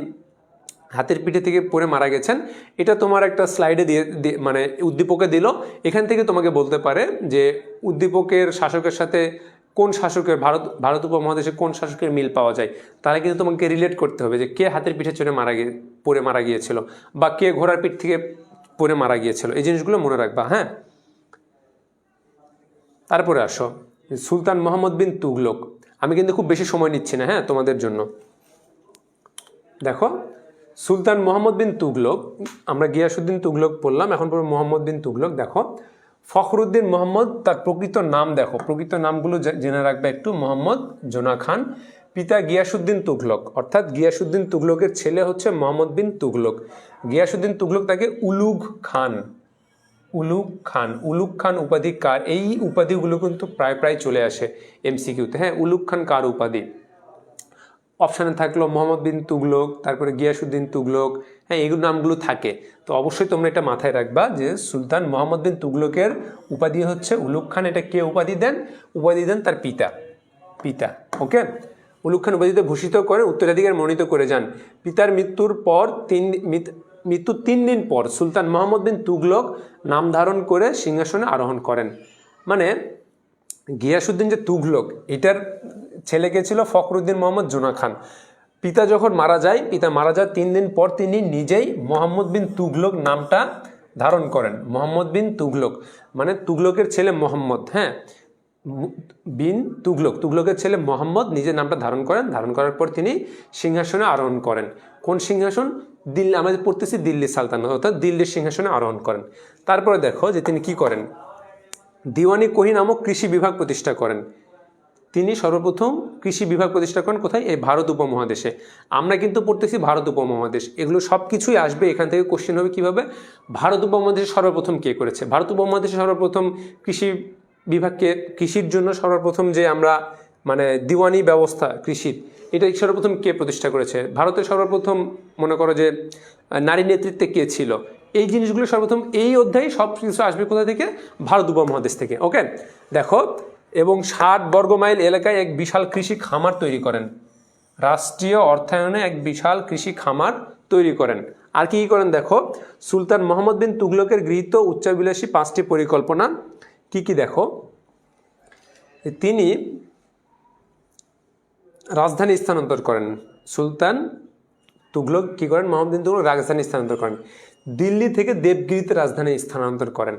হাতের পিঠে থেকে পড়ে মারা গেছেন, এটা তোমার একটা স্লাইডে দিয়ে মানে উদ্দীপকে দিল, এখান থেকে তোমাকে বলতে পারে যে উদ্দীপকের শাসকের সাথে কোন শাসকের ভারত উপমহাদেশে কোন শাসকের মিল পাওয়া যায়। তাহলে কিন্তু তোমাকে রিলেট করতে হবে যে কে হাতের পিঠে চড়ে পড়ে মারা গিয়েছিল, বা কে ঘোড়ার পিঠ থেকে পড়ে মারা গিয়েছিল। এই জিনিসগুলো মনে রাখবা। হ্যাঁ, তারপরে আসো সুলতান মোহাম্মদ বিন তুগলক। আমি কিন্তু খুব বেশি সময় নিচ্ছি না, হ্যাঁ, তোমাদের জন্য। দেখো, সুলতান মোহাম্মদ বিন তুগলক, আমরা গিয়াসুদ্দিন তুগলক বললাম, এখন পরে মোহাম্মদ বিন তুগলক। দেখো, ফখরুদ্দিন মোহাম্মদ, তার প্রকৃত নাম দেখো, প্রকৃত নামগুলো জেনে রাখবে একটু। মোহাম্মদ জোনা খান, পিতা গিয়াসুদ্দিন তুগলক, অর্থাৎ গিয়াসুদ্দিন তুগলকের ছেলে হচ্ছে মোহাম্মদ বিন তুগলক। গিয়াসুদ্দিন তুগলক তাকে উলুগ খান, উলুগ খান উপাধি কার? এই উপাধিগুলো কিন্তু প্রায় চলে আসে এমসিকিউতে। হ্যাঁ, উলুগ খান কার উপাধি? অপশানে থাকলো মোহাম্মদ বিন তুগলক, তারপরে গিয়াসুদ্দিন তুগলক। হ্যাঁ, এইগুলো নামগুলো থাকে। তো অবশ্যই তোমরা এটা মাথায় রাখবা যে সুলতান মোহাম্মদ বিন তুগলকের উপাধি হচ্ছে উলুগ খান। এটা কে উপাধি দেন? উপাধি দেন তার পিতা। ওকে, উলুগ খান উপাধিতে ভূষিত করে উত্তরাধিকার মনোনীত করে যান। পিতার মৃত্যুর 3 দিন পর সুলতান মোহাম্মদ বিন তুগলক নাম ধারণ করে সিংহাসনে আরোহণ করেন। মানে গিয়াসুদ্দিন যে তুগলক, এটার ছেলেকে ছিল ফখরুদ্দিন মোহাম্মদ জোনা খান। পিতা যখন মারা যায়, 3 দিন পর তিনি নিজেই মোহাম্মদ বিন তুগলক নামটা ধারণ করেন। মোহাম্মদ বিন তুগলক মানে তুগলকের ছেলে মোহাম্মদ। হ্যাঁ, বিন তুগলকের ছেলে মোহাম্মদ নিজের নামটা ধারণ করেন। ধারণ করার পর তিনি সিংহাসনে আরোহণ করেন। কোন সিংহাসন? দিল্লি, আমরা পড়তেছি দিল্লি সালতানাত, অর্থাৎ দিল্লির সিংহাসনে আরোহণ করেন। তারপরে দেখো যে তিনি কি করেন, দিওয়ানি কোহি নামক কৃষি বিভাগ প্রতিষ্ঠা করেন। তিনি সর্বপ্রথম কৃষি বিভাগ প্রতিষ্ঠা করেন কোথায়? এই ভারত উপমহাদেশে। আমরা কিন্তু পড়তেছি ভারত উপমহাদেশ, এগুলো সব কিছুই আসবে এখান থেকে। কোশ্চেন হবে কিভাবে ভারত উপমহাদেশে সর্বপ্রথম কে করেছে। ভারত উপমহাদেশে সর্বপ্রথম কৃষি বিভাগকে, কৃষির জন্য সর্বপ্রথম যে আমরা মানে দিওয়ানি ব্যবস্থা কৃষির, এটা সর্বপ্রথম কে প্রতিষ্ঠা করেছে? ভারতের সর্বপ্রথম মনে করো যে নারী নেতৃত্বে কে ছিল? এই জিনিসগুলো সর্বপ্রথম এই অধ্যায়ে সব কিছু আসবে কোথা থেকে? ভারত উপমহাদেশ থেকে। ওকে, দেখো, এবং 60 বর্গমাইল এলাকায় এক বিশাল কৃষি খামার তৈরি করেন। রাষ্ট্রীয় অর্থায়নে এক বিশাল কৃষি খামার তৈরি করেন। আর কি করেন দেখো, সুলতান মোহাম্মদ বিন তুগলকের গৃহীত উচ্চাভিলাষী 5টি পরিকল্পনা কি দেখো। তিনি রাজধানী স্থানান্তর করেন। সুলতান তুগলক কি করেন? মোহাম্মদ বিন তুগলক রাজধানী স্থানান্তর করেন। দিল্লি থেকে দেবগিরিতে রাজধানী স্থানান্তর করেন।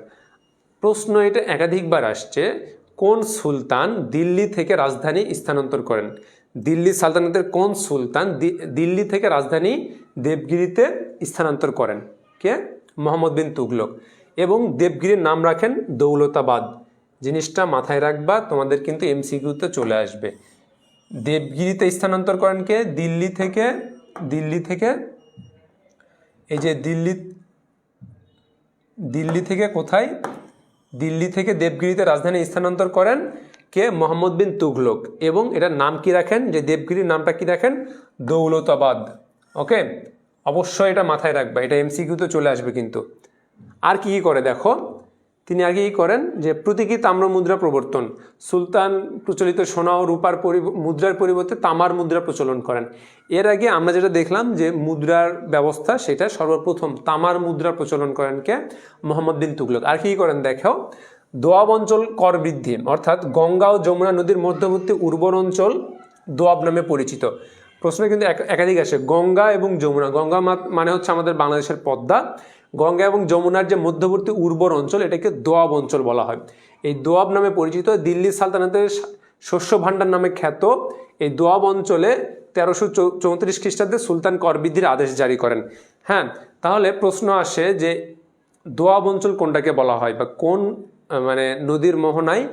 প্রশ্ন এটা একাধিকবার আসছে, কোন সুলতান দিল্লি থেকে রাজধানী স্থানান্তর করেন? দিল্লি সালতানাতের কোন সুলতান দিল্লি থেকে রাজধানী দেবগিরিতে স্থানান্তর করেন? কে? মোহাম্মদ বিন তুগলক। এবং দেবগিরির নাম রাখেন দৌলতাবাদ। জিনিসটা মাথায় রাখবা, তোমাদের কিন্তু এমসিকিউতে চলে আসবে। দেবগিরিতে স্থানান্তর করেন কে? দিল্লি থেকে এই যে দিল্লি থেকে কোথায়? দিল্লি থেকে দেবগিরিতে রাজধানী স্থানান্তর করেন কে? মোহাম্মদ বিন তুগলক। এবং এটার নাম কি রাখেন? যে দেবগিরির নামটা কি রাখেন? দৌলতাবাদ। ওকে, অবশ্যই এটা মাথায় রাখবা, এটা এমসিকিউতে চলে আসবে কিন্তু। আর কি করে দেখো, তিনি আগে কি করেন যে প্রতীকী তাম্র মুদ্রা প্রবর্তন। সুলতান প্রচলিত সোনা ও রূপার মুদ্রার পরিবর্তে তামার মুদ্রা প্রচলন করেন। এর আগে আমরা যেটা দেখলাম যে মুদ্রার ব্যবস্থা, সেটা সর্বপ্রথম তামার মুদ্রা প্রচলন করেন কে? মোহাম্মদ বিন তুগলক। আর কি করেন দেখো, দোয়াব অঞ্চল কর বৃদ্ধি, অর্থাৎ গঙ্গা ও যমুনা নদীর মধ্যবর্তী উর্বর অঞ্চল দোয়াব নামে পরিচিত। প্রশ্ন কিন্তু একাধিক আসে, গঙ্গা এবং যমুনা। গঙ্গা মানে হচ্ছে আমাদের বাংলাদেশের পদ্মা। গঙ্গা এবং যমুনার যে মধ্যবর্তী উর্বর অঞ্চল, এটাকে দোয়াব অঞ্চল বলা হয়। এই দোয়াব নামে পরিচিত। দিল্লি সালতানাতের শস্য ভাণ্ডার নামে খ্যাত এই দোয়াব অঞ্চলে 1334 খ্রিস্টাব্দে সুলতান কর বৃদ্ধির আদেশ জারি করেন। হ্যাঁ, তাহলে প্রশ্ন আসে যে দোয়াব অঞ্চল কোনটাকে বলা হয়, বা কোন মানে নদীর মোহনায়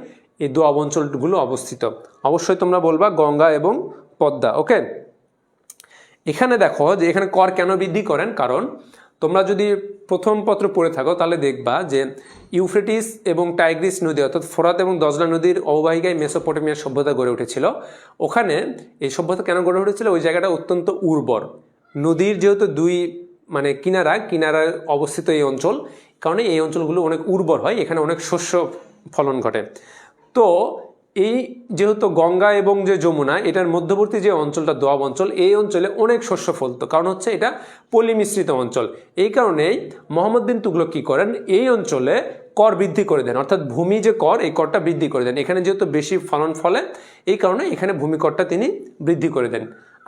এই দোয়াব অঞ্চলগুলো অবস্থিত? অবশ্যই তোমরা বলবা গঙ্গা এবং পদ্মা। ওকে, এখানে দেখো যে এখানে কর কেন বৃদ্ধি করেন, কারণ তোমরা যদি প্রথম পত্র পড়ে থাকো তাহলে দেখবা যে ইউফ্রেটিস এবং টাইগ্রিস নদী, অর্থাৎ ফোরাত এবং দজলা নদীর অববাহিকায় মেসোপটেমিয়ার সভ্যতা গড়ে উঠেছিল। ওখানে এই সভ্যতা কেন গড়ে উঠেছিল? ওই জায়গাটা অত্যন্ত উর্বর। নদীর যেহেতু দুই মানে কিনারায় অবস্থিত এই অঞ্চল, কারণে এই অঞ্চলগুলো অনেক উর্বর হয়, এখানে অনেক শস্য ফলন ঘটে। তো এই যেহেতু গঙ্গা এবং যে যমুনা এটার মধ্যবর্তী যে অঞ্চলটা দোয়াব অঞ্চল, এই অঞ্চলে অনেক শস্য ফলতো, কারণ হচ্ছে এটা পলিমিশ্রিত অঞ্চল। এই কারণেই মোহাম্মদ বিন তুগলক কী করেন, এই অঞ্চলে কর বৃদ্ধি করে দেন, অর্থাৎ ভূমি যে কর, এই করটা বৃদ্ধি করে দেন। এখানে যেহেতু বেশি ফলন ফলে এই কারণে এখানে ভূমি করটা তিনি বৃদ্ধি করে দেন।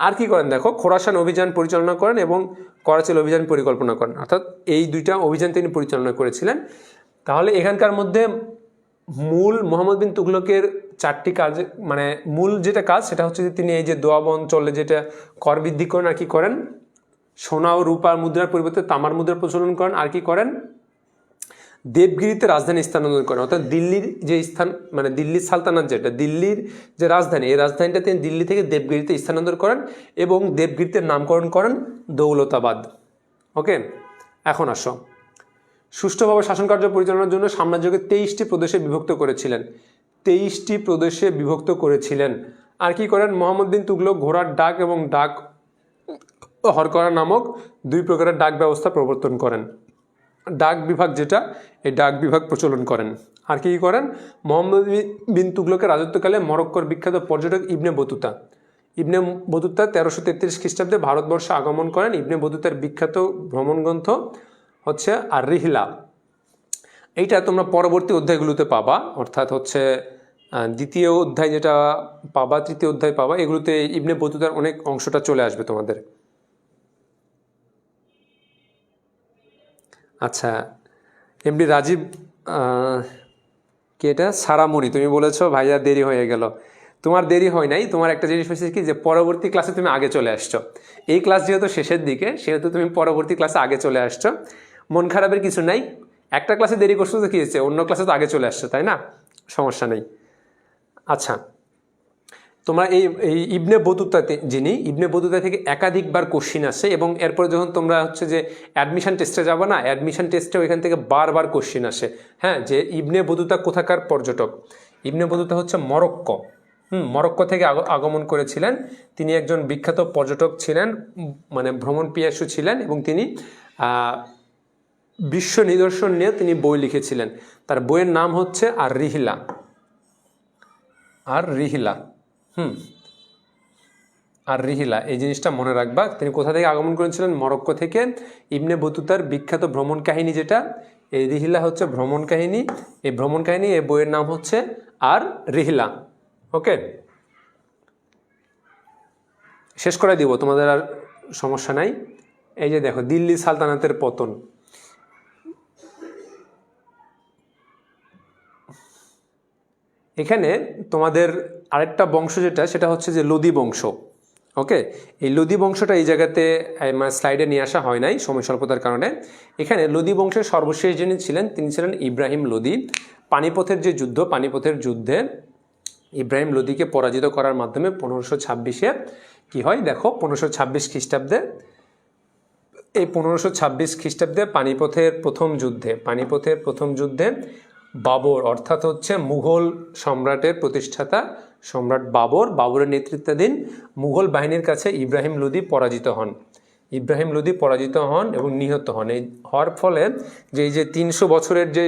আর কি করেন দেখো, খোরাসান অভিযান পরিচালনা করেন এবং করাচিল অভিযান পরিকল্পনা করেন, অর্থাৎ এই দুইটা অভিযান তিনি পরিচালনা করেছিলেন। তাহলে এখানকার মধ্যে মূল মোহাম্মদ বিন তুগলকের 4টি কাজ, মানে মূল যেটা কাজ সেটা হচ্ছে যে তিনি এই যে দোয়াব অঞ্চলে যেটা কর বৃদ্ধি করেন, আর কি করেন, সোনা ও রূপার মুদ্রার পরিবর্তে তামার মুদ্রার প্রচলন করেন, আর কি করেন, দেবগিরিতে রাজধানী স্থানান্তর করেন, অর্থাৎ দিল্লির যে স্থান, মানে দিল্লির সালতানাত যেটা, দিল্লির যে রাজধানী, এই রাজধানীটা তিনি দিল্লি থেকে দেবগিরিতে স্থানান্তর করেন এবং দেবগিরিতে নামকরণ করেন দৌলতাবাদ। ওকে, এখন আসো, সুষ্ঠুভাবে শাসনকার্য পরিচালনার জন্য সাম্রাজ্যকে 23টি প্রদেশে বিভক্ত করেছিলেন, 23টি প্রদেশে বিভক্ত করেছিলেন। আর কি করেন, মোহাম্মদ বিন তুগলক ঘোড়ার ডাক এবং ডাক হরকরা নামক 2 প্রকারের ডাক ব্যবস্থা প্রবর্তন করেন। ডাক বিভাগ যেটা, এই ডাক বিভাগ প্রচলন করেন। আর কি করেন, মোহাম্মদ বিন তুগলকের রাজত্বকালে মরক্কোর বিখ্যাত পর্যটক ইবনে বতুতা 1333 খ্রিস্টাব্দে ভারতবর্ষে আগমন করেন। ইবনে বতুতার বিখ্যাত ভ্রমণ গ্রন্থ হচ্ছে আর রিহলা। এইটা তোমরা পরবর্তী অধ্যায়গুলোতে পাবা, অর্থাৎ হচ্ছে 2য় অধ্যায় যেটা পাবা, 3য় অধ্যায় পাবা, এগুলোতে ইবনে বতুতার অনেক অংশটা চলে আসবে তোমাদের। আচ্ছা, এমডি রাজীব কি এটা সারামণি, তুমি বলেছো ভাইয়া দেরি হয়ে গেল। তোমার দেরি হয় নাই, তোমার একটা জিনিস হচ্ছে কি যে পরবর্তী ক্লাসে তুমি আগে চলে আসছো। এই ক্লাস যেহেতু শেষের দিকে, সেহেতু তুমি পরবর্তী ক্লাসে আগে চলে আসছো। মন খারাপের কিছু নাই, একটা ক্লাসে দেরি করছো তো কী হচ্ছে, অন্য ক্লাসে তো আগে চলে আসছো, তাই না? সমস্যা নেই। আচ্ছা, তোমরা এই ইবনে বতুতাতে, যিনি ইবনে বতুতা থেকে একাধিকবার কোশ্চিন আসে এবং এরপর যখন তোমরা হচ্ছে যে অ্যাডমিশন টেস্টে যাবে না, অ্যাডমিশন টেস্টেও এখান থেকে বারবার কোশ্চিন আসে। হ্যাঁ, যে ইবনে বতুতা কোথাকার পর্যটক? ইবনে বতুতা হচ্ছে মরক্কো, মরক্কো থেকে আগমন করেছিলেন। তিনি একজন বিখ্যাত পর্যটক ছিলেন, মানে ভ্রমণ পিয়াসু ছিলেন, এবং তিনি বিশ্ব নিদর্শন নিয়ে তিনি বই লিখেছিলেন। তার বইয়ের নাম হচ্ছে আর রিহলা। আর রিহলা আর রিহিলা, এই জিনিসটা মনে রাখবা। তিনি কোথা থেকে আগমন করেছিলেন? মরক্কো থেকে। ইবনে বতুতার বিখ্যাত ভ্রমণ কাহিনী যেটা, এই রিহিলা হচ্ছে ভ্রমণ কাহিনী। এই ভ্রমণ কাহিনী, এই বইয়ের নাম হচ্ছে আর রিহিলা। ওকে, শেষ করে দিব, তোমাদের আর সমস্যা নাই। এই যে দেখো, দিল্লি সালতানাতের পতন। এখানে তোমাদের আরেকটা বংশ যেটা, সেটা হচ্ছে যে লোদি বংশ। ওকে, এই লোদি বংশটা এই জায়গাতে স্লাইডে নিয়ে আসা হয় নাই সময় স্বল্পতার কারণে। এখানে লোদি বংশের সর্বশেষ যিনি ছিলেন, তিনি ছিলেন ইব্রাহিম লোদি। পানিপথের যে যুদ্ধ, পানিপথের যুদ্ধে ইব্রাহিম লোদিকে পরাজিত করার মাধ্যমে 1526-এ কী হয় দেখো, 1526 খ্রিস্টাব্দে, এই 1526 খ্রিস্টাব্দে পানিপথের প্রথম যুদ্ধে বাবর, অর্থাৎ হচ্ছে মুঘল সম্রাটের প্রতিষ্ঠাতা সম্রাট বাবরের নেতৃত্বাধীন মুঘল বাহিনীর কাছে ইব্রাহিম লোদি পরাজিত হন এবং নিহত হন। এই হওয়ার ফলে যে এই যে 300 বছরের যে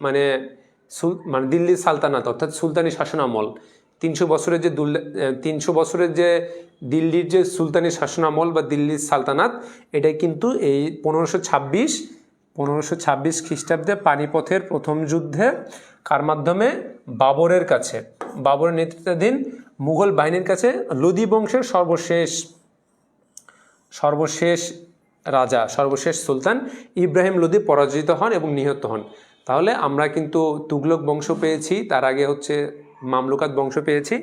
মানে দিল্লির সালতানাত, অর্থাৎ সুলতানি শাসনামল, 300 বছরের যে দিল্লির যে সুলতানি শাসনামল বা দিল্লির সালতানাত, এটাই কিন্তু এই 1526 খ্রিস্টাব্দে পানিপথের প্রথম যুদ্ধে কার মাধ্যমে? বাবরের নেতৃত্বাধীন মুঘল বাহিনীর কাছে লোদি বংশের সর্বশেষ রাজা, সর্বশেষ সুলতান ইব্রাহিম লোদি পরাজিত হন এবং নিহত হন। তাহলে আমরা কিন্তু তুগলক বংশ পেয়েছি, তার আগে হচ্ছে মামলুকাত বংশ পেয়েছি,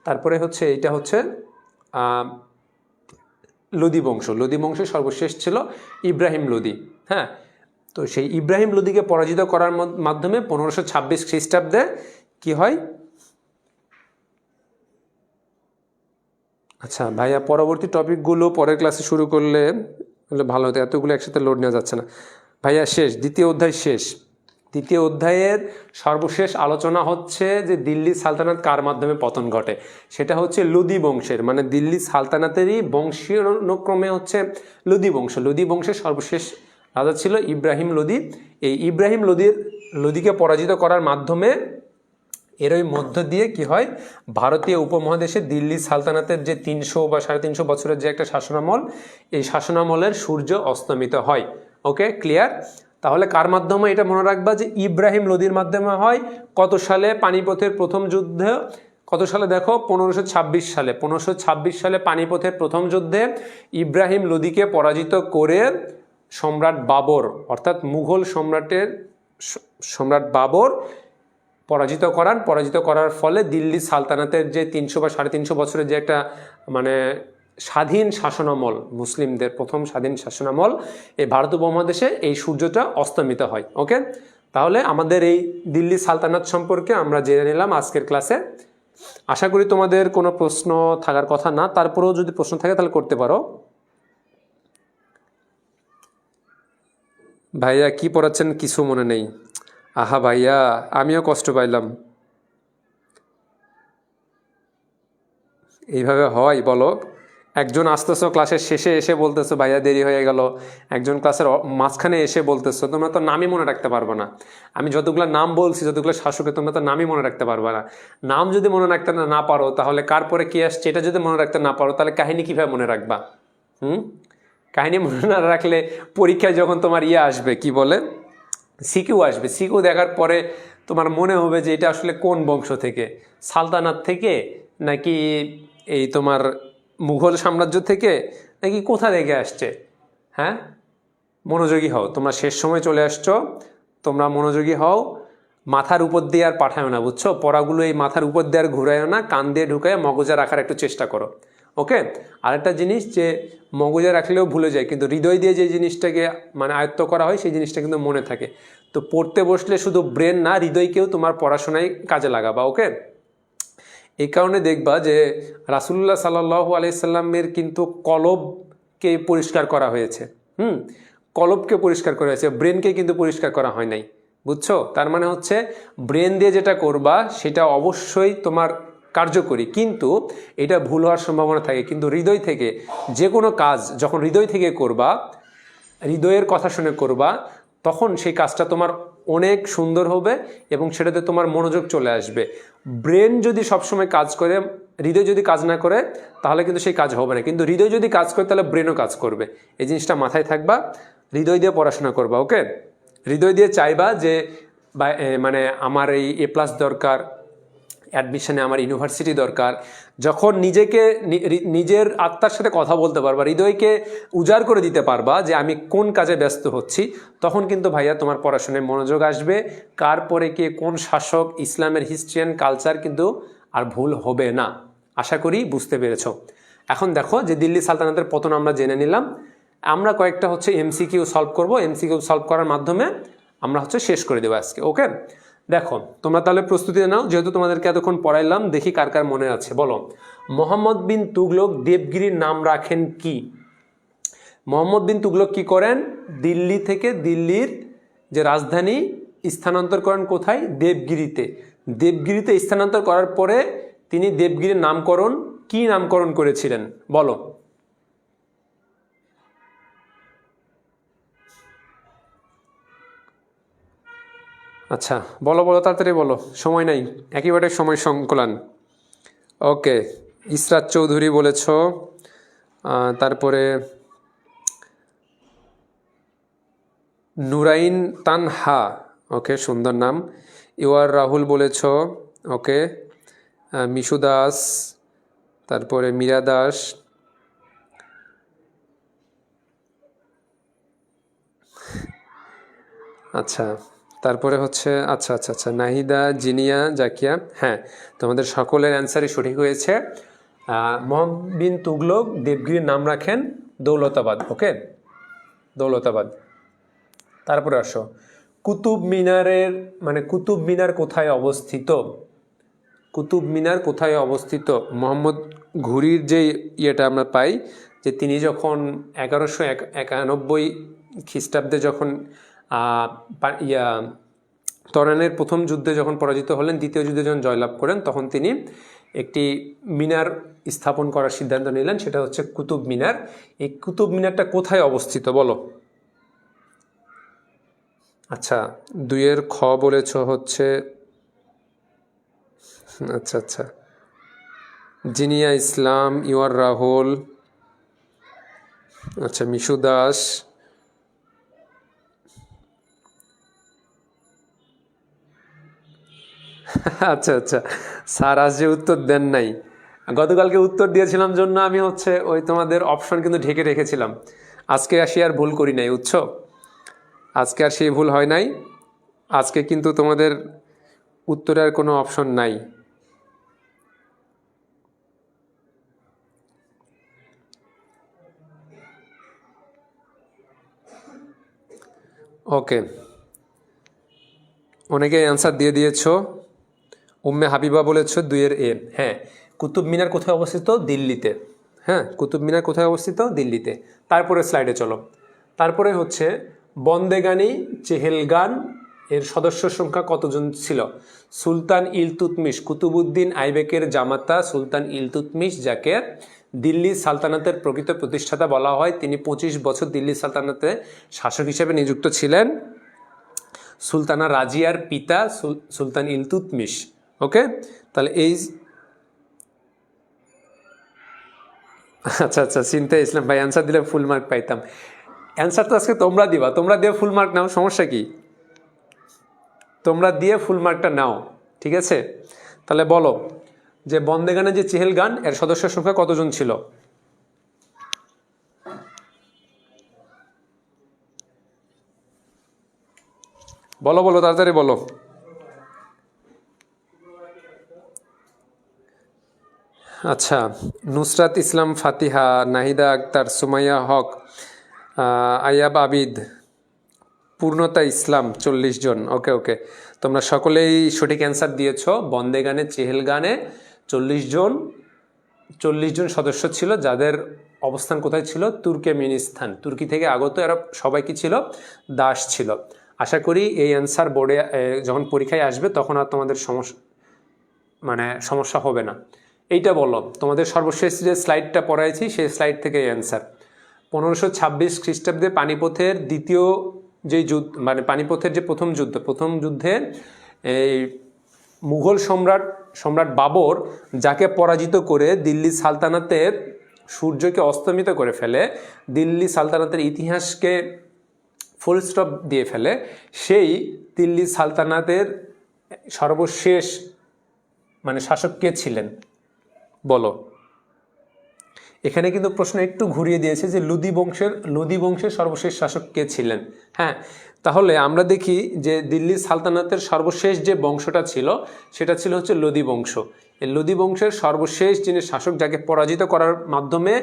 তারপরে হচ্ছে এইটা হচ্ছে লোদি বংশের সর্বশেষ ছিল ইব্রাহিম লোদি। হ্যাঁ, তো সেই ইব্রাহিম লোদিকে পরাজিত করার মাধ্যমে 1526 খ্রিস্টাব্দে কি হয়? আচ্ছা ভাইয়া, পরবর্তী টপিকগুলো পরের ক্লাসে শুরু করলে ভালো হতো, এতগুলো একসাথে লোড নেওয়া যাচ্ছে না ভাইয়া। দ্বিতীয় অধ্যায়ের সর্বশেষ আলোচনা হচ্ছে যে দিল্লি সালতানাত কার মাধ্যমে পতন ঘটে, সেটা হচ্ছে লোদি বংশের, মানে দিল্লি সালতানাতেরই বংশীয় অনুক্রমে হচ্ছে লোদি বংশের সর্বশেষ রাজা ছিল ইব্রাহিম লোদি। এই ইব্রাহিম লোদিকে পরাজিত করার মাধ্যমে এরই মধ্য দিয়ে কি হয়, ভারতীয় উপমহাদেশে দিল্লি সালতানাতের যে 300 বা 350 বছরের যে একটা শাসনামল, এই শাসনামলের সূর্য অস্তমিত হয়। ওকে, ক্লিয়ার? তাহলে কার মাধ্যমে এটা মনে রাখবা যে ইব্রাহিম লোদির মাধ্যমে হয়। কত সালে? পানিপথের প্রথম যুদ্ধে। কত সালে দেখো? 1526 সালে। 1526 সালে পানিপথের প্রথম যুদ্ধে ইব্রাহিম লোদিকে পরাজিত করে সম্রাট বাবর, অর্থাৎ মুঘল সম্রাট বাবর পরাজিত করার ফলে দিল্লি সালতানাতের যে 300 বা 350 বছরের যে একটা মানে স্বাধীন শাসনামল, মুসলিমদের প্রথম স্বাধীন শাসনামল, এই ভারত উপমহাদেশে এই সূর্যটা অস্তমিত হয়। ওকে, তাহলে আমাদের এই দিল্লি সালতানাত সম্পর্কে আমরা জেনে নিলাম আজকের ক্লাসে। আশা করি তোমাদের কোনো প্রশ্ন থাকার কথা না, তারপরেও যদি প্রশ্ন থাকে তাহলে করতে পারো। ভাইয়া কি পড়াচ্ছেন কিছু মনে নেই? আহা ভাইয়া, আমিও কষ্ট পাইলাম। এইভাবে হয় বলো? একজন আসতেছো ক্লাসের শেষে এসে বলতেছো ভাইয়া দেরি হয়ে গেল, একজন ক্লাসের মাঝখানে এসে বলতেছো। তোমরা তো নামই মনে রাখতে পারবো না। আমি যতগুলো নাম বলছি, যতগুলো শাসকের, তোমরা তো নামই মনে রাখতে পারবে না। নাম যদি মনে রাখতে না পারো, তাহলে কার পরে কি আসছে এটা যদি মনে রাখতে না পারো, তাহলে কাহিনী কীভাবে মনে রাখবা? কাহিনী মনে না রাখলে পরীক্ষায় যখন তোমার আসবে, কি বলে, সিকিউ আসবে, সিকিউ দেখার পরে তোমার মনে হবে যে এটা আসলে কোন বংশ থেকে, সালতানাত থেকে নাকি এই তোমার মুঘল সাম্রাজ্য থেকে, নাকি কোথা থেকে আসছে। হ্যাঁ, মনোযোগী হও, তোমরা শেষ সময় চলে আসছো, তোমরা মনোযোগী হও। মাথার উপর দিয়ে আর পাঠায় না, বুঝছো? পড়াগুলো এই মাথার উপর দিয়ে আর ঘুরায় না, কান দিয়ে ঢুকায় মগজে রাখার একটু চেষ্টা করো। ওকে, আরেকটা জিনিস যে মগজে রাখলেও ভুলে যায়, কিন্তু হৃদয় দিয়ে যে জিনিসটাকে মানে আয়ত্ত করা হয় সেই জিনিসটা কিন্তু মনে থাকে। তো পড়তে বসলে শুধু ব্রেন না, হৃদয়কেও তোমার পড়াশোনায় কাজে লাগাবা। ওকে, এই কারণে দেখবা যে রাসূলুল্লাহ সাল্লাল্লাহু আলাইহি সাল্লামের কিন্তু কলবকে পরিষ্কার করা হয়েছে। কলবকে পরিষ্কার করা হয়েছে, ব্রেনকে কিন্তু পরিষ্কার করা হয় নাই, বুঝছো? তার মানে হচ্ছে ব্রেন দিয়ে যেটা করবা সেটা অবশ্যই তোমার কার্যকরী, কিন্তু এটা ভুল হওয়ার সম্ভাবনা থাকে। কিন্তু হৃদয় থেকে যে কোনো কাজ যখন হৃদয় থেকে করবা, হৃদয়ের কথা শুনে করবা, তখন সেই কাজটা তোমার অনেক সুন্দর হবে এবং সেটাতে তোমার মনোযোগ চলে আসবে। ব্রেন যদি সবসময় কাজ করে, হৃদয় যদি কাজ না করে, তাহলে কিন্তু সেই কাজ হবে না। কিন্তু হৃদয় যদি কাজ করে, তাহলে ব্রেনও কাজ করবে। এই জিনিসটা মাথায় থাকবা, হৃদয় দিয়ে পড়াশোনা করবা। ওকে, হৃদয় দিয়ে চাইবা যে মানে আমার এই A+ দরকার, অ্যাডমিশনে আমার ইউনিভার্সিটি দরকার। যখন নিজের আত্মার সাথে কথা বলতে পারবা, হৃদয়কে উজাড় করে দিতে পারবা যে আমি কোন কাজে ব্যস্ত হচ্ছি, তখন কিন্তু ভাইয়া তোমার পড়াশোনায় মনোযোগ আসবে। কার পরে কে কোন শাসক, ইসলামের হিস্ট্রি অ্যান্ড কালচার কিন্তু আর ভুল হবে না। আশা করি বুঝতে পেরেছ। এখন দেখো যে দিল্লি সালতানাতের পতন আমরা জেনে নিলাম, আমরা কয়েকটা MCQ সলভ করব। MCQ সলভ করার মাধ্যমে আমরা শেষ করে দেবো আজকে। ওকে, দেখো তোমরা তাহলে প্রস্তুতি নাও, যেহেতু তোমাদেরকে এতক্ষণ পড়াইলাম। দেখি কার কার মনে আছে, বলো। মোহাম্মদ বিন তুগলক দেবগিরির নাম রাখেন কি? মোহাম্মদ বিন তুগলক কি করেন? দিল্লি থেকে দিল্লির যে রাজধানী স্থানান্তর করেন কোথায়? দেবগিরিতে। দেবগিরিতে স্থানান্তর করার পরে তিনি দেবগিরির নামকরণ কি নামকরণ করেছিলেন, বলো। আচ্ছা বলো তাড়াতাড়ি বলো, সময় নাই, একেবারে সময় সংকলন। ওকে, ইসরাত চৌধুরী বলেছ, তারপরে নুরাইন তানহা, ওকে সুন্দর নাম। রাহুল বলেছ, ওকে। মিশু দাস, তারপরে মীরা দাস, আচ্ছা তারপরে আচ্ছা নাহিদা, জিনিয়া, জাকিয়া। হ্যাঁ, তোমাদের সকলের অ্যান্সারই সঠিক হয়েছে। মোহাম্মদ বিন তুগলক দেবগিরির নাম রাখেন দৌলতাবাদ। ওকে, দৌলতাবাদ। তারপরে আসো, কুতুব মিনার কোথায় অবস্থিত? কুতুব মিনার কোথায় অবস্থিত? মোহাম্মদ ঘুরির যে ইয়েটা আমরা পাই, যে তিনি যখন 1191 খ্রিস্টাব্দে যখন তরানের প্রথম যুদ্ধে যখন পরাজিত হলেন, দ্বিতীয় যুদ্ধে যখন জয়লাভ করেন, তখন তিনি একটি মিনার স্থাপন করার সিদ্ধান্ত নিলেন, সেটা হচ্ছে কুতুব মিনার। এই কুতুব মিনারটা কোথায় অবস্থিত বলো? আচ্ছা, দুইয়ের খ বলেছ হচ্ছে, আচ্ছা আচ্ছা, জিনিয়া ইসলাম, ইউআর রাহুল, আচ্ছা মিশু দাস, আচ্ছা আচ্ছা, স্যার আজ যে উত্তর দেন নাই, গতকালকে উত্তর দিয়েছিলাম জন্য আমি হচ্ছে ওই তোমাদের অপশন কিন্তু ঢেকে রেখেছিলাম। আজকে আসি আর ভুল করি নাই, বুঝছো? আজকে আর সেই ভুল হয় নাই। আজকে কিন্তু তোমাদের উত্তরের কোনো অপশন নাই। ওকে, অনেকে অ্যান্সার দিয়ে দিয়েছো। উম্মে হাবিবা বলেছ দুইয়ের এ। হ্যাঁ, কুতুব মিনার কোথায় অবস্থিত? দিল্লিতে। হ্যাঁ, কুতুব মিনার কোথায় অবস্থিত? দিল্লিতে। তারপরে স্লাইডে চলো। তারপরে হচ্ছে বন্দেগানি চেহেলগান এর সদস্য সংখ্যা কতজন ছিল? সুলতান ইলতুৎমিশ, কুতুবুদ্দিন আইবেকের জামাতা সুলতান ইলতুৎমিশ, যাকে দিল্লি সালতানাতের প্রকৃত প্রতিষ্ঠাতা বলা হয়, তিনি 25 বছর দিল্লি সালতানাতে শাসক হিসেবে নিযুক্ত ছিলেন। সুলতানা রাজিয়ার পিতা সুলতান ইলতুৎমিশ। ওকে, তাহলে এই, আচ্ছা আচ্ছা, চিন্তা ইসলাম ভাই অ্যান্সার দিলে ফুল মার্ক পাইতাম। অ্যান্সার তো আজকে তোমরা দিবা, তোমরা দিয়ে ফুল মার্ক নাও, সমস্যা কি? তোমরা দিয়ে ফুল মার্কটা নাও, ঠিক আছে? তাহলে বলো যে বন্দেগানে যে চেহেলগান এর সদস্য সংখ্যা কতজন ছিল? বলো বলো, তাড়াতাড়ি বলো। আচ্ছা, নুসরাত ইসলাম ফাতিহা, নাহিদা আক্তার, সুমাইয়া হক, আয়াব আবিদ, পূর্ণতা ইসলাম, 40 জন। ওকে ওকে, তোমরা সকলেই সঠিক অ্যান্সার দিয়েছ। বন্দেগানে চেহেলগানে 40 জন, 40 জন সদস্য ছিল, যাদের অবস্থান কোথায় ছিল? তুর্কমেনিস্তান। তুর্কি থেকে আগত এরা সবাই কি ছিল? দাস ছিল। আশা করি এই অ্যান্সার বোর্ডে যখন পরীক্ষায় আসবে তখন আর তোমাদের সমস্যা হবে না। এইটা বলো, তোমাদের সর্বশেষ যে স্লাইডটা পড়াইছি সেই স্লাইড থেকে অ্যান্সার। 1526 খ্রিস্টাব্দে পানিপথের দ্বিতীয় যে যুদ্ধ, মানে পানিপথের যে প্রথম যুদ্ধে এই মুঘল সম্রাট বাবর, যাকে পরাজিত করে দিল্লি সালতানাতের সূর্যকে অস্তমিত করে ফেলে, দিল্লি সালতানাতের ইতিহাসকে ফুল স্টপ দিয়ে ফেলে, সেই দিল্লি সালতানাতের সর্বশেষ শাসক কে ছিলেন? বলো। এখানে কিন্তু প্রশ্ন একটু ঘুরিয়ে দিয়েছে যে লোদি বংশের সর্বশেষ শাসক কে ছিলেন। হ্যাঁ, তাহলে আমরা দেখি যে দিল্লি সালতানাতের সর্বশেষ যে বংশটা ছিল সেটা ছিল হচ্ছে লোদি বংশ। এই লোদি বংশের সর্বশেষ যিনি শাসক, যাকে পরাজিত করার মাধ্যমে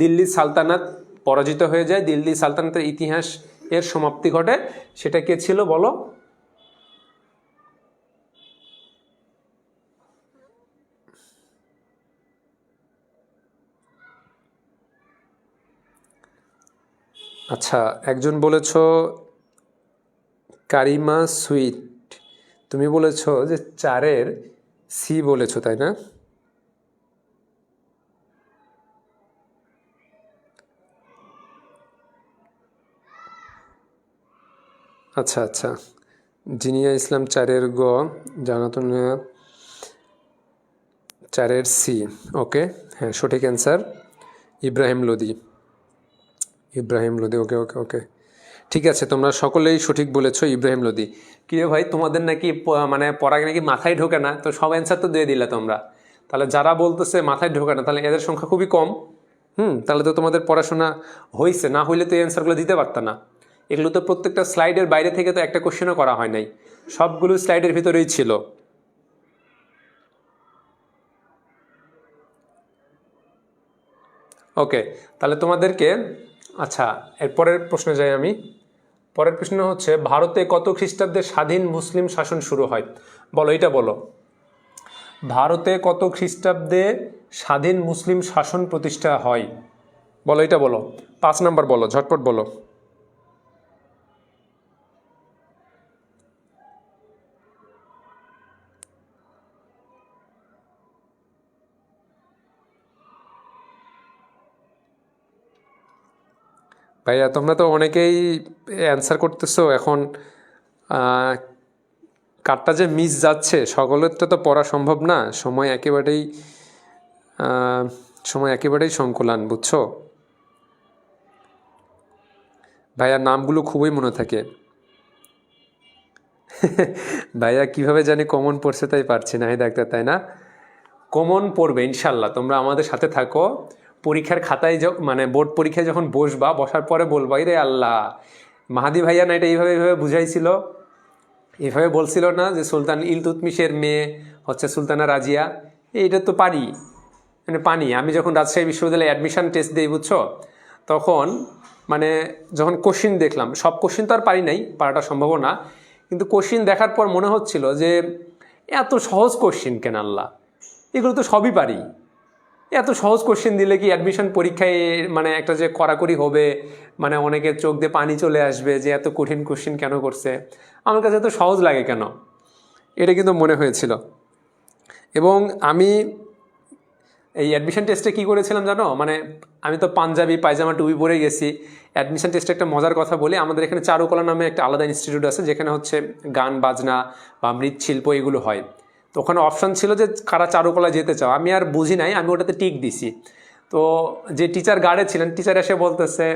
দিল্লি সালতানাত পরাজিত হয়ে যায়, দিল্লি সালতানাতের ইতিহাস এর সমাপ্তি ঘটে, সেটা কে ছিল বলো? আচ্ছা, একজন বলেছ কারিমা সুইট, তুমি বলেছ যে 4-এর সি বলেছ, তাই না? আচ্ছা আচ্ছা, জিনিয়া ইসলাম 4-এর গ, জানাতুন 4-এর সি। ওকে, হ্যাঁ সঠিক অ্যান্সার ইব্রাহিম লোদি। ওকে ওকে ওকে, ঠিক আছে, তোমরা সকলেই সঠিক বলেছো, ইব্রাহিম লোদি। কিরে ভাই, তোমাদের নাকি পড়া নাকি মাথায় ঢোকে না, তো সব অ্যান্সার তো দিয়ে দিলে তোমরা। তাহলে যারা বলতেছে মাথায় ঢোকে না, তাহলে এদের সংখ্যা খুবই কম। তাহলে তো তোমাদের পড়াশোনা হয়েছে, না হইলে তো এই অ্যান্সারগুলো দিতে পারত না। এগুলো তো প্রত্যেকটা স্লাইডের বাইরে থেকে তো একটা কোশ্চেনও করা হয় নাই, সবগুলো স্লাইডের ভিতরেই ছিল। ওকে, তাহলে তোমাদেরকে, আচ্ছা এরপরের প্রশ্নে যাই আমি। পরের প্রশ্ন হচ্ছে ভারতে কত খ্রিস্টাব্দে স্বাধীন মুসলিম শাসন শুরু হয়? বলো, এটা বলো। ভারতে কত খ্রিস্টাব্দে স্বাধীন মুসলিম শাসন প্রতিষ্ঠা হয়? বলো, এটা বলো। 5 নাম্বার বলো, ঝটপট বলো। ভাইয়া তোমরা তো অনেকেই অ্যান্সার করতেছো এখন, আহ, কারটা যে মিস যাচ্ছে সকলেরটা তো পড়া সম্ভব না, আহ, সময় একেবারেই সংকুলান, বুঝছো? ভাইয়ার নামগুলো খুবই মনে থাকে। ভাইয়া কিভাবে জানি কমন পড়ছে তাই পারছি না, হে ডাক্তার, তাই না? কমন পড়বে ইনশাল্লাহ, তোমরা আমাদের সাথে থাকো। পরীক্ষার খাতায় মানে বোর্ড পরীক্ষায় যখন বসার পরে বলবা রে আল্লাহ, মাহাদি ভাইয়া না এটা এইভাবে এইভাবে বুঝাইছিল, এভাবে বলছিল না যে সুলতান ইলতুৎমিশের মেয়ে হচ্ছে সুলতানা রাজিয়া। এইটা তো পারি, মানে পানি। আমি যখন রাজশাহী বিশ্ববিদ্যালয়ে অ্যাডমিশন টেস্ট দিই, বুঝছো, তখন মানে যখন কোশ্চিন দেখলাম, সব কোশ্চিন তো আর পারি নাই, পারাটা সম্ভব না, কিন্তু কোশ্চিন দেখার পর মনে হচ্ছিল যে এত সহজ কোশ্চিন কেন আল্লাহ, এগুলো তো সবই পারি। এত সহজ কোশ্চেন দিলে কি অ্যাডমিশন পরীক্ষায় মানে একটা যে কড়াকড়ি হবে, মানে অনেকের চোখ দিয়ে পানি চলে আসবে যে এত কঠিন কোশ্চেন কেন করছে, আমার কাছে এত সহজ লাগে কেন, এটা কিন্তু মনে হয়েছিল। এবং আমি এই অ্যাডমিশন টেস্টে কী করেছিলাম জানো, মানে আমি তো পাঞ্জাবি পায়জামা টুপি পরে গেছি। অ্যাডমিশন টেস্টে একটা মজার কথা বলি, আমাদের এখানে চারুকলা নামে একটা আলাদা ইনস্টিটিউট আছে, যেখানে হচ্ছে গান বাজনা বা মৃৎশিল্প এগুলো হয়। তো ওখানে অপশান ছিল যে কারা চারুকলা যেতে চাও, আমি আর বুঝি নাই, আমি ওটাতে টিক দিছি। তো যে টিচার গার্ডে ছিলেন, টিচার এসে বলতেছে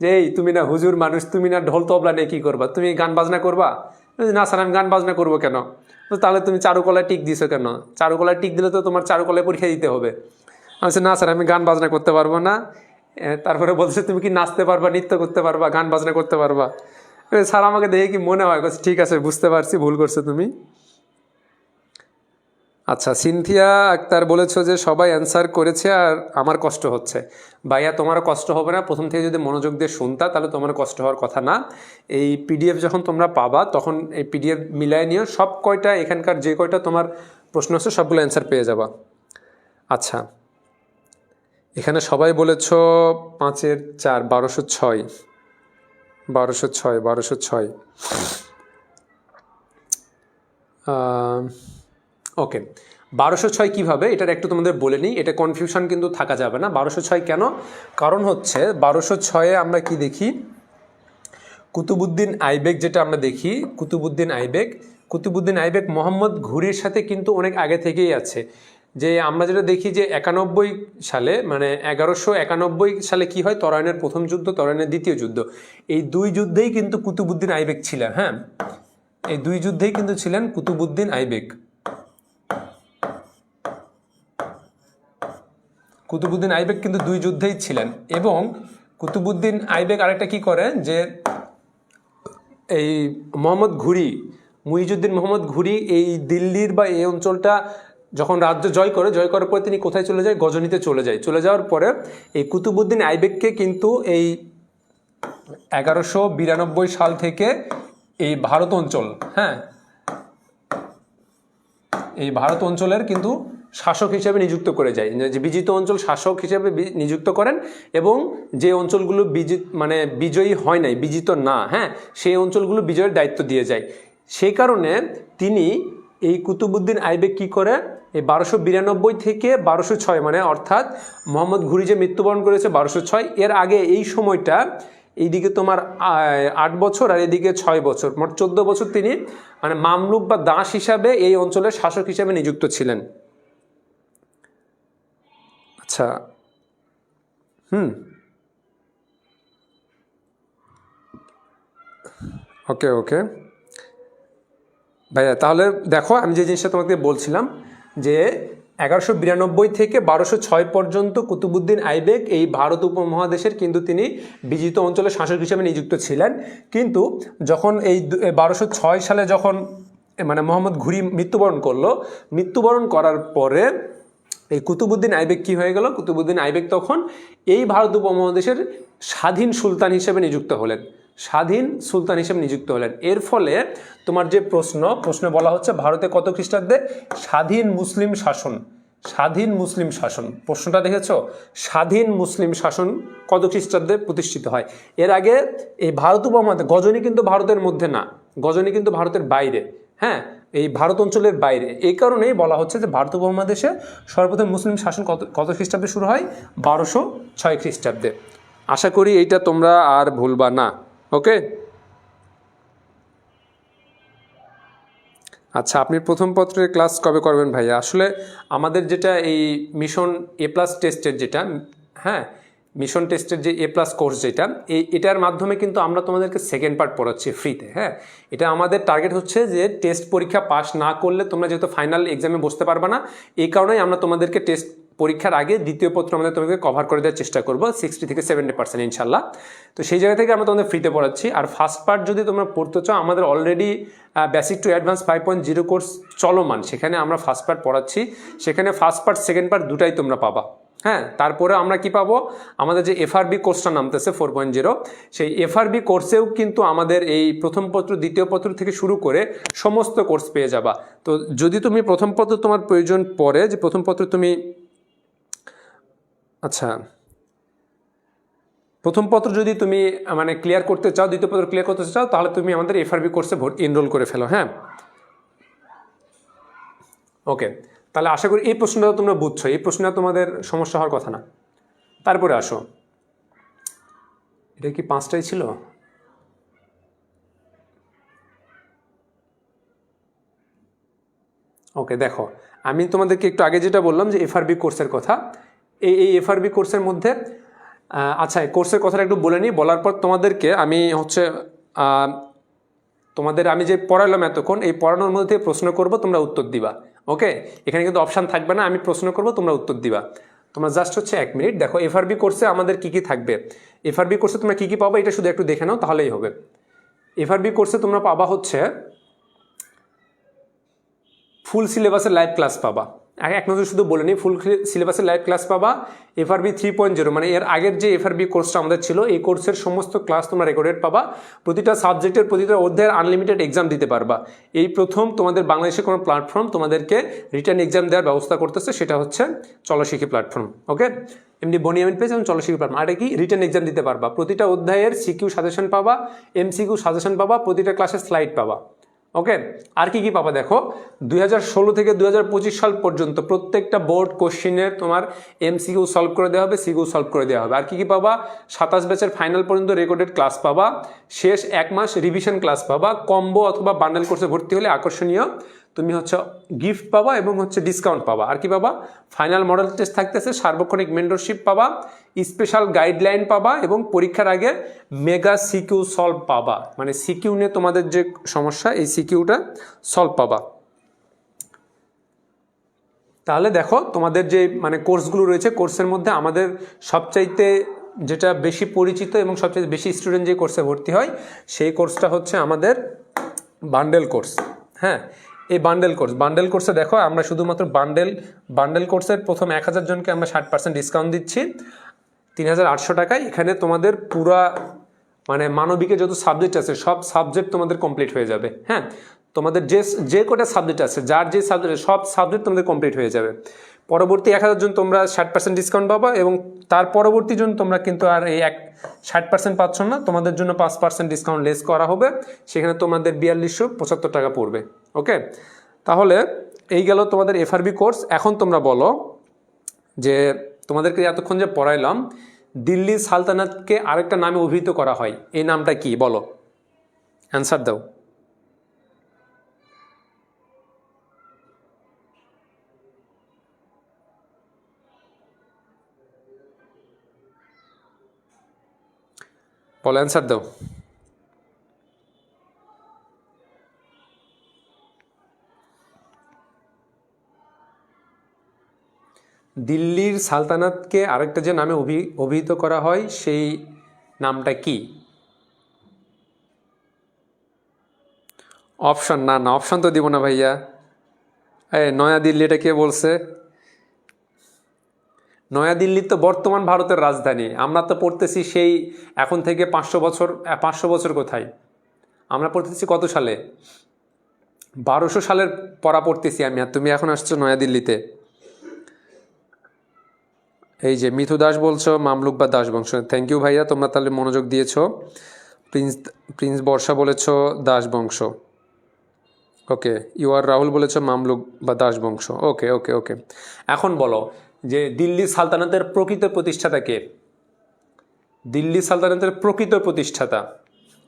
যে এই তুমি না হুজুর মানুষ, তুমি না ঢোল তবলা নিয়ে কী করবা, তুমি গান বাজনা করবা? না স্যার, আমি গান বাজনা করবো কেন? তো তাহলে তুমি চারুকলায় টিক দিছো কেন? চারুকলায় টিক দিলে তো তোমার চারুকলায় পরীক্ষা দিতে হবে। আমি বলছি না স্যার, আমি গান বাজনা করতে পারবো না। তারপরে বলছে তুমি কি নাচতে পারবা, নৃত্য করতে পারবা, গান বাজনা করতে পারবা? স্যার আমাকে দেখে কি মনে হয়, ঠিক আছে বুঝতে পারছি, ভুল করছো তুমি। আচ্ছা, সিনথিয়া আক্তার বলেছো যে সবাই অ্যান্সার করেছে আর আমার কষ্ট হচ্ছে। ভাইয়া তোমারও কষ্ট হবে না, প্রথম থেকে যদি মনোযোগ দিয়ে শুনতা তাহলে তোমার কষ্ট হওয়ার কথা না। এই পিডিএফ যখন তোমরা পাবা তখন এই পিডিএফ মিলাই নিও, সব কয়টা এখানকার যে কয়টা তোমার প্রশ্ন আছে সবগুলো অ্যান্সার পেয়ে যাবা। আচ্ছা, এখানে সবাই বলেছ 5-এর 4, 1206, 1206, 1206। ওকে, 1206 কীভাবে, এটার একটু তোমাদের বলে নিই, এটা কনফিউশন কিন্তু থাকা যাবে না। 1206 কেন? কারণ হচ্ছে 1206-এ আমরা কি দেখি, কুতুবুদ্দিন আইবেক, যেটা আমরা দেখি কুতুবুদ্দিন আইবেক মোহাম্মদ ঘুরির সাথে কিন্তু অনেক আগে থেকেই আছে। যে আমরা যেটা দেখি যে 91 সালে, মানে 1191 সালে কি হয়, তরাইনের প্রথম যুদ্ধ, তরাইনের দ্বিতীয় যুদ্ধ, এই দুই যুদ্ধেই কিন্তু কুতুবুদ্দিন আইবেক ছিলেন। হ্যাঁ, এই দুই যুদ্ধেই কিন্তু ছিলেন কুতুবুদ্দিন আইবেক। কুতুবুদ্দিন আইবেক কিন্তু দুই যুদ্ধেই ছিলেন। এবং কুতুবুদ্দিন আইবেক আরেকটা কি করেন, যে এই মোহাম্মদ ঘুরি, মুইজুদ্দিন মোহাম্মদ ঘুরি এই দিল্লির বা এই অঞ্চলটা যখন রাজ্য জয় করার পরে তিনি কোথায় চলে যায়, গজনীতে চলে যাওয়ার পরে এই কুতুবুদ্দিন আইবেককে কিন্তু এই 1192 সাল থেকে এই ভারত অঞ্চল, হ্যাঁ, এই ভারত অঞ্চলের কিন্তু শাসক হিসেবে নিযুক্ত করে যায়, যে বিজিত অঞ্চল শাসক হিসেবে নিযুক্ত করেন। এবং যে অঞ্চলগুলো বিজয়ী হয় নাই, বিজিত না, হ্যাঁ, সেই অঞ্চলগুলো বিজয়ের দায়িত্ব দিয়ে যায়। সেই কারণে তিনি এই কুতুবুদ্দিন আইবেক কি করে, এই 1292 থেকে 1206, মানে অর্থাৎ মোহাম্মদ ঘুরি যে মৃত্যুবরণ করেছে 1206, এর আগে এই সময়টা এইদিকে তোমার 8 বছর আর এদিকে 6 বছর, মোট 14 বছর তিনি মানে মামলুক বা দাস হিসাবে এই অঞ্চলের শাসক হিসাবে নিযুক্ত ছিলেন। আচ্ছা, ওকে ওকে ভাইয়া, তাহলে দেখো আমি যে জিনিসটা তোমাকে বলছিলাম, যে 1192 থেকে 1206 পর্যন্ত কুতুবুদ্দিন আইবেক এই ভারত উপমহাদেশের কিন্তু তিনি বিজিত অঞ্চলের শাসক হিসেবে নিযুক্ত ছিলেন। কিন্তু যখন এই 1206 সালে যখন মানে মোহাম্মদ ঘুরি মৃত্যুবরণ করার পরে এই কুতুবুদ্দিন আইবেক কি হয়ে গেল, কুতুবুদ্দিন আইবেক তখন এই ভারত উপমহাদেশের স্বাধীন সুলতান হিসেবে নিযুক্ত হলেন। এর ফলে তোমার যে প্রশ্ন বলা হচ্ছে ভারতে কত খ্রিস্টাব্দে স্বাধীন মুসলিম শাসন, প্রশ্নটা দেখেছো, স্বাধীন মুসলিম শাসন কত খ্রিস্টাব্দে প্রতিষ্ঠিত হয়? এর আগে এই ভারত উপমহাদেশ, গজনী কিন্তু ভারতের মধ্যে না, গজনী কিন্তু ভারতের বাইরে, হ্যাঁ, এই ভারত অঞ্চলের বাইরে। এই কারণেই বলা হচ্ছে যে ভারত উপমহাদেশে সর্বপ্রথম মুসলিম শাসন কত খ্রিস্টাব্দে শুরু হয়, 1206 খ্রিস্টাব্দে। আশা করি এইটা তোমরা আর ভুলবা না। ওকে। আচ্ছা, আপনি প্রথম পত্রের ক্লাস কবে করবেন ভাইয়া? আসলে আমাদের যেটা এই মিশন এ প্লাস টেস্টের যেটা, হ্যাঁ, মিশন টেস্টের যে এ প্লাস কোর্স যেটা, এটার মাধ্যমে কিন্তু আমরা তোমাদেরকে সেকেন্ড পার্ট পড়াচ্ছি ফ্রিতে। হ্যাঁ, এটা আমাদের টার্গেট হচ্ছে যে টেস্ট পরীক্ষা পাস না করলে তোমরা যেহেতু ফাইনাল এক্সামে বসতে পারবে না, এই কারণেই আমরা তোমাদেরকে টেস্ট পরীক্ষার আগে দ্বিতীয় পত্র আমাদের তোমাকে কভার করে দেওয়ার চেষ্টা করবো 60 থেকে 70% ইনশাল্লাহ। তো সেই জায়গা থেকে আমরা তোমাদের ফ্রিতে পড়াচ্ছি। আর ফার্স্ট পার্ট যদি তোমরা পড়তে চাও, আমাদের already basic to advance 5.0 course চলমান, সেখানে আমরা ফার্স্ট পার্ট পড়াচ্ছি। সেখানে ফার্স্ট পার্ট সেকেন্ড পার্ট দুটাই তোমরা পাবা। হ্যাঁ, তারপরে আমরা কি পাবো, আমাদের যে এফআরবি কোর্সটা নামতেছে 4.0, সেই এফআরবি কোর্সেও কিন্তু আমাদের এই প্রথম পত্র দ্বিতীয় পত্র থেকে শুরু করে সমস্ত কোর্স পেয়ে যাবা। তো যদি তুমি প্রথম পত্র তোমার প্রয়োজন পড়ে, যে প্রথম পত্র তুমি, আচ্ছা, প্রথম পত্র যদি তুমি মানে ক্লিয়ার করতে চাও, দ্বিতীয় পত্র ক্লিয়ার করতে চাও, তাহলে তুমি আমাদের এফআরবি কোর্সে এনরোল করে ফেলো। হ্যাঁ, ওকে, তাহলে আশা করি এই প্রশ্নটা তোমরা বুঝছো, এই প্রশ্নটা তোমাদের সমস্যা হওয়ার কথা না। তারপরে আসো, এটা কি 5টাই ছিল? ওকে, দেখো, আমি তোমাদেরকে একটু আগে যেটা বললাম যে এফআরবি কোর্সের কথা, এই এফআরবি কোর্সের মধ্যে, আচ্ছা, এই কোর্সের কথাটা একটু বলে নিই। বলার পর তোমাদেরকে আমি হচ্ছে তোমাদের আমি যে পড়ালাম এতক্ষণ, এই পড়ানোর মধ্যে প্রশ্ন করব, তোমরা উত্তর দিবা। ওকে, এখানে কিন্তু অপশান থাকবে না, আমি প্রশ্ন করব, তোমরা উত্তর দিবা। তোমরা জাস্ট হচ্ছে 1 মিনিট দেখো এফআরবি কোর্সে আমাদের কী কী থাকবে। এফআরবি কোর্সে তোমরা কী কী পাবো এটা শুধু একটু দেখে নাও, তাহলেই হবে। এফআরবি কোর্সে তোমরা পাবা হচ্ছে ফুল সিলেবাসের লাইভ ক্লাস পাবা। এক নজর শুধু বলে নিই, ফুল সিলেবাসের লাইভ ক্লাস পাবা। এফআরবি 3.0 মানে এর আগের যে এফআরবি কোর্সটা আমাদের ছিল, এই কোর্সের সমস্ত ক্লাস তোমরা রেকর্ডেড পাবা। প্রতিটা সাবজেক্টের প্রতিটা অধ্যায়ের আনলিমিটেড এক্সাম দিতে পারবা। এই প্রথম তোমাদের বাংলাদেশে কোনো প্ল্যাটফর্ম তোমাদেরকে রিটার্ন এক্সাম দেওয়ার ব্যবস্থা করতেছে, সেটা হচ্ছে চলশিখি প্ল্যাটফর্ম। ওকে, এমনি বনিয়ামিন পেজ এবং চলশিখি প্ল্যাটফর্ম, আর কি রিটার্ন এক্সাম দিতে পারবা। প্রতিটা অধ্যায়ের সিকিউ সাজেশন পাবা, এমসিকিউ সাজেশন পাবা, প্রতিটা ক্লাসের স্লাইড পাবা। ওকে, আর কি কি পাবা দেখো, 2016 থেকে 2025 সাল পর্যন্ত প্রত্যেকটা বোর্ড কোশ্চেনের তোমার এমসিকিউ সলভ করে দেওয়া হবে, সিকিউ সলভ করে দেওয়া হবে। আর কি কি পাবা, 27 ব্যাচের ফাইনাল পর্যন্ত রেকর্ডেড ক্লাস পাবা, শেষ 1 মাস রিভিশন ক্লাস পাবা, কম্বো অথবা বান্ডেল কোর্সে ভর্তি হলে আকর্ষণীয় তুমি হচ্ছে গিফট পাবা এবং হচ্ছে ডিসকাউন্ট পাবা। আর কি পাবা, ফাইনাল মডেল টেস্ট থাকতেছে, সার্বক্ষণিক মেন্টরশিপ পাবা, স্পেশাল গাইডলাইন পাবা এবং পরীক্ষার আগে মেগা সিকিউ সলভ পাবা। মানে সিকিউ নিয়ে তোমাদের যে সমস্যা, এই সিকিউটা সলভ পাবা। তাহলে দেখো তোমাদের যে মানে কোর্সগুলো রয়েছে, কোর্সের মধ্যে আমাদের সবচাইতে যেটা বেশি পরিচিত এবং সবচাইতে বেশি স্টুডেন্ট যে কোর্সে ভর্তি হয়, সেই কোর্সটা হচ্ছে আমাদের বান্ডেল কোর্স। হ্যাঁ, এই বান্ডেল কোর্সে দেখো আমরা শুধুমাত্র বান্ডেল কোর্সের প্রথম 1000 জনকে আমরা 60% ডিসকাউন্ট দিচ্ছি 3800 টাকায়। এখানে তোমাদের পুরা মানে মানবিকের যত সাবজেক্ট আছে সব সাবজেক্ট তোমাদের কমপ্লিট হয়ে যাবে। হ্যাঁ, তোমাদের যে কটা সাবজেক্ট আছে, যার যে সাবজেক্ট, সব সাবজেক্ট তোমাদের কমপ্লিট হয়ে যাবে। পরবর্তী 1000 জন তোমরা 60% ডিসকাউন্ট পাবা এবং তার পরবর্তী জন তোমরা কিন্তু আর এই 60% পাচ্ছ না, তোমাদের জন্য 5% ডিসকাউন্ট লেস করা হবে, সেখানে তোমাদের 4275 টাকা পড়বে। ওকে, তাহলে এই গেল তোমাদের এফআরবি কোর্স। এখন তোমরা বলো যে তোমাদেরকে এতক্ষণ যে পড়াইলাম, দিল্লি সালতানাতকে আরেকটা নামে অভিহিত করা হয়, এই নামটা কি বলো, অ্যান্সার দাও। বলো, অ্যান্সার দাও। দিল্লির সালতানাতকে আরেকটা যে নামে অভিহিত করা হয়, সেই নামটা কি? অপশন না, অপশন তো দিব না ভাইয়া। নয়া দিল্লি, এটা কে বলছে? নয়াদিল্লি তো বর্তমান ভারতের রাজধানী। আমরা তো পড়তেছি সেই এখন থেকে 500 বছর কোথায়, আমরা পড়তেছি কত সালে, 1200 সালের পড়া পড়তেছি আমি, আর তুমি এখন আসছো নয়াদিল্লিতে। এই যে মিথু দাস বলছো মামলুক বা দাস বংশ, থ্যাংক ইউ ভাইয়া, তোমরা তাহলে মনোযোগ দিয়েছো। প্রিন্স বর্ষা বলেছো দাস বংশ। ওকে, ইউ আর রাহুল বলেছো মামলুক বা দাস বংশ। ওকে ওকে ওকে, এখন বলো যে দিল্লি সালতানাতের প্রকৃত প্রতিষ্ঠাতা কে? দিল্লি সালতানাতের প্রকৃত প্রতিষ্ঠাতা,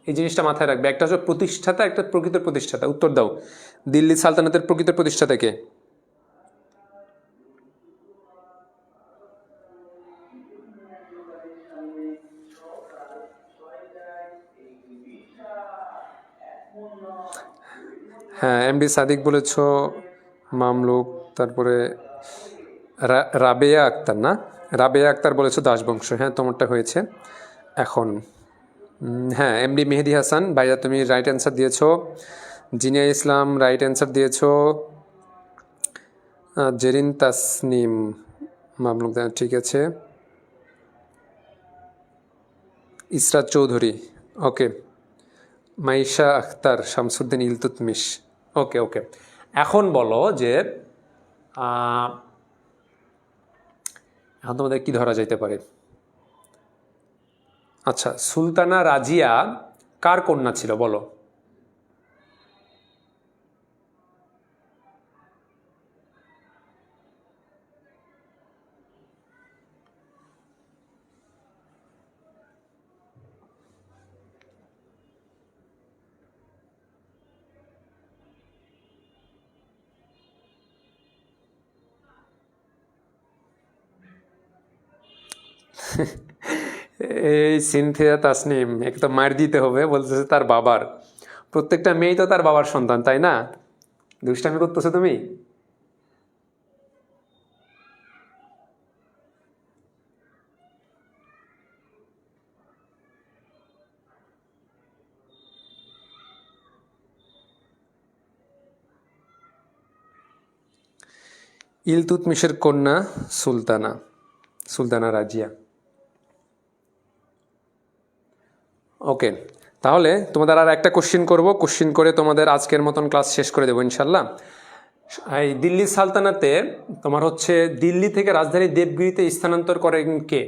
এই জিনিসটা মাথায় রাখবে। একটা হচ্ছে প্রতিষ্ঠাতা, একটা প্রকৃত প্রতিষ্ঠাতা। উত্তর দাও, দিল্লি সালতানাতের প্রকৃত প্রতিষ্ঠাতা কে? হ্যাঁ, এমডি সাদিক বলেছ, মামলুক, তারপরে রাবেয়া আক্তার, না রাবেয়া আক্তার বলেছ দাসবংশ। হ্যাঁ, তোমারটা হয়েছে। এখন হ্যাঁ, এমডি মেহেদি হাসান ভাইয়া তুমি রাইট অ্যান্সার দিয়েছো। জিনিয়া ইসলাম রাইট অ্যান্সার দিয়েছো। জেরিন তাসনিম মামলুক, ঠিক আছে। ইসরাত চৌধুরী, ওকে। মাইশা আখতার, শামসুদ্দিন ইলতুৎমিশ, ওকে ওকে। এখন বলো যে এখন তোমাদের কি ধরা যাইতে পারে? আচ্ছা, সুলতানা রাজিয়া কার কন্যা ছিল বলো? এই সিনথিয়া তাসনিম, একটা মার দিতে হবে, বলতেছে তার বাবার। প্রত্যেকটা মেয়েই তো তার বাবার সন্তান, তাই না? দুষ্টামি করতেছো তুমি। ইলতুৎমিশের কন্যা সুলতানা, সুলতানা রাজিয়া। ওকে, তাহলে তোমাদের আর একটা কোশ্চিন করব, কোশ্চিন করে তোমাদের আজকের মতন ক্লাস শেষ করে দেবো ইনশাল্লাহ। এই দিল্লি সালতানাতে তোমার হচ্ছে দিল্লি থেকে রাজধানী দেবগিরিতে স্থানান্তর করেন কে?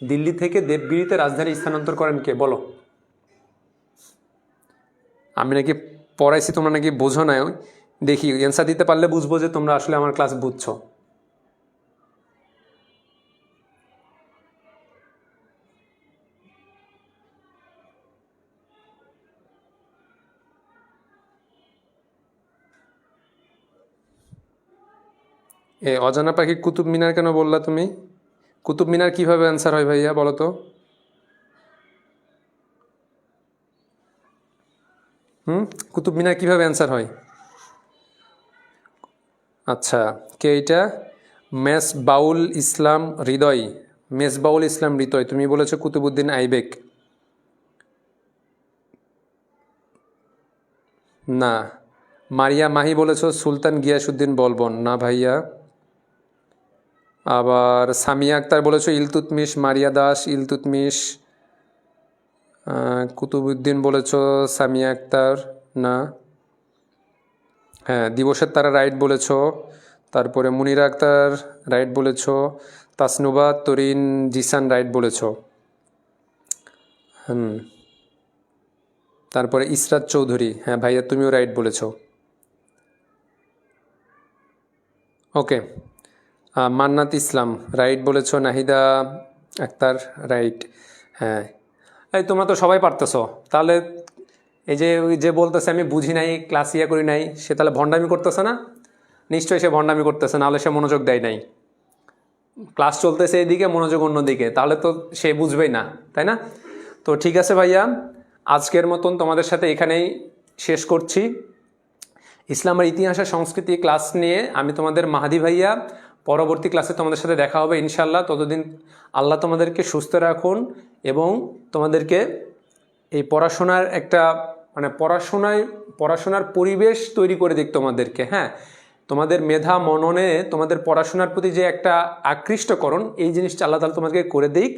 দিল্লি থেকে দেবগিরিতে রাজধানী স্থানান্তর করেন কে বলো? আমি নাকি পড়াইছি, তোমরা নাকি বোঝো না। দেখি অ্যান্সার দিতে পারলে বুঝবো যে তোমরা আসলে আমার ক্লাস বুঝছো। অজানা পাখি কুতুব মিনার কেন বললা তুমি? কুতুব মিনার কিভাবে অ্যান্সার হয় ভাইয়া বলো তো? কুতুব মিনার কিভাবে অ্যান্সার হয়? আচ্ছা, কে এটা? মেসবাউল ইসলাম হৃদয়, মেসবাউল ইসলাম হৃদয়, তুমি বলেছো কুতুবুদ্দিন আইবেক। না। মারিয়া মাহি বলেছো সুলতান গিয়াসুদ্দিন বলবন, না ভাইয়া। আবার সামিয়া আক্তার বলেছো ইলতুৎমিশ, মারিয়া দাস ইলতুৎমিশ। কুতুবুদ্দিন বলেছো সামিয়া আক্তার, না। হ্যাঁ, দিবসের তারা রাইট বলেছো। তারপরে মুনিরা আক্তার রাইট বলেছো। তাসনুবা তরিন জিসান রাইট বলেছো। তারপরে ইসরাত চৌধুরী, হ্যাঁ ভাইয়া তুমিও রাইট বলেছো। ওকে। মান্নাত ইসলাম রাইট বলেছো। নাহিদা আক্তার রাইট। হ্যাঁ, এই তোমরা তো সবাই পারতেছো। তাহলে এই যে ওই যে বলতেছে আমি বুঝি নাই, ক্লাস ইয়া করি নাই, সে তাহলে ভণ্ডামি করতেছে না? নিশ্চয়ই সে ভণ্ডামি করতেছে, নাহলে সে মনোযোগ দেয় নাই। ক্লাস চলতেছে এইদিকে, মনোযোগ অন্যদিকে, তাহলে তো সে বুঝবেই না, তাই না? তো ঠিক আছে ভাইয়া, আজকের মতন তোমাদের সাথে এখানেই শেষ করছি। ইসলামের ইতিহাস আর সংস্কৃতি ক্লাস নিয়ে আমি তোমাদের মাহাদি ভাইয়া। পরবর্তী ক্লাসে তোমাদের সাথে দেখা হবে ইনশাল্লাহ। ততদিন আল্লাহ তোমাদেরকে সুস্থ রাখুন এবং তোমাদেরকে এই পড়াশোনার একটা মানে পড়াশোনার পরিবেশ তৈরি করে দিক তোমাদেরকে। হ্যাঁ, তোমাদের মেধা মননে তোমাদের পড়াশোনার প্রতি যে একটা আকৃষ্টকরণ, এই জিনিসটা আল্লাহ তাআলা তোমাদেরকে করে দিক,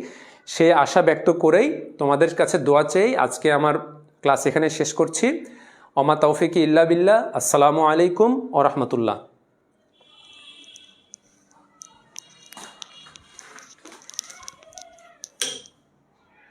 সেই আশা ব্যক্ত করেই তোমাদের কাছে দোয়া চাই। আজকে আমার ক্লাস এখানে শেষ করছি। অমা তৌফিকি ইল্লা বিল্লাহ। আসসালামু আলাইকুম ওয়া রাহমাতুল্লাহ।